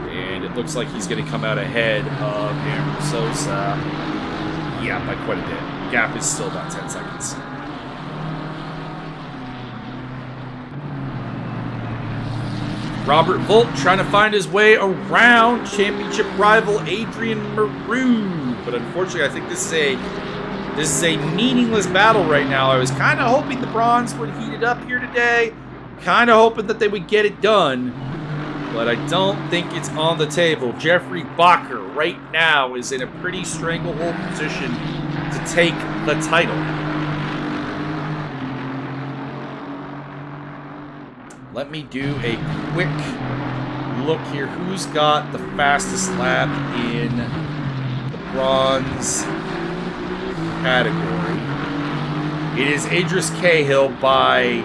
Speaker 1: And it looks like he's going to come out ahead of Ambrazosa. Yeah, by quite a bit. The gap is still about 10 seconds. Robert Volt trying to find his way around championship rival Adrian Maroon. But unfortunately, I think this is a meaningless battle right now. I was kind of hoping the bronze would heat it up here today. Kind of hoping that they would get it done. But I don't think it's on the table. Jeffrey Bacher right now is in a pretty stranglehold position to take the title. Let me do a quick look here. Who's got the fastest lap in the bronze category? It is Idris Cahill by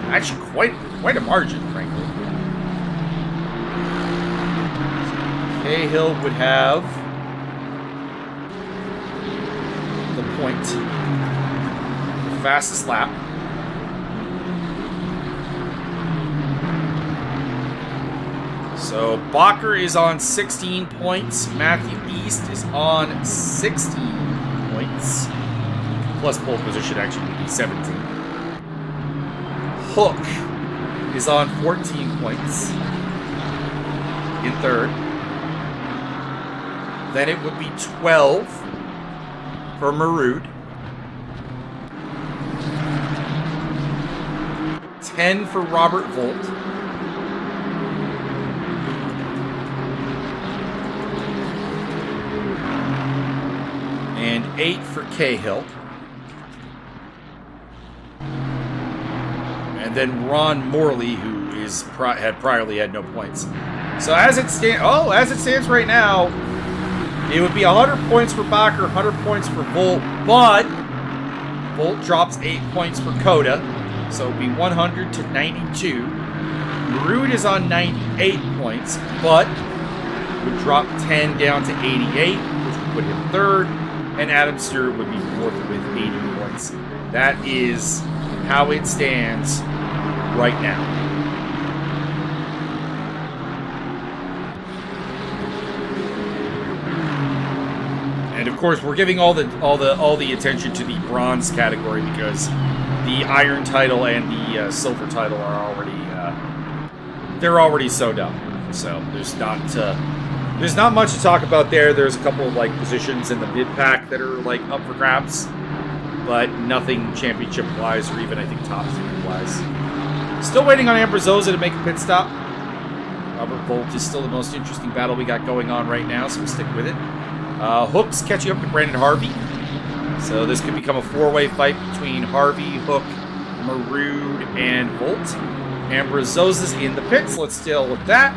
Speaker 1: actually quite a margin, frankly. Cahill would have the point, the fastest lap. So Bacher is on 16 points. Matthew East is on 16 points. Plus pole position actually would be 17. Hook is on 14 points in 3rd. Then it would be 12 for Maroon. 10 for Robert Volt. And 8 for Cahill. And then Ron Morley, who had priorly had no points. So as it stands right now, it would be 100 points for Bacher, 100 points for Volt, but Volt drops 8 points for Coda, so it would be 100 to 92. Marud is on 98 points, but would drop 10 down to 88, which would put him third, and Adam Stewart would be fourth with 80 points. That is how it stands right now. And of course, we're giving all the attention to the bronze category because the iron title and the silver title are already they're already sewed up. So there's not much to talk about there. There's a couple of like positions in the mid pack that are like up for grabs, but nothing championship wise or even I think top 3 wise. Still waiting on Ambrazosa to make a pit stop. Robert Volt is still the most interesting battle we got going on right now, so we'll stick with it. Hook's catching up to Brandon Harvey. So this could become a 4-way fight between Harvey, Hook, Marud, and Volt. Ambrazosa's in the pits. Let's deal with that.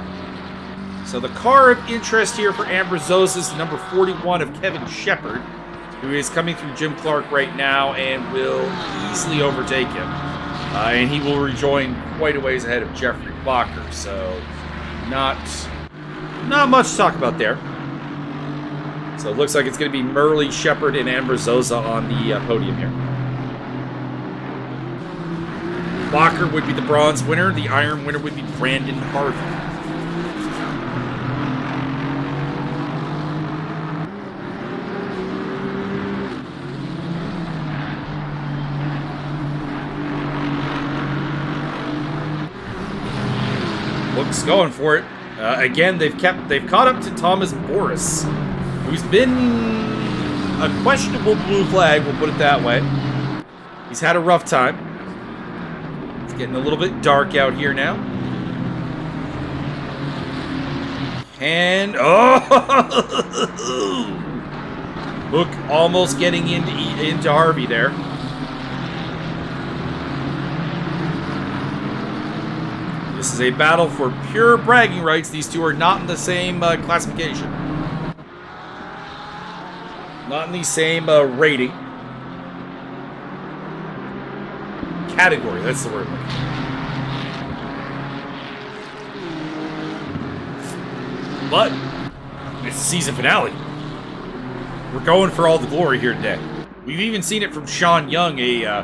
Speaker 1: So the car of interest here for Ambrazosa is number 41 of Kevin Shepard, who is coming through Jim Clark right now and will easily overtake him. And he will rejoin quite a ways ahead of Jeffrey Bacher. So not much to talk about there. So it looks like it's going to be Murley, Shepard, and Ambrazosa on the podium here. Bacher would be the bronze winner. The iron winner would be Brandon Harvey. Looks going for it. Again, they've caught up to Thomas Boris, who's been a questionable blue flag, we'll put it that way. He's had a rough time. It's getting a little bit dark out here now. And, Hook almost getting into Harvey there. This is a battle for pure bragging rights. These two are not in the same classification. Not in the same rating. Category, that's the word. But it's the season finale. We're going for all the glory here today. We've even seen it from Sean Young, a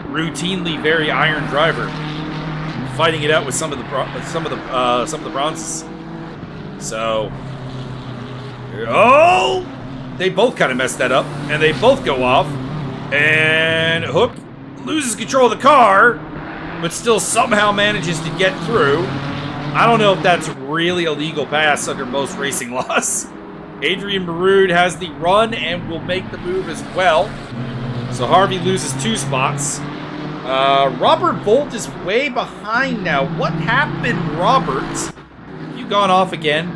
Speaker 1: routinely very iron driver, fighting it out with some of the bronzes. So, they both kind of messed that up, and they both go off, and Hook loses control of the car, but still somehow manages to get through. I don't know if that's really a legal pass under most racing laws. Adrian Marud has the run and will make the move as well. So Harvey loses 2 spots. Robert Volt is way behind now. What happened, Robert? You gone off again?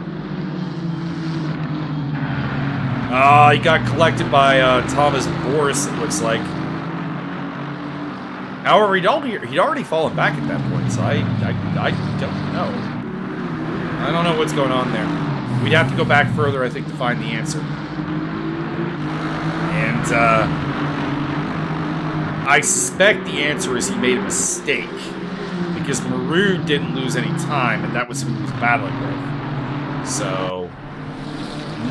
Speaker 1: He got collected by Thomas Boris, it looks like. However, he'd already fallen back at that point, so I don't know. I don't know what's going on there. We'd have to go back further, I think, to find the answer. And I suspect the answer is he made a mistake, because Marud didn't lose any time, and that was who he was battling with. So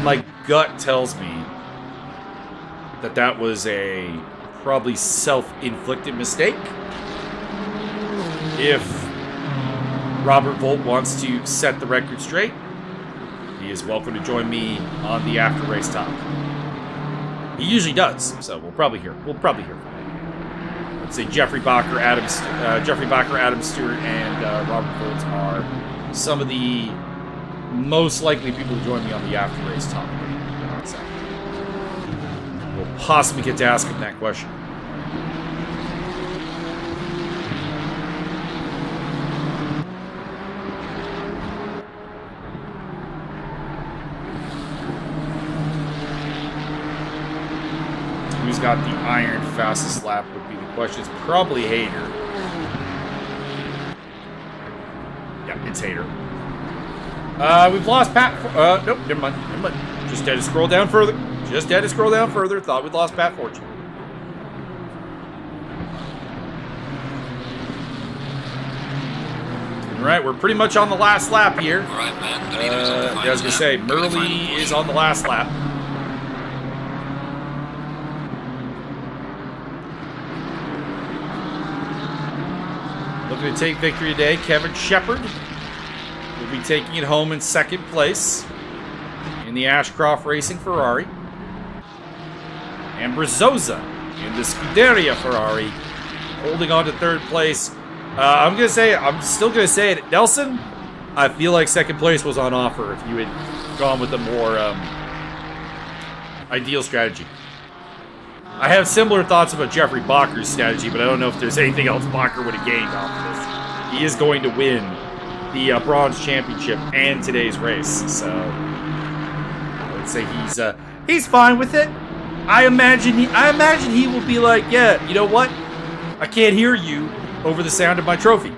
Speaker 1: my gut tells me that that was a probably self-inflicted mistake. If Robert Volt wants to set the record straight, he is welcome to join me on the after-race talk. He usually does, so we'll probably hear from him. Let's say Jeffrey Bacher, Adam Stewart, and Robert Volt are some of the most likely people to join me on the after-race talk. So we'll possibly get to ask him that question. who's got the iron fastest lap would be the question. It's probably Hayter. Yeah, it's Hayter. We've lost Pat. Nope, never mind. Just had to scroll down further. Thought we'd lost Pat Fortune. All right, we're pretty much on the last lap here.
Speaker 2: All right, man.
Speaker 1: I was going to say, Murley is on the last lap. Looking to take victory today, Kevin Shepard will be taking it home in second place in the Ashcroft Racing Ferrari. And Brazoza in the Scuderia Ferrari holding on to third place. I'm still going to say it. Nelson, I feel like second place was on offer if you had gone with a more ideal strategy. I have similar thoughts about Jeffrey Bacher's strategy, but I don't know if there's anything else Bacher would have gained off of this. He is going to win the Bronze Championship and today's race, so I would say he's fine with it. I imagine he will be like, yeah, you know what? I can't hear you over the sound of my trophy.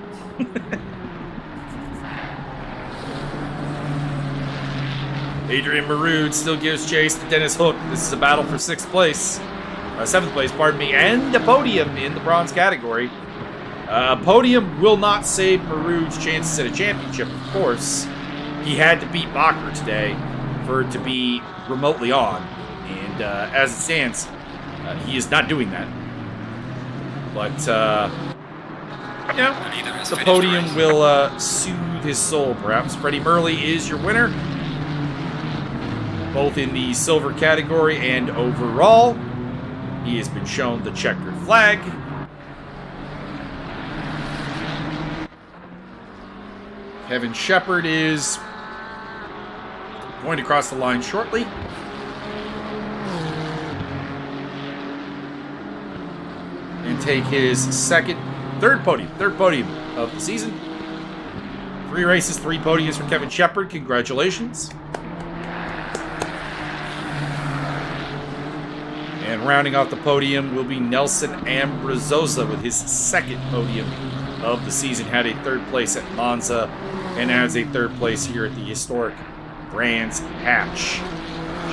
Speaker 1: Adrian Maroon still gives chase to Dennis Hook. This is a battle for seventh place, and a podium in the bronze category. A podium will not save Maroon's chances at a championship, of course. He had to beat Bacher today for it to be remotely on, and as it stands, he is not doing that. But the podium will soothe his soul, perhaps. Freddie Murley is your winner, both in the silver category and overall. He has been shown the checkered flag. Kevin Shepard is going to cross the line shortly. And take his third podium of the season. 3 races, 3 podiums for Kevin Shepard. Congratulations. And rounding off the podium will be Nelson Ambrazosa with his second podium of the season. Had a 3rd place at Monza and has a 3rd place here at the historic Brands Hatch.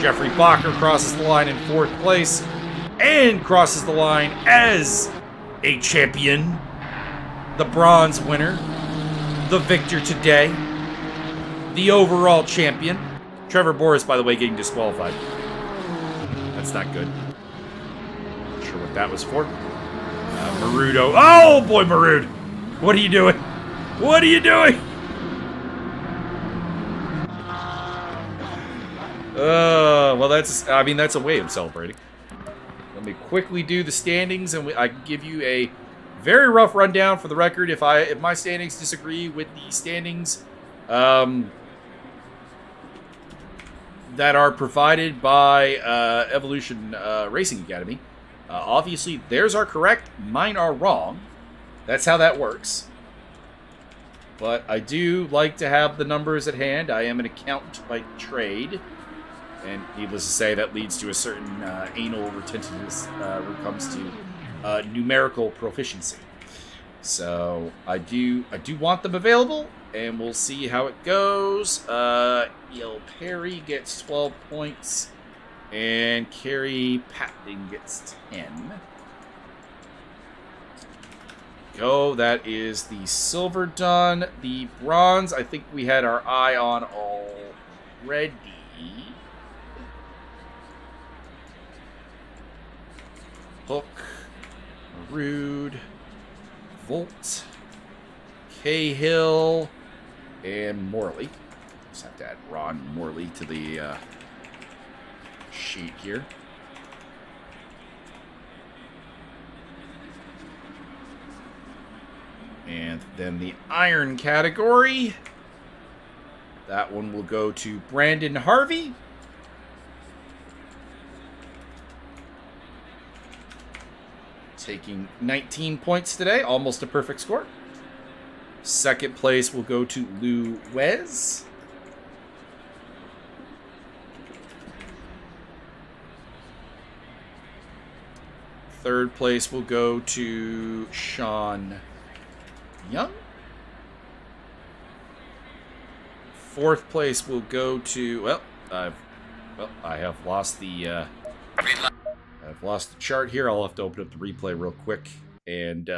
Speaker 1: Jeffrey Bacher crosses the line in 4th place and crosses the line as a champion, the bronze winner, the victor today, the overall champion. Trevor Boris, by the way, getting disqualified. That's not good. Not sure what that was for. Marudo. Oh boy, Marud! What are you doing? What are you doing? Well, that's a way of celebrating. Let me quickly do the standings, and I can give you a very rough rundown for the record. If my standings disagree with the standings that are provided by Evolution Racing Academy, obviously theirs are correct, mine are wrong. That's how that works. But I do like to have the numbers at hand. I am an accountant by trade. And needless to say, that leads to a certain anal retentiveness when it comes to numerical proficiency. So I do want them available, and we'll see how it goes. Yale Perry gets 12 points, and Carrie Patling gets 10. Go, that is the silver done. The bronze, I think we had our eye on already. Hook, Rude, Volt, Cahill, and Morley. Just have to add Ron Morley to the sheet here. And then the iron category. That one will go to Brandon Harvey. Taking 19 points today, almost a perfect score. Second place will go to Lou Wez. Third place will go to Sean Young. Fourth place will go to I have lost the I've lost the chart here. I'll have to open up the replay real quick and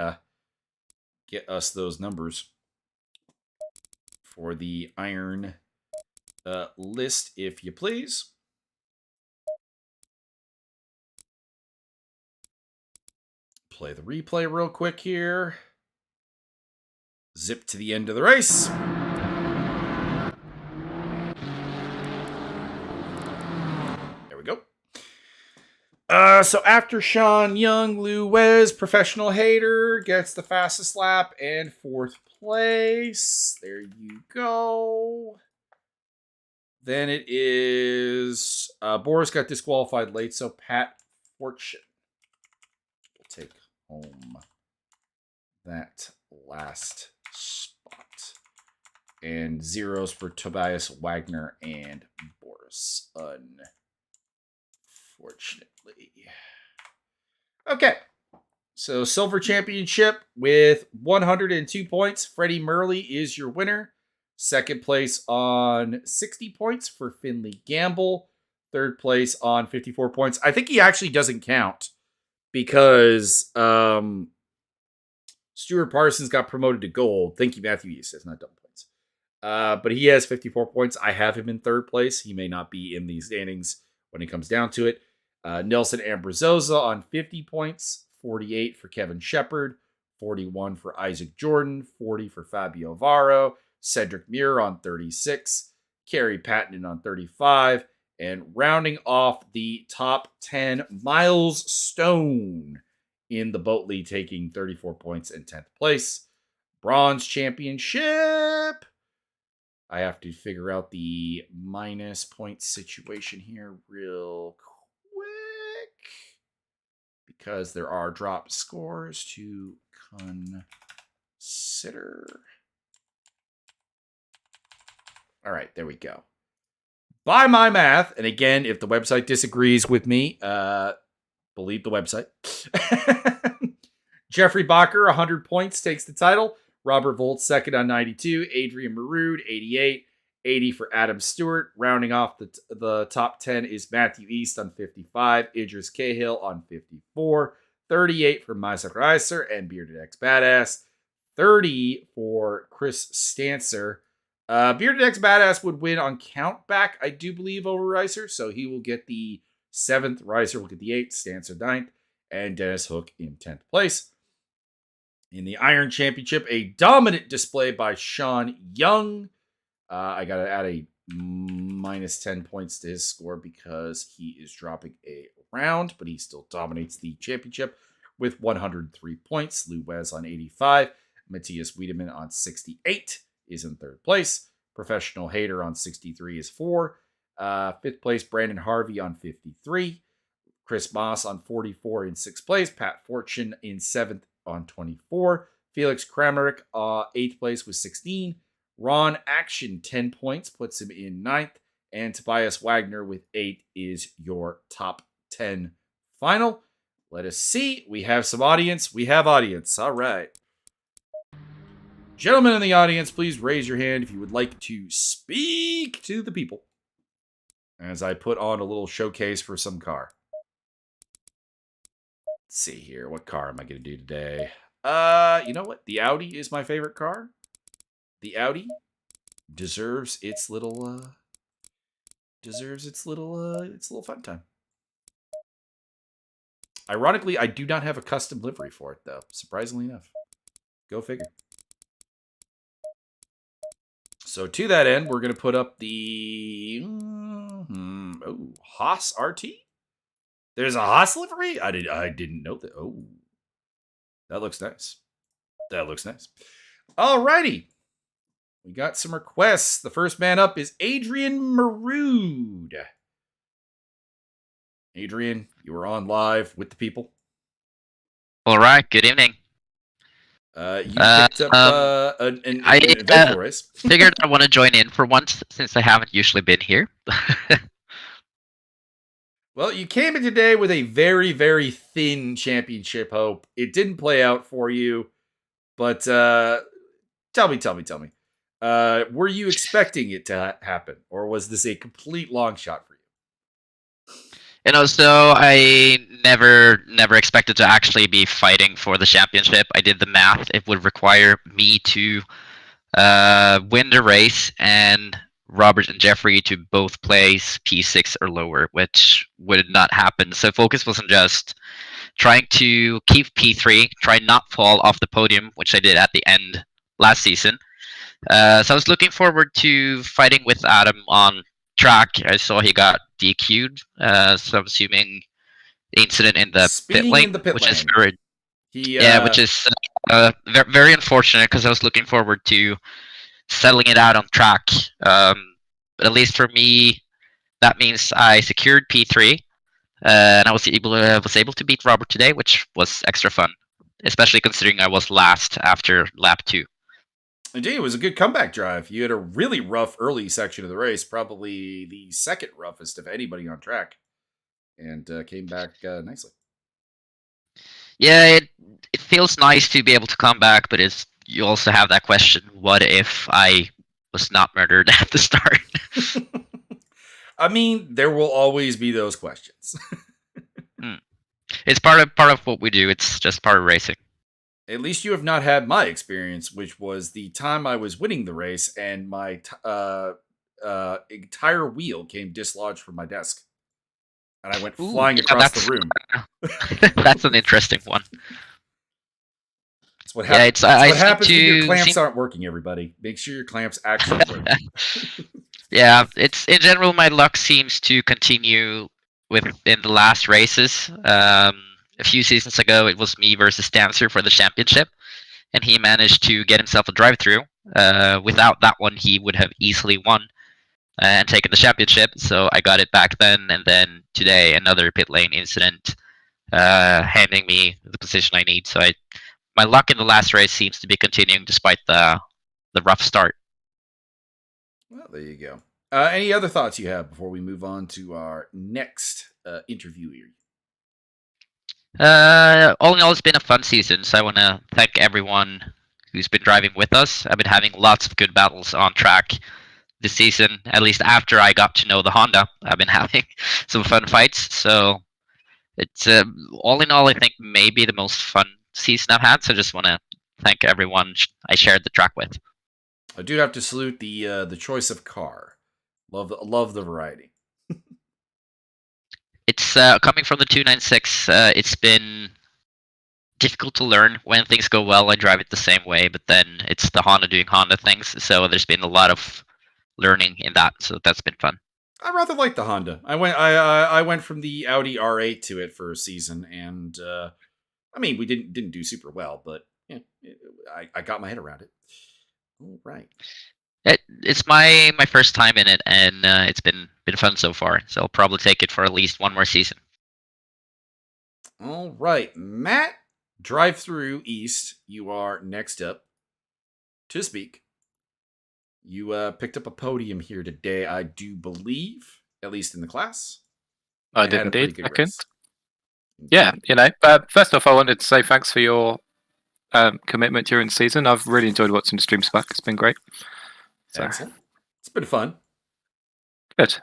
Speaker 1: get us those numbers for the iron list, if you please. Play the replay real quick here. Zip to the end of the race. There we go. So after Sean Young, Lou Wez, Professional Hater, gets the fastest lap and fourth place. There you go. Then it is Boris got disqualified late, so Pat Fortune will take home that last spot. And zeros for Tobias Wagner and Boris, unfortunately. Okay. So Silver Championship with 102 points. Freddie Murley is your winner. Second place on 60 points for Finley Gamble. Third place on 54 points. I think he actually doesn't count because Stuart Parsons got promoted to gold. Thank you, Matthew East. That's not double points. But he has 54 points. I have him in third place. He may not be in these standings when it comes down to it. Nelson Ambrazosa on 50 points. 48 for Kevin Shepard. 41 for Isaac Jordan. 40 for Fabio Varro. Cedric Muir on 36. Kerry Patton on 35. And rounding off the top 10, Miles Stone in the boat lead, taking 34 points in 10th place. Bronze championship. I have to figure out the minus point situation here real quick because there are drop scores to consider. All right, there we go. By my math, and again, if the website disagrees with me, believe the website. Jeffrey Bacher, 100 points, takes the title. Robert Volt, second on 92. Adrian Marood, 88. 80 for Adam Stewart. Rounding off the top 10 is Matthew East on 55. Idris Cahill on 54. 38 for Meiser Reiser and Bearded X Badass. 30 for Chris Stancer. Bearded X Badass would win on countback, I do believe, over Reiser. So he will get the 7th. Reiser will get the 8th. Stancer 9th. And Dennis Hook in 10th place. In the Iron Championship, a dominant display by Sean Young. I got to add a minus 10 points to his score because he is dropping a round, but he still dominates the championship with 103 points. Lou Wez on 85. Matthias Wiedemann on 68 is in third place. Professional Hater on 63 is 4. Fifth place, Brandon Harvey on 53. Chris Moss on 44 in 6th place. Pat Fortune in 7th on 24. Felix Kramaric, 8th place with 16. Ron Action, 10 points, puts him in 9th. And Tobias Wagner with 8 is your top 10 final. Let us see. We have some audience. We have audience. All right. Gentlemen in the audience, please raise your hand if you would like to speak to the people. As I put on a little showcase for some car. Let's see here. What car am I going to do today? You know what? The Audi is my favorite car. The Audi deserves its little fun time. Ironically, I do not have a custom livery for it though, surprisingly enough. Go figure. So to that end, we're going to put up the Haas RT. There's a Haas livery? I didn't know that. Oh. That looks nice. That looks nice. Alrighty. We got some requests. The first man up is Adrian Marood. Adrian, you are on live with the people.
Speaker 2: All right. Good evening.
Speaker 1: You picked up an eventful race.
Speaker 2: Figured I want to join in for once since I haven't usually been here.
Speaker 1: Well, you came in today with a very, very thin championship hope. It didn't play out for you, but tell me. Were you expecting it to happen, or was this a complete long shot for you?
Speaker 2: So I never expected to actually be fighting for the championship. I did the math. It would require me to win the race and Robert and Jeffrey to both place P6 or lower, which would not happen. So focus wasn't just trying to keep P3, try not fall off the podium, which I did at the end last season. So I was looking forward to fighting with Adam on track. I saw he got DQ'd, so I'm assuming the incident in the pit lane, which is very, which is very unfortunate because I was looking forward to settling it out on track. But at least for me, that means I secured P3, and I was able to beat Robert today, which was extra fun, especially considering I was last after lap 2.
Speaker 1: Indeed, it was a good comeback drive. You had a really rough early section of the race, probably the second roughest of anybody on track, and came back nicely.
Speaker 2: Yeah, it feels nice to be able to come back, but you also have that question: what if I was not murdered at the start?
Speaker 1: I mean, there will always be those questions.
Speaker 2: It's part of what we do. It's just part of racing.
Speaker 1: At least you have not had my experience, which was the time I was winning the race and my entire wheel came dislodged from my desk. And I went flying across the room.
Speaker 2: That's an interesting one.
Speaker 1: That's what happens. What happens when your clamps aren't working, everybody. Make sure your clamps actually work.
Speaker 2: Yeah, it's in general, my luck seems to continue in the last races. A few seasons ago, it was me versus Dancer for the championship, and he managed to get himself a drive-through. Without that one, he would have easily won and taken the championship. So I got it back then, and then today, another pit lane incident, handing me the position I need. So my luck in the last race seems to be continuing despite the rough start.
Speaker 1: Well, there you go. Any other thoughts you have before we move on to our next interviewee?
Speaker 2: All in all, it's been a fun season, so I want to thank everyone who's been driving with us. I've been having lots of good battles on track this season, at least after I got to know the Honda. I've been having some fun fights, so it's all in all, I think maybe the most fun season I've had, so I just want to thank everyone I shared the track with.
Speaker 1: I do have to salute the choice of car. Love the variety.
Speaker 2: It's coming from the 296. It's been difficult to learn. When things go well, I drive it the same way, but then it's the Honda doing Honda things. So there's been a lot of learning in that. So that's been fun.
Speaker 1: I rather like the Honda. I went from the Audi R8 to it for a season, and I mean we didn't do super well, but yeah, I got my head around it. All right.
Speaker 2: It's my first time in it, and it's been fun so far. So I'll probably take it for at least one more season.
Speaker 1: All right, Matt, Drive Through East. You are next up to speak. You picked up a podium here today, I do believe, at least in the class.
Speaker 3: I did indeed. Second. Yeah, first off, I wanted to say thanks for your commitment during the season. I've really enjoyed watching the streams back. It's been great. So.
Speaker 1: Excellent. It's been fun.
Speaker 3: Good.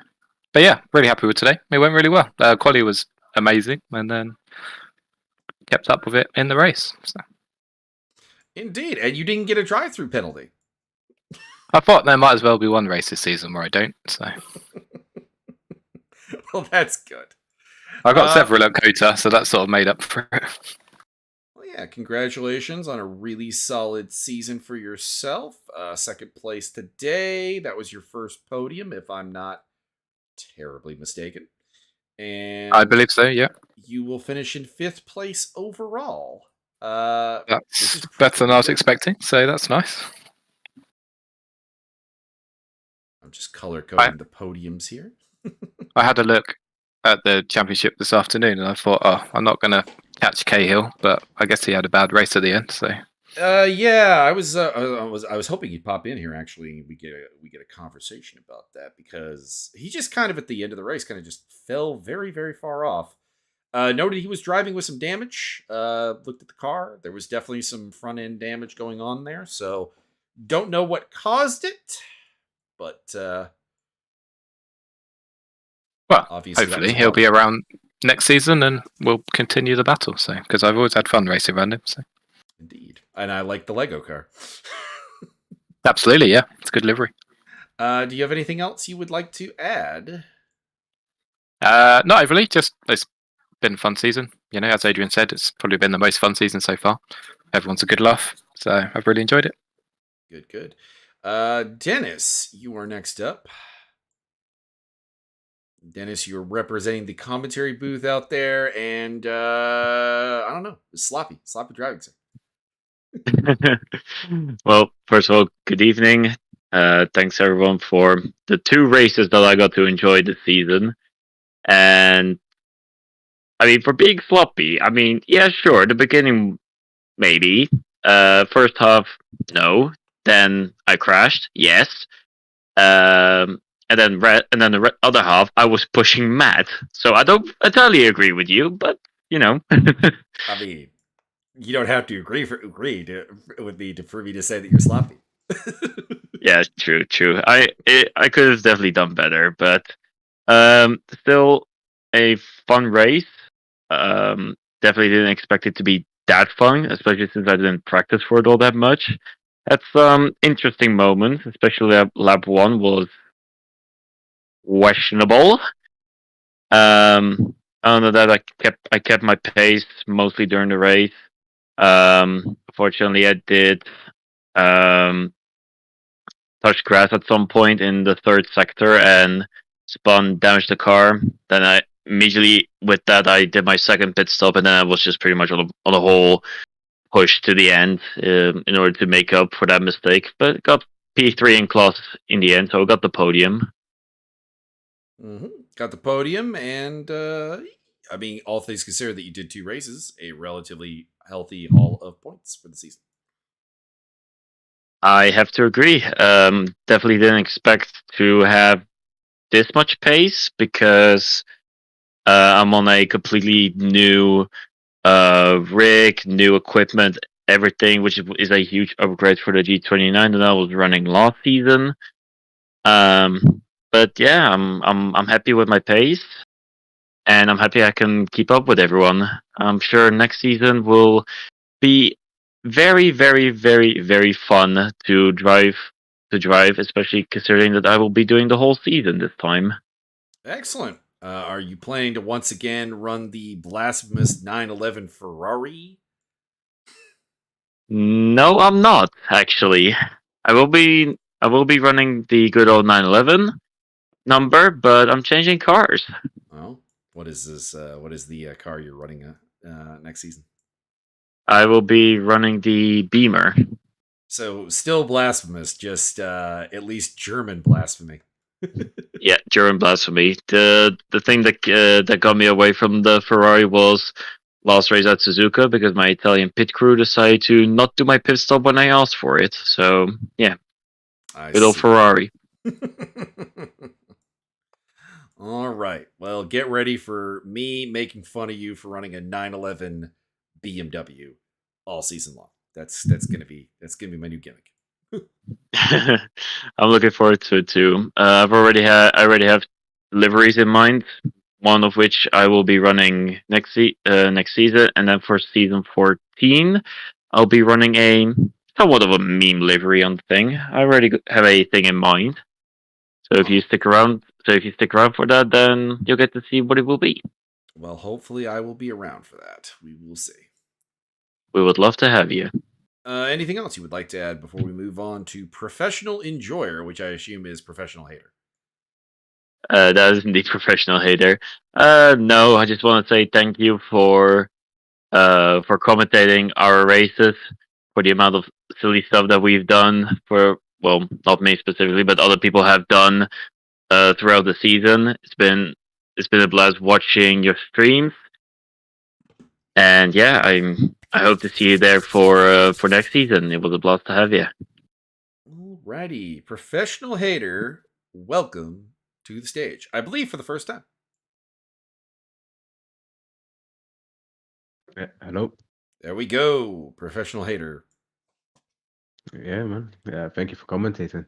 Speaker 3: But yeah, really happy with today. It went really well. Quali was amazing, and then kept up with it in the race. So.
Speaker 1: Indeed, and you didn't get a drive-through penalty.
Speaker 3: I thought there might as well be one race this season where I don't. So.
Speaker 1: Well, that's good.
Speaker 3: I got several at Kota, so that sort of made up for it.
Speaker 1: Yeah, congratulations on a really solid season for yourself. Second place today. That was your first podium, if I'm not terribly mistaken. And
Speaker 3: I believe so, yeah.
Speaker 1: You will finish in 5th place overall.
Speaker 3: That's better than I was expecting, so that's nice.
Speaker 1: I'm just color coding the podiums here.
Speaker 3: I had a look at the championship this afternoon, and I thought, I'm not going to catch Cahill, but I guess he had a bad race at the end, so.
Speaker 1: Yeah, I was hoping he'd pop in here. Actually, we get a conversation about that because he just kind of at the end of the race kind of just fell very very far off. Noted he was driving with some damage. Looked at the car. There was definitely some front end damage going on there. So don't know what caused it, but
Speaker 3: Well,
Speaker 1: obviously
Speaker 3: hopefully he'll be around next season and we'll continue the battle. So, because I've always had fun racing around him. So.
Speaker 1: Indeed, and I like the Lego car.
Speaker 3: Absolutely, yeah, it's a good livery.
Speaker 1: Do you have anything else you would like to add?
Speaker 3: Not overly. Just it's been a fun season. You know, as Adrian said, it's probably been the most fun season so far. Everyone's a good laugh, so I've really enjoyed it.
Speaker 1: Good. Dennis, you are next up. Dennis, you're representing the commentary booth out there, and I don't know, sloppy driving, sir.
Speaker 4: Well, first of all, good evening. Thanks everyone for the 2 races that I got to enjoy this season. And I mean, for being sloppy, I mean, yeah, sure, the beginning maybe. First half, no. Then I crashed, yes. And then the other half, I was pushing Matt. So I don't entirely agree with you, but you know.
Speaker 1: I mean, you don't have to agree with me for me to say that you're sloppy.
Speaker 4: Yeah, true. I could have definitely done better, but still a fun race. Definitely didn't expect it to be that fun, especially since I didn't practice for it all that much. Had some interesting moments, especially lap 1 was questionable. Other than that, I kept my pace mostly during the race. Fortunately, I did touch grass at some point in the 3rd sector and spun, damaged the car. Then I immediately with that I did my second pit stop, and then I was just pretty much on a whole push to the end in order to make up for that mistake. But got P3 in class in the end, so I got the podium.
Speaker 1: Mm-hmm. Got the podium, and I mean, all things considered, that you did 2 races, a relatively healty haul of points for the season.
Speaker 4: I have to agree. Definitely didn't expect to have this much pace because I'm on a completely new rig, new equipment, everything, which is a huge upgrade for the G29 that I was running last season. But yeah, I'm happy with my pace, and I'm happy I can keep up with everyone. I'm sure next season will be very, very, very, very fun to drive, especially considering that I will be doing the whole season this time.
Speaker 1: Excellent. Are you planning to once again run the blasphemous 911 Ferrari?
Speaker 4: No, I'm not actually. I will be running the good old 911 number, but I'm changing cars.
Speaker 1: Oh, what is this? What is the car you're running next season?
Speaker 4: I will be running the Beamer.
Speaker 1: So still blasphemous, just at least German blasphemy.
Speaker 4: Yeah, German blasphemy. The thing that got me away from the Ferrari was last race at Suzuka, because my Italian pit crew decided to not do my pit stop when I asked for it. So yeah, good old Ferrari.
Speaker 1: All right. Well, get ready for me making fun of you for running a 911 BMW all season long. That's gonna be my new gimmick.
Speaker 4: I'm looking forward to it too. I already have liveries in mind. One of which I will be running next season, and then for season 14, I'll be running a somewhat of a meme livery on the thing. I already have a thing in mind. So if you stick around for that, then you'll get to see what it will be.
Speaker 1: Well, hopefully I will be around for that. We will see.
Speaker 4: We would love to have you.
Speaker 1: Anything else you would like to add before we move on to Professional Enjoyer, which I assume is Professional Hater?
Speaker 4: That is indeed Professional Hater. No, I just want to say thank you for commentating our races, for the amount of silly stuff that we've done for, well, not me specifically, but other people have done throughout the season. It's been a blast watching your streams. And yeah, I'm I hope to see you there for next season. It was a blast to have you.
Speaker 1: Alrighty, Professional Hater, welcome to the stage. I believe for the first time.
Speaker 5: Hello.
Speaker 1: There we go, Professional Hater.
Speaker 5: Yeah, man. Yeah, thank you for commentating.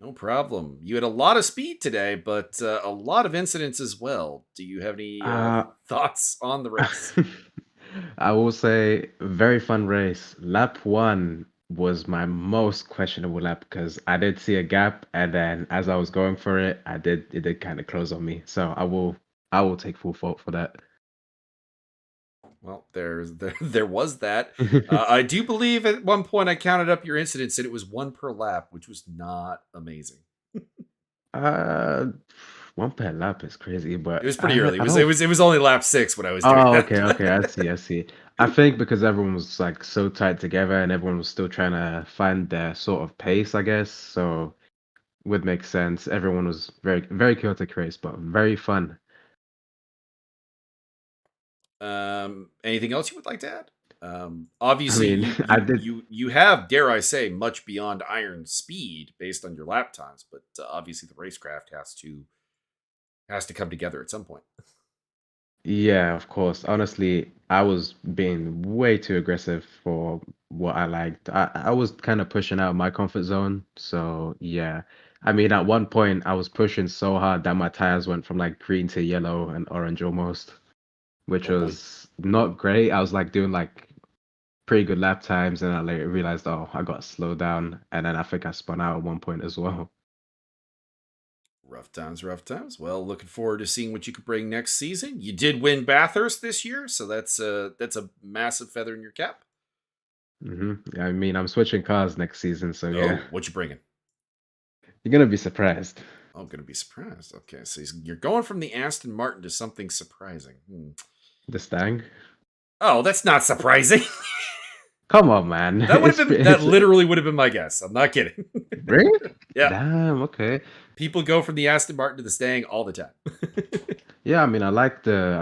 Speaker 1: No problem. You had a lot of speed today, but a lot of incidents as well. Do you have any thoughts on the race?
Speaker 5: I will say, very fun race. Lap 1 was my most questionable lap because I did see a gap, and then as I was going for it, it did kind of close on me. So I will take full fault for that.
Speaker 1: Well, there was that. I do believe at one point I counted up your incidents and it was 1 per lap, which was not amazing.
Speaker 5: One per lap is crazy, but
Speaker 1: it was pretty early. It was only lap 6 when I was doing that.
Speaker 5: Okay. I see. I think because everyone was like so tight together and everyone was still trying to find their sort of pace, I guess. So would make sense. Everyone was very, very chaotic race, but very fun.
Speaker 1: Anything else you would like to add? Obviously,
Speaker 5: I mean,
Speaker 1: you have, dare I say, much beyond iron speed based on your lap times, but obviously the racecraft has to come together at some point.
Speaker 5: Yeah, of course. Honestly, I was being way too aggressive for what I liked. I was kind of pushing out of my comfort zone. So yeah. I mean, at one point I was pushing so hard that my tires went from like green to yellow and orange almost, which was not great. I was like doing like pretty good lap times, and I later realized, oh, I got to slow down, and then I think I spun out at one point as well.
Speaker 1: Rough times. Well, looking forward to seeing what you could bring next season. You did win Bathurst this year, so that's a massive feather in your cap.
Speaker 5: I mean, I'm switching cars next season, so yeah.
Speaker 1: What you bringing?
Speaker 5: You're gonna be surprised.
Speaker 1: I'm gonna be surprised. Okay, so you're going from the Aston Martin to something surprising.
Speaker 5: The Stang.
Speaker 1: Oh, that's not surprising.
Speaker 5: Come on, man.
Speaker 1: That literally would have been my guess. I'm not kidding.
Speaker 5: Really?
Speaker 1: Yeah.
Speaker 5: Damn. Okay.
Speaker 1: People go from the Aston Martin to the Stang all the time.
Speaker 5: Yeah, I mean, I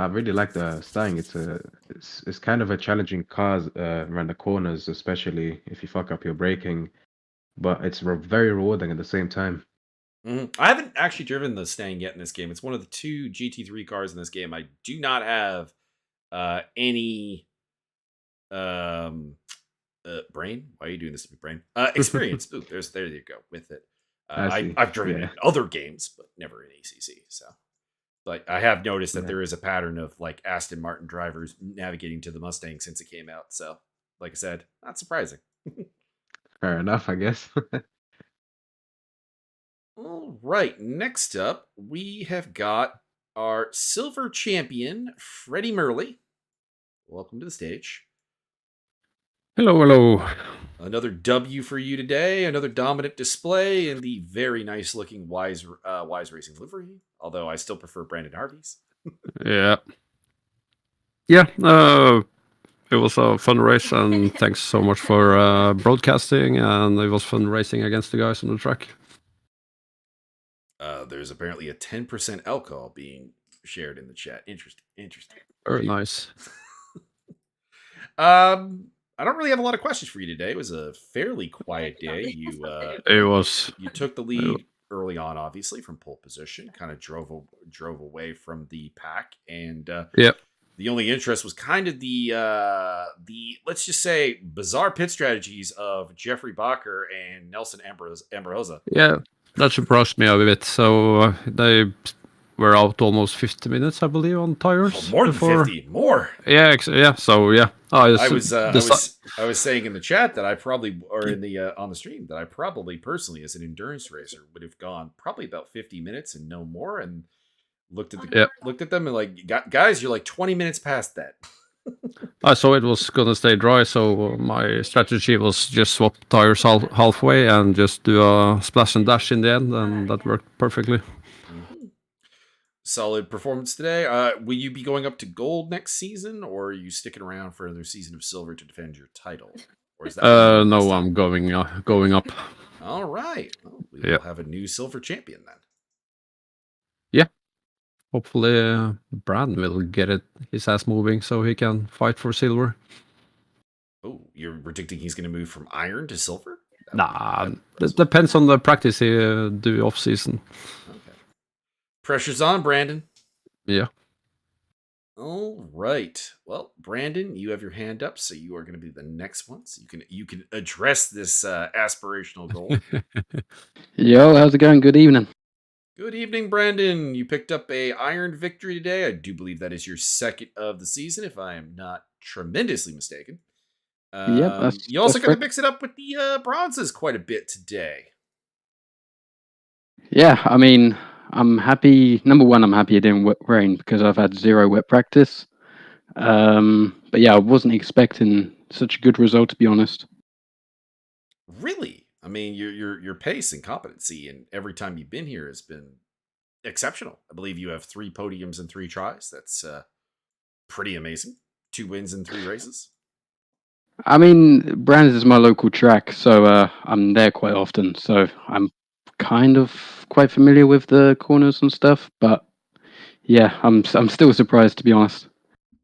Speaker 5: really like the Stang. It's kind of a challenging car around the corners, especially if you fuck up your braking, but it's very rewarding at the same time.
Speaker 1: I haven't actually driven the Stang yet in this game. It's one of the 2 GT3 cars in this game. I do not have any brain. Why are you doing this to me, brain? Experience. Ooh, there you go with it. I've driven in other games, but never in ACC. So, but I have noticed that there is a pattern of like Aston Martin drivers navigating to the Mustang since it came out. So, like I said, not surprising.
Speaker 5: Fair enough, I guess.
Speaker 1: All right. Next up, we have got our silver champion, Freddie Merley. Welcome to the stage.
Speaker 6: Hello.
Speaker 1: Another W for you today. Another dominant display in the very nice looking Wise Racing livery. Although I still prefer Brandon Harvey's.
Speaker 6: Yeah. It was a fun race, and thanks so much for broadcasting. And it was fun racing against the guys on the track.
Speaker 1: There's apparently a 10% alcohol being shared in the chat. Interesting.
Speaker 6: Very nice.
Speaker 1: I don't really have a lot of questions for you today. It was a fairly quiet day. You took the lead early on, obviously, from pole position. Kind of drove away from the pack, and the only interest was kind of the let's just say bizarre pit strategies of Jeffrey Bacher and Nelson Ambrosio.
Speaker 6: Yeah, that surprised me a bit. So they were out almost 50 minutes, I believe, on tires.
Speaker 1: More than 50. More.
Speaker 6: Yeah. So yeah.
Speaker 1: I was saying in the chat that I probably, or in the on the stream, that I probably personally, as an endurance racer, would have gone probably about 50 minutes and no more, and looked at them and like, guys, you're like 20 minutes past that.
Speaker 6: I saw it was gonna stay dry, so my strategy was just swap tires halfway and just do a splash and dash in the end, and that worked perfectly.
Speaker 1: Solid performance today. Will you be going up to gold next season, or are you sticking around for another season of silver to defend your title? Or is that
Speaker 6: no, I'm going up.
Speaker 1: All right. Well, we'll have a new silver champion then.
Speaker 6: Yeah. Hopefully, Brad will get his ass moving so he can fight for silver.
Speaker 1: Oh, you're predicting he's going to move from iron to silver?
Speaker 6: Nah, it depends on the practice he do off season.
Speaker 1: Okay. Pressure's on, Brandon.
Speaker 6: Yeah.
Speaker 1: All right. Well, Brandon, you have your hand up, so you are going to be the next one. So you can address this aspirational goal.
Speaker 7: Yo, how's it going? Good evening.
Speaker 1: Good evening, Brandon. You picked up a iron victory today. I do believe that is your second of the season, if I am not tremendously mistaken.
Speaker 7: Yep,
Speaker 1: you also
Speaker 7: that's
Speaker 1: got to
Speaker 7: correct.
Speaker 1: mix it up with the bronzes quite a bit today.
Speaker 7: Yeah, I mean, I'm happy. Number one, I'm happy it didn't rain because I've had 0 wet practice. But yeah, I wasn't expecting such a good result, to be honest.
Speaker 1: Really? I mean, your pace and competency, and every time you've been here has been exceptional. I believe you have 3 podiums and 3 tries. That's pretty amazing. 2 wins in 3 races.
Speaker 7: I mean, Brands is my local track, so I'm there quite often. So I'm kind of quite familiar with the corners and stuff. But yeah, I'm still surprised, to be honest.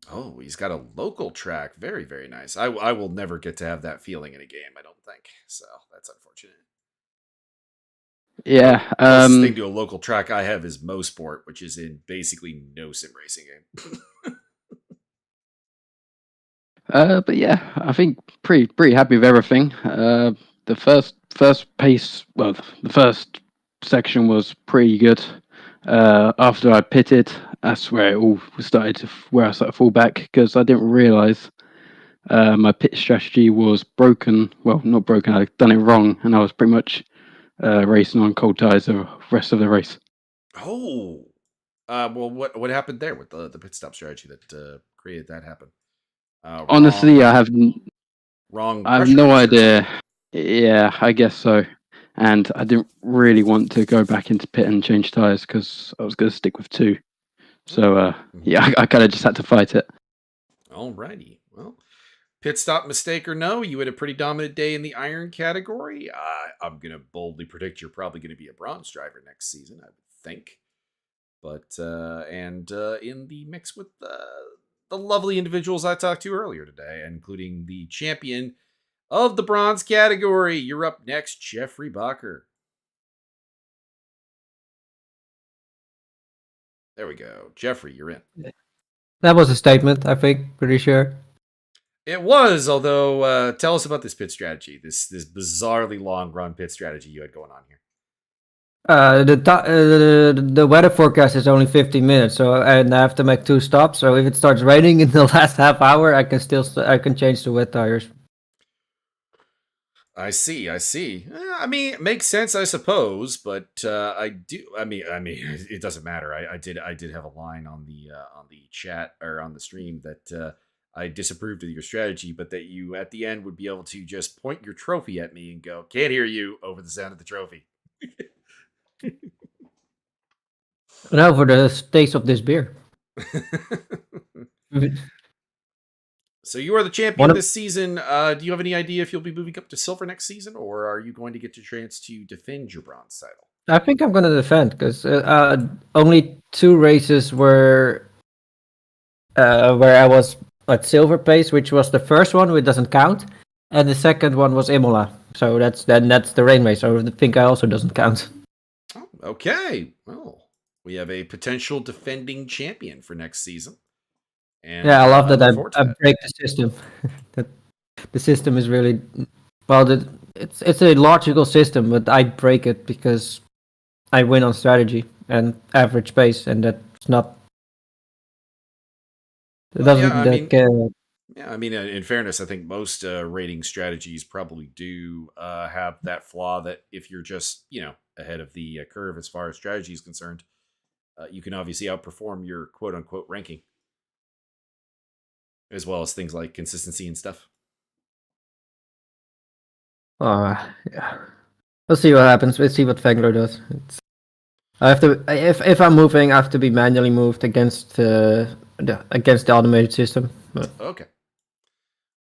Speaker 1: Oh, he's got a local track. Very, very nice. I will never get to have that feeling in a game, I don't think. So that's unfortunate.
Speaker 7: Yeah.
Speaker 1: Closest thing to a local track I have is MoSport, which is in basically no sim racing game.
Speaker 7: But yeah, I think pretty happy with everything. The first pace, well, the first section was pretty good. After I pitted, that's where it all started to where I started to fall back because I didn't realize my pit strategy was broken. Well, not broken. I'd done it wrong, and I was pretty much racing on cold tires the rest of the race.
Speaker 1: Oh, well, what happened there with the pit stop strategy that created that happen?
Speaker 7: Honestly, I have
Speaker 1: wrong.
Speaker 7: I have
Speaker 1: pressure
Speaker 7: no
Speaker 1: mixers?
Speaker 7: idea. Yeah, I guess so. And I didn't really want to go back into pit and change tires because I was going to stick with 2. So yeah, I kind of just had to fight it.
Speaker 1: Alrighty. Well, pit stop mistake or no, you had a pretty dominant day in the iron category. I'm gonna boldly predict you're probably going to be a bronze driver next season, I would think. But in the mix with the lovely individuals I talked to earlier today, including the champion of the bronze category. You're up next, Jeffrey Bacher. There we go. Jeffrey, you're in.
Speaker 8: That was a statement, I think, pretty sure.
Speaker 1: It was, although tell us about this pit strategy, this bizarrely long run pit strategy you had going on here.
Speaker 8: The weather forecast is only 15 minutes, so and I have to make 2 stops. So if it starts raining in the last half hour, I can change to wet tires.
Speaker 1: I see. I mean, it makes sense, I suppose, but I mean, it doesn't matter. I did have a line on the chat or on the stream that I disapproved of your strategy, but that you at the end would be able to just point your trophy at me and go, "Can't hear you," over the sound of the trophy.
Speaker 8: Now for the taste of this beer.
Speaker 1: So you are the champion this season. Do you have any idea if you'll be moving up to silver next season, or are you going to get your chance to defend your bronze title?
Speaker 8: I think I'm going to defend because only 2 races were where I was at silver pace, which was the first one, which doesn't count, and the second one was Imola. So that's the rain race. So I think I also doesn't count.
Speaker 1: Oh, okay. Well, we have a potential defending champion for next season. And
Speaker 8: yeah, I love that I break the system. The system is really it's a logical system, but I break it because I win on strategy and average pace, and that's not. It doesn't.
Speaker 1: Yeah, I mean, in fairness, I think most rating strategies probably do have that flaw that if you're just ahead of the curve as far as strategy is concerned, you can obviously outperform your quote unquote ranking, as well as things like consistency and stuff.
Speaker 8: Yeah. We'll see what happens. We'll see what Fengler does. I have to if I'm moving, I have to be manually moved against the automated system. But.
Speaker 1: Okay.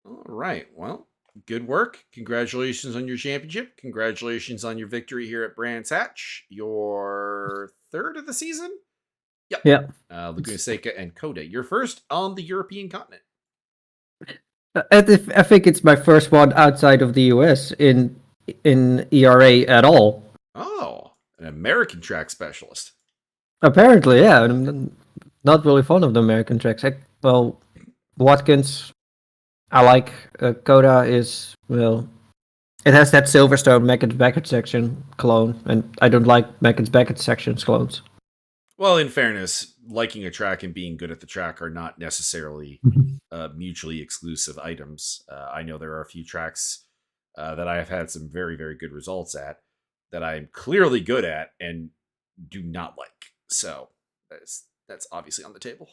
Speaker 1: All right. Well, good work. Congratulations on your championship. Congratulations on your victory here at Brands Hatch. Your 3rd of the season. Yep.
Speaker 8: Yeah.
Speaker 1: Laguna Seca and Coda. Your first on the European continent.
Speaker 8: I think it's my first one outside of the US in ERA at all.
Speaker 1: Oh, an American track specialist.
Speaker 8: Apparently, yeah. I'm not really fond of the American tracks. Well, Watkins, I like. Coda is, well, it has that Silverstone Macken's Beckett section clone, and I don't like Macken's Beckett sections clones.
Speaker 1: Well, in fairness, liking a track and being good at the track are not necessarily mutually exclusive items. I know there are a few tracks that I have had some very, very good results at that I'm clearly good at and do not like. So that's obviously on the table.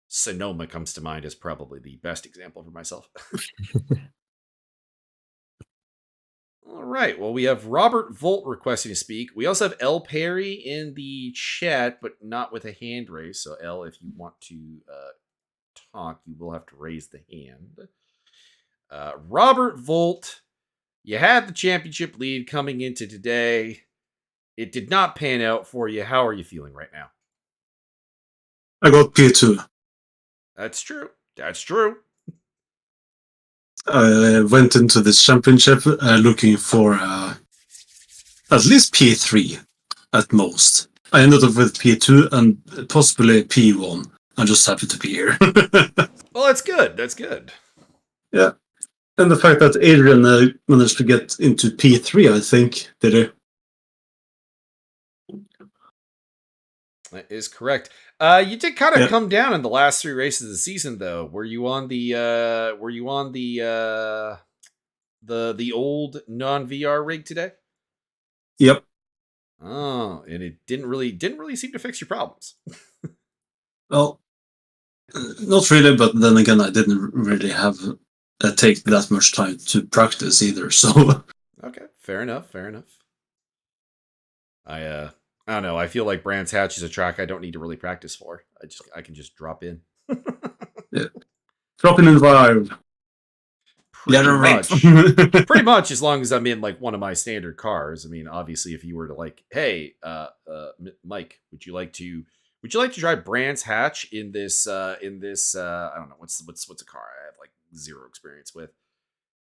Speaker 1: Sonoma comes to mind as probably the best example for myself. All right. Well, we have Robert Volt requesting to speak. We also have L. Perry in the chat, but not with a hand raise. So, L, if you want to talk, you will have to raise the hand. Robert Volt, you had the championship lead coming into today. It did not pan out for you. How are you feeling right now?
Speaker 9: I got P2.
Speaker 1: That's true. That's true.
Speaker 9: I went into this championship looking for at least P3 at most. I ended up with P2 and possibly P1. I'm just happy to be here.
Speaker 1: Well, that's good. That's good.
Speaker 9: Yeah. And the fact that Adrian managed to get into P3, I think, did it.
Speaker 1: That is correct. You did kind of come down in the last 3 races of the season, though. Were you on the old non-VR rig today?
Speaker 9: Yep.
Speaker 1: Oh, and it didn't really seem to fix your problems.
Speaker 9: Well, not really, but then again, I didn't really have take that much time to practice either. So
Speaker 1: okay, fair enough. I don't know. I feel like Brands Hatch is a track I don't need to really practice for. I can just drop in.
Speaker 9: Yeah. Drop in the vibe.
Speaker 1: Pretty much, as long as I'm in like one of my standard cars. I mean, obviously, if you were to like, hey, Mike, would you like to drive Brands Hatch in this I don't know what's a car I have like zero experience with.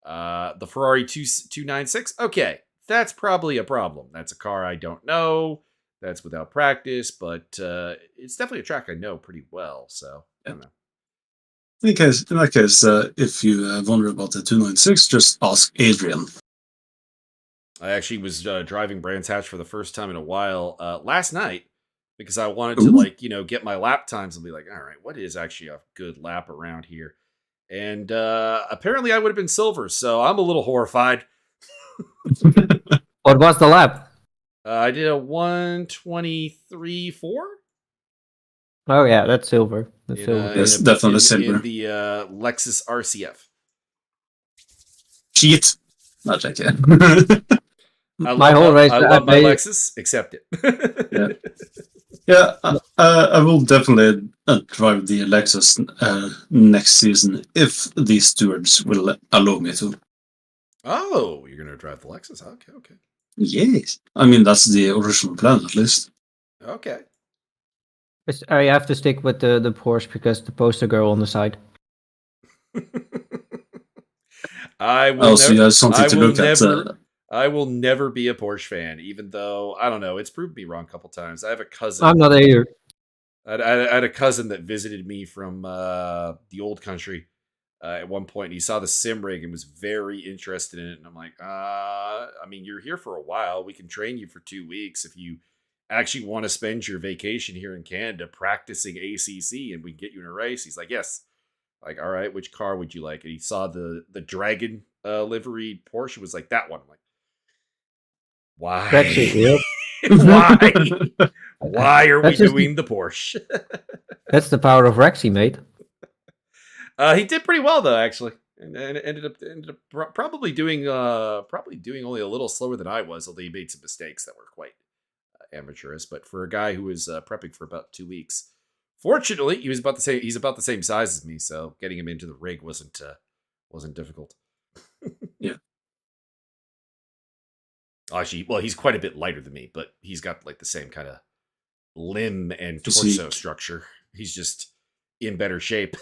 Speaker 1: The Ferrari 296. Okay, that's probably a problem. That's a car I don't know. That's without practice, but it's definitely a track I know pretty well. So I don't know.
Speaker 9: In that case, if you wonder about the 296, just ask Adrian.
Speaker 1: I actually was driving Brands Hatch for the first time in a while last night because I wanted to get my lap times and be like, all right, what is actually a good lap around here? And apparently I would have been silver, so I'm a little horrified.
Speaker 8: What was the lap?
Speaker 1: I did a 1:23.4.
Speaker 8: Oh yeah, that's silver. That's silver.
Speaker 9: That's definitely silver.
Speaker 1: In the Lexus RCF.
Speaker 9: Cheat. Not like that.
Speaker 8: My whole race.
Speaker 1: I love my Lexus. Accept it.
Speaker 9: Yeah, I will definitely drive the Lexus next season if the stewards will allow me to.
Speaker 1: Oh, you're gonna drive the Lexus? Okay.
Speaker 9: Yes, I mean that's the original plan, at least.
Speaker 1: Okay.
Speaker 8: I have to stick with the Porsche because the poster girl on the side.
Speaker 1: I will
Speaker 8: I
Speaker 1: will never be a Porsche fan, even though I don't know. It's proved me wrong a couple times. I have a cousin.
Speaker 8: I'm not either.
Speaker 1: I had a cousin that visited me from the old country at one point. And he saw the sim rig and was very interested in it. And I'm like, I mean, you're here for a while. We can train you for 2 weeks if you actually want to spend your vacation here in Canada practicing ACC, and we can get you in a race. He's like, yes. Like, all right, which car would you like? And he saw the Dragon liveried Porsche. Was like, that one. I'm like, why? Why? Why are we doing the Porsche?
Speaker 8: That's the power of Rexy, mate.
Speaker 1: He did pretty well though, actually, and ended up probably doing only a little slower than I was. Although he made some mistakes that were quite amateurish. But for a guy who was prepping for about 2 weeks, fortunately, he's about the same size as me, so getting him into the rig wasn't difficult.
Speaker 9: Yeah.
Speaker 1: Actually, well, he's quite a bit lighter than me, but he's got like the same kind of limb and torso structure. He's just in better shape.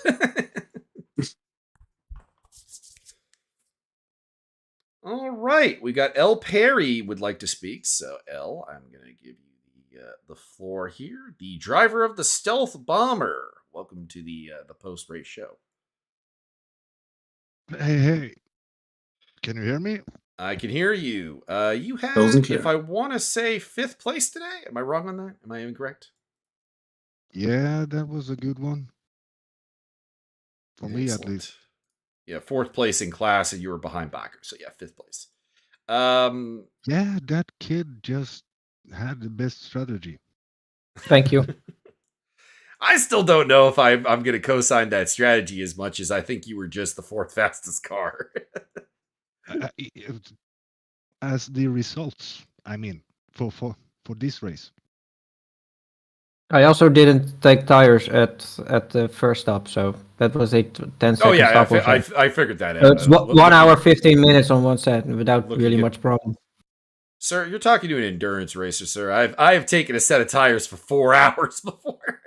Speaker 1: All right, we got L. Perry would like to speak. So, L, I'm going to give you the floor here. The driver of the stealth bomber. Welcome to the post-race show.
Speaker 10: Hey. Can you hear me?
Speaker 1: I can hear you. You had,
Speaker 9: Doesn't clear.
Speaker 1: if I want to say, 5th place today. Am I wrong on that? Am I incorrect?
Speaker 10: Yeah, that was a good one. For me, at
Speaker 1: Excellent.
Speaker 10: least.
Speaker 1: Yeah, 4th place in class, and you were behind Bakker. So yeah, 5th place.
Speaker 10: Yeah, that kid just had the best strategy.
Speaker 8: Thank you.
Speaker 1: I still don't know if I'm going to co-sign that strategy as much as I think you were just the 4th fastest car.
Speaker 10: As the results, I mean, for this race.
Speaker 8: I also didn't take tires at the first stop, so that was a 10-second
Speaker 1: Oh yeah,
Speaker 8: stop.
Speaker 1: I figured that out.
Speaker 8: It's 1 hour 15 minutes on one set without really much problem.
Speaker 1: Sir, you're talking to an endurance racer, sir. I have taken a set of tires for 4 hours before.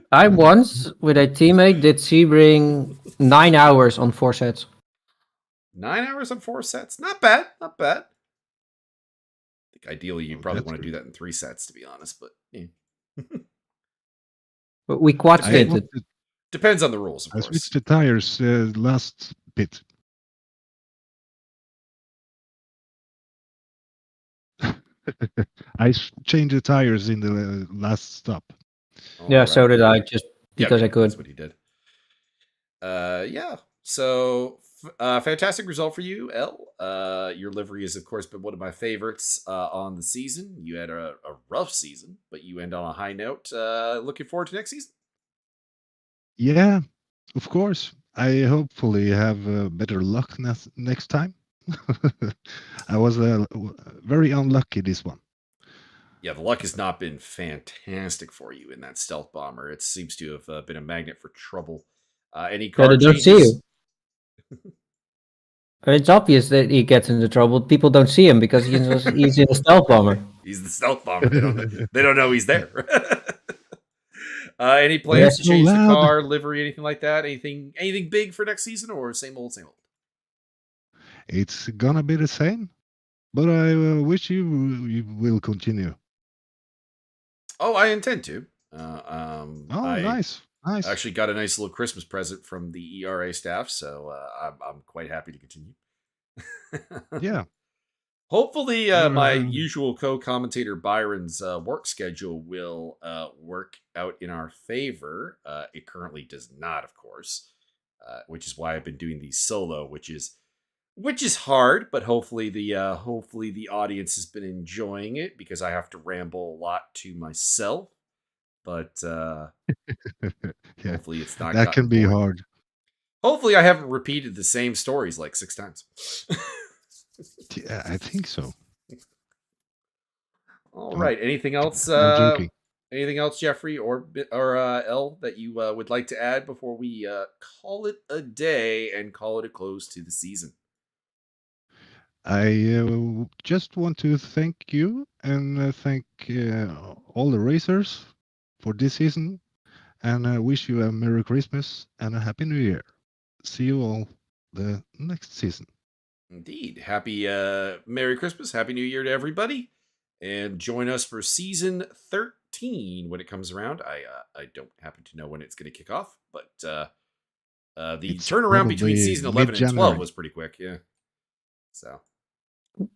Speaker 8: I once, with a teammate, did Sebring 9 hours on 4 sets.
Speaker 1: 9 hours on 4 sets? Not bad, not bad. I think ideally you probably want to do that in 3 sets, to be honest, but yeah.
Speaker 8: But we quad stated.
Speaker 1: Depends on the rules, of
Speaker 10: I
Speaker 1: course.
Speaker 10: switched the tires last pit. I changed the tires in the last stop.
Speaker 8: Yeah, so did I, just because I could.
Speaker 1: That's what he did. Yeah. So, fantastic result for you, L. Your livery has, of course, been one of my favorites on the season. You had a rough season, but you end on a high note. Looking forward to next season.
Speaker 10: Yeah, of course. I hopefully have better luck next time. I was very unlucky this one.
Speaker 1: Yeah, the luck has not been fantastic for you in that stealth bomber. It seems to have been a magnet for trouble. Any car
Speaker 8: They don't
Speaker 1: changes?
Speaker 8: see you. It's obvious that he gets into trouble. People don't see him because he's in a stealth bomber.
Speaker 1: He's the stealth bomber. They don't know he's there. Any plans to change the car, livery, anything like that? Anything big for next season, or same old, same old?
Speaker 10: It's gonna be the same, but I wish you will continue.
Speaker 1: Oh, I intend to.
Speaker 10: Nice.
Speaker 1: I actually got a nice little Christmas present from the ERA staff, so I'm quite happy to continue.
Speaker 10: Yeah.
Speaker 1: Hopefully, my usual co-commentator Byron's work schedule will work out in our favor. It currently does not, of course, which is why I've been doing these solo, which is hard. But hopefully the audience has been enjoying it because I have to ramble a lot to myself. But hopefully it's not.
Speaker 10: That can be hard.
Speaker 1: Hopefully, I haven't repeated the same stories like 6 times.
Speaker 10: Yeah, I think so.
Speaker 1: All right. Anything else? Anything else, Jeffrey or L, that you would like to add before we call it a day and call it a close to the season?
Speaker 10: I just want to thank you and thank all the racers for this season, and I wish you a Merry Christmas and a Happy New Year. See you all the next season.
Speaker 1: Indeed. Happy Merry Christmas, Happy New Year to everybody, and join us for season 13 when it comes around. I don't happen to know when it's going to kick off, but the turnaround between season 11 and 12 was pretty quick. Yeah. So.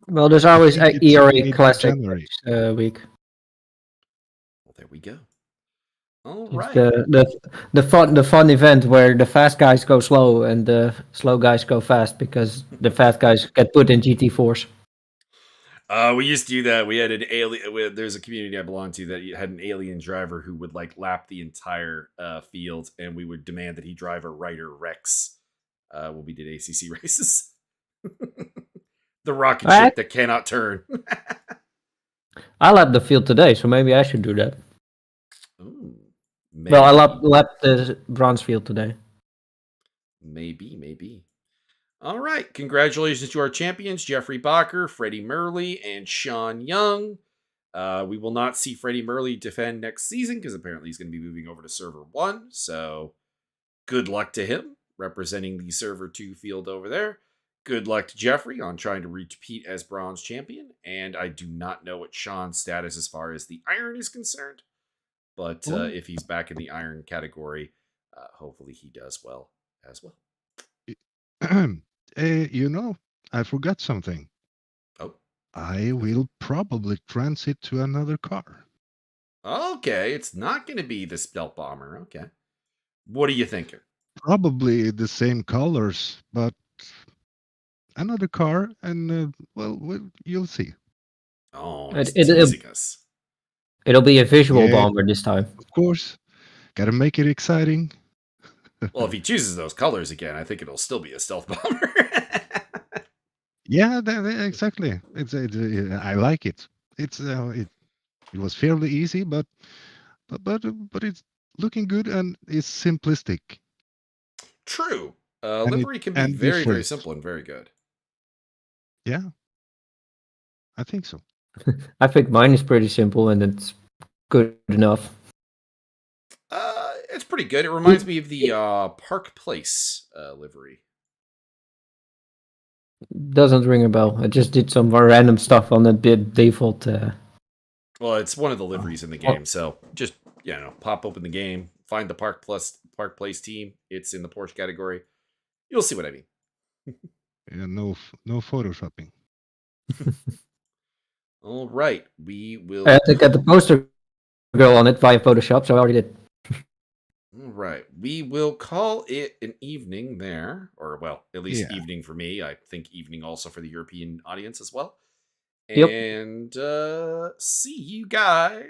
Speaker 8: Well, there's always an ERA Classic week.
Speaker 1: Well, there we go. All
Speaker 8: it's
Speaker 1: right.
Speaker 8: The fun event where the fast guys go slow and the slow guys go fast because the fast guys get put in GT4s.
Speaker 1: We used to do that. We had an alien. There's a community I belong to that had an alien driver who would like lap the entire field, and we would demand that he drive a Ryder Rex when we did ACC races. The rocket ship that cannot turn.
Speaker 8: I lapped the field today, so maybe I should do that.
Speaker 1: Ooh,
Speaker 8: well, I lapped the bronze field today.
Speaker 1: Maybe. All right. Congratulations to our champions, Jeffrey Bakker, Freddie Murley, and Sean Young. We will not see Freddie Murley defend next season because apparently he's going to be moving over to Server 1. So good luck to him representing the Server 2 field over there. Good luck to Jeffrey on trying to repeat as bronze champion. And I do not know what Sean's status as far as the iron is concerned. But if he's back in the iron category, hopefully he does well as well.
Speaker 10: I forgot something.
Speaker 1: Oh.
Speaker 10: I will probably transit to another car.
Speaker 1: Okay, it's not going to be the stealth bomber. Okay. What are you thinking?
Speaker 10: Probably the same colors, but another car, and you'll see.
Speaker 1: Oh,
Speaker 8: it'll be a visual bomber this time.
Speaker 10: Of course. Gotta make it exciting.
Speaker 1: Well, if he chooses those colors again, I think it'll still be a stealth bomber.
Speaker 10: Yeah, exactly. I like it. It was fairly easy, but it's looking good and it's simplistic.
Speaker 1: True. Livery can be very, very simple and very good.
Speaker 10: Yeah, I think so.
Speaker 8: I think mine is pretty simple and it's good enough.
Speaker 1: It's pretty good. It reminds me of the Park Place livery.
Speaker 8: Doesn't ring a bell. I just did some more random stuff on the default.
Speaker 1: Well, it's one of the liveries in the game, so just pop open the game, find the Park Place team. It's in the Porsche category. You'll see what I mean.
Speaker 10: Yeah, no photoshopping.
Speaker 1: All right, we will.
Speaker 8: I had to get the poster girl on it via Photoshop, so I already did.
Speaker 1: All right, we will call it an evening there, or well, at least evening for me. I think evening also for the European audience as well.
Speaker 8: Yep.
Speaker 1: And see you guys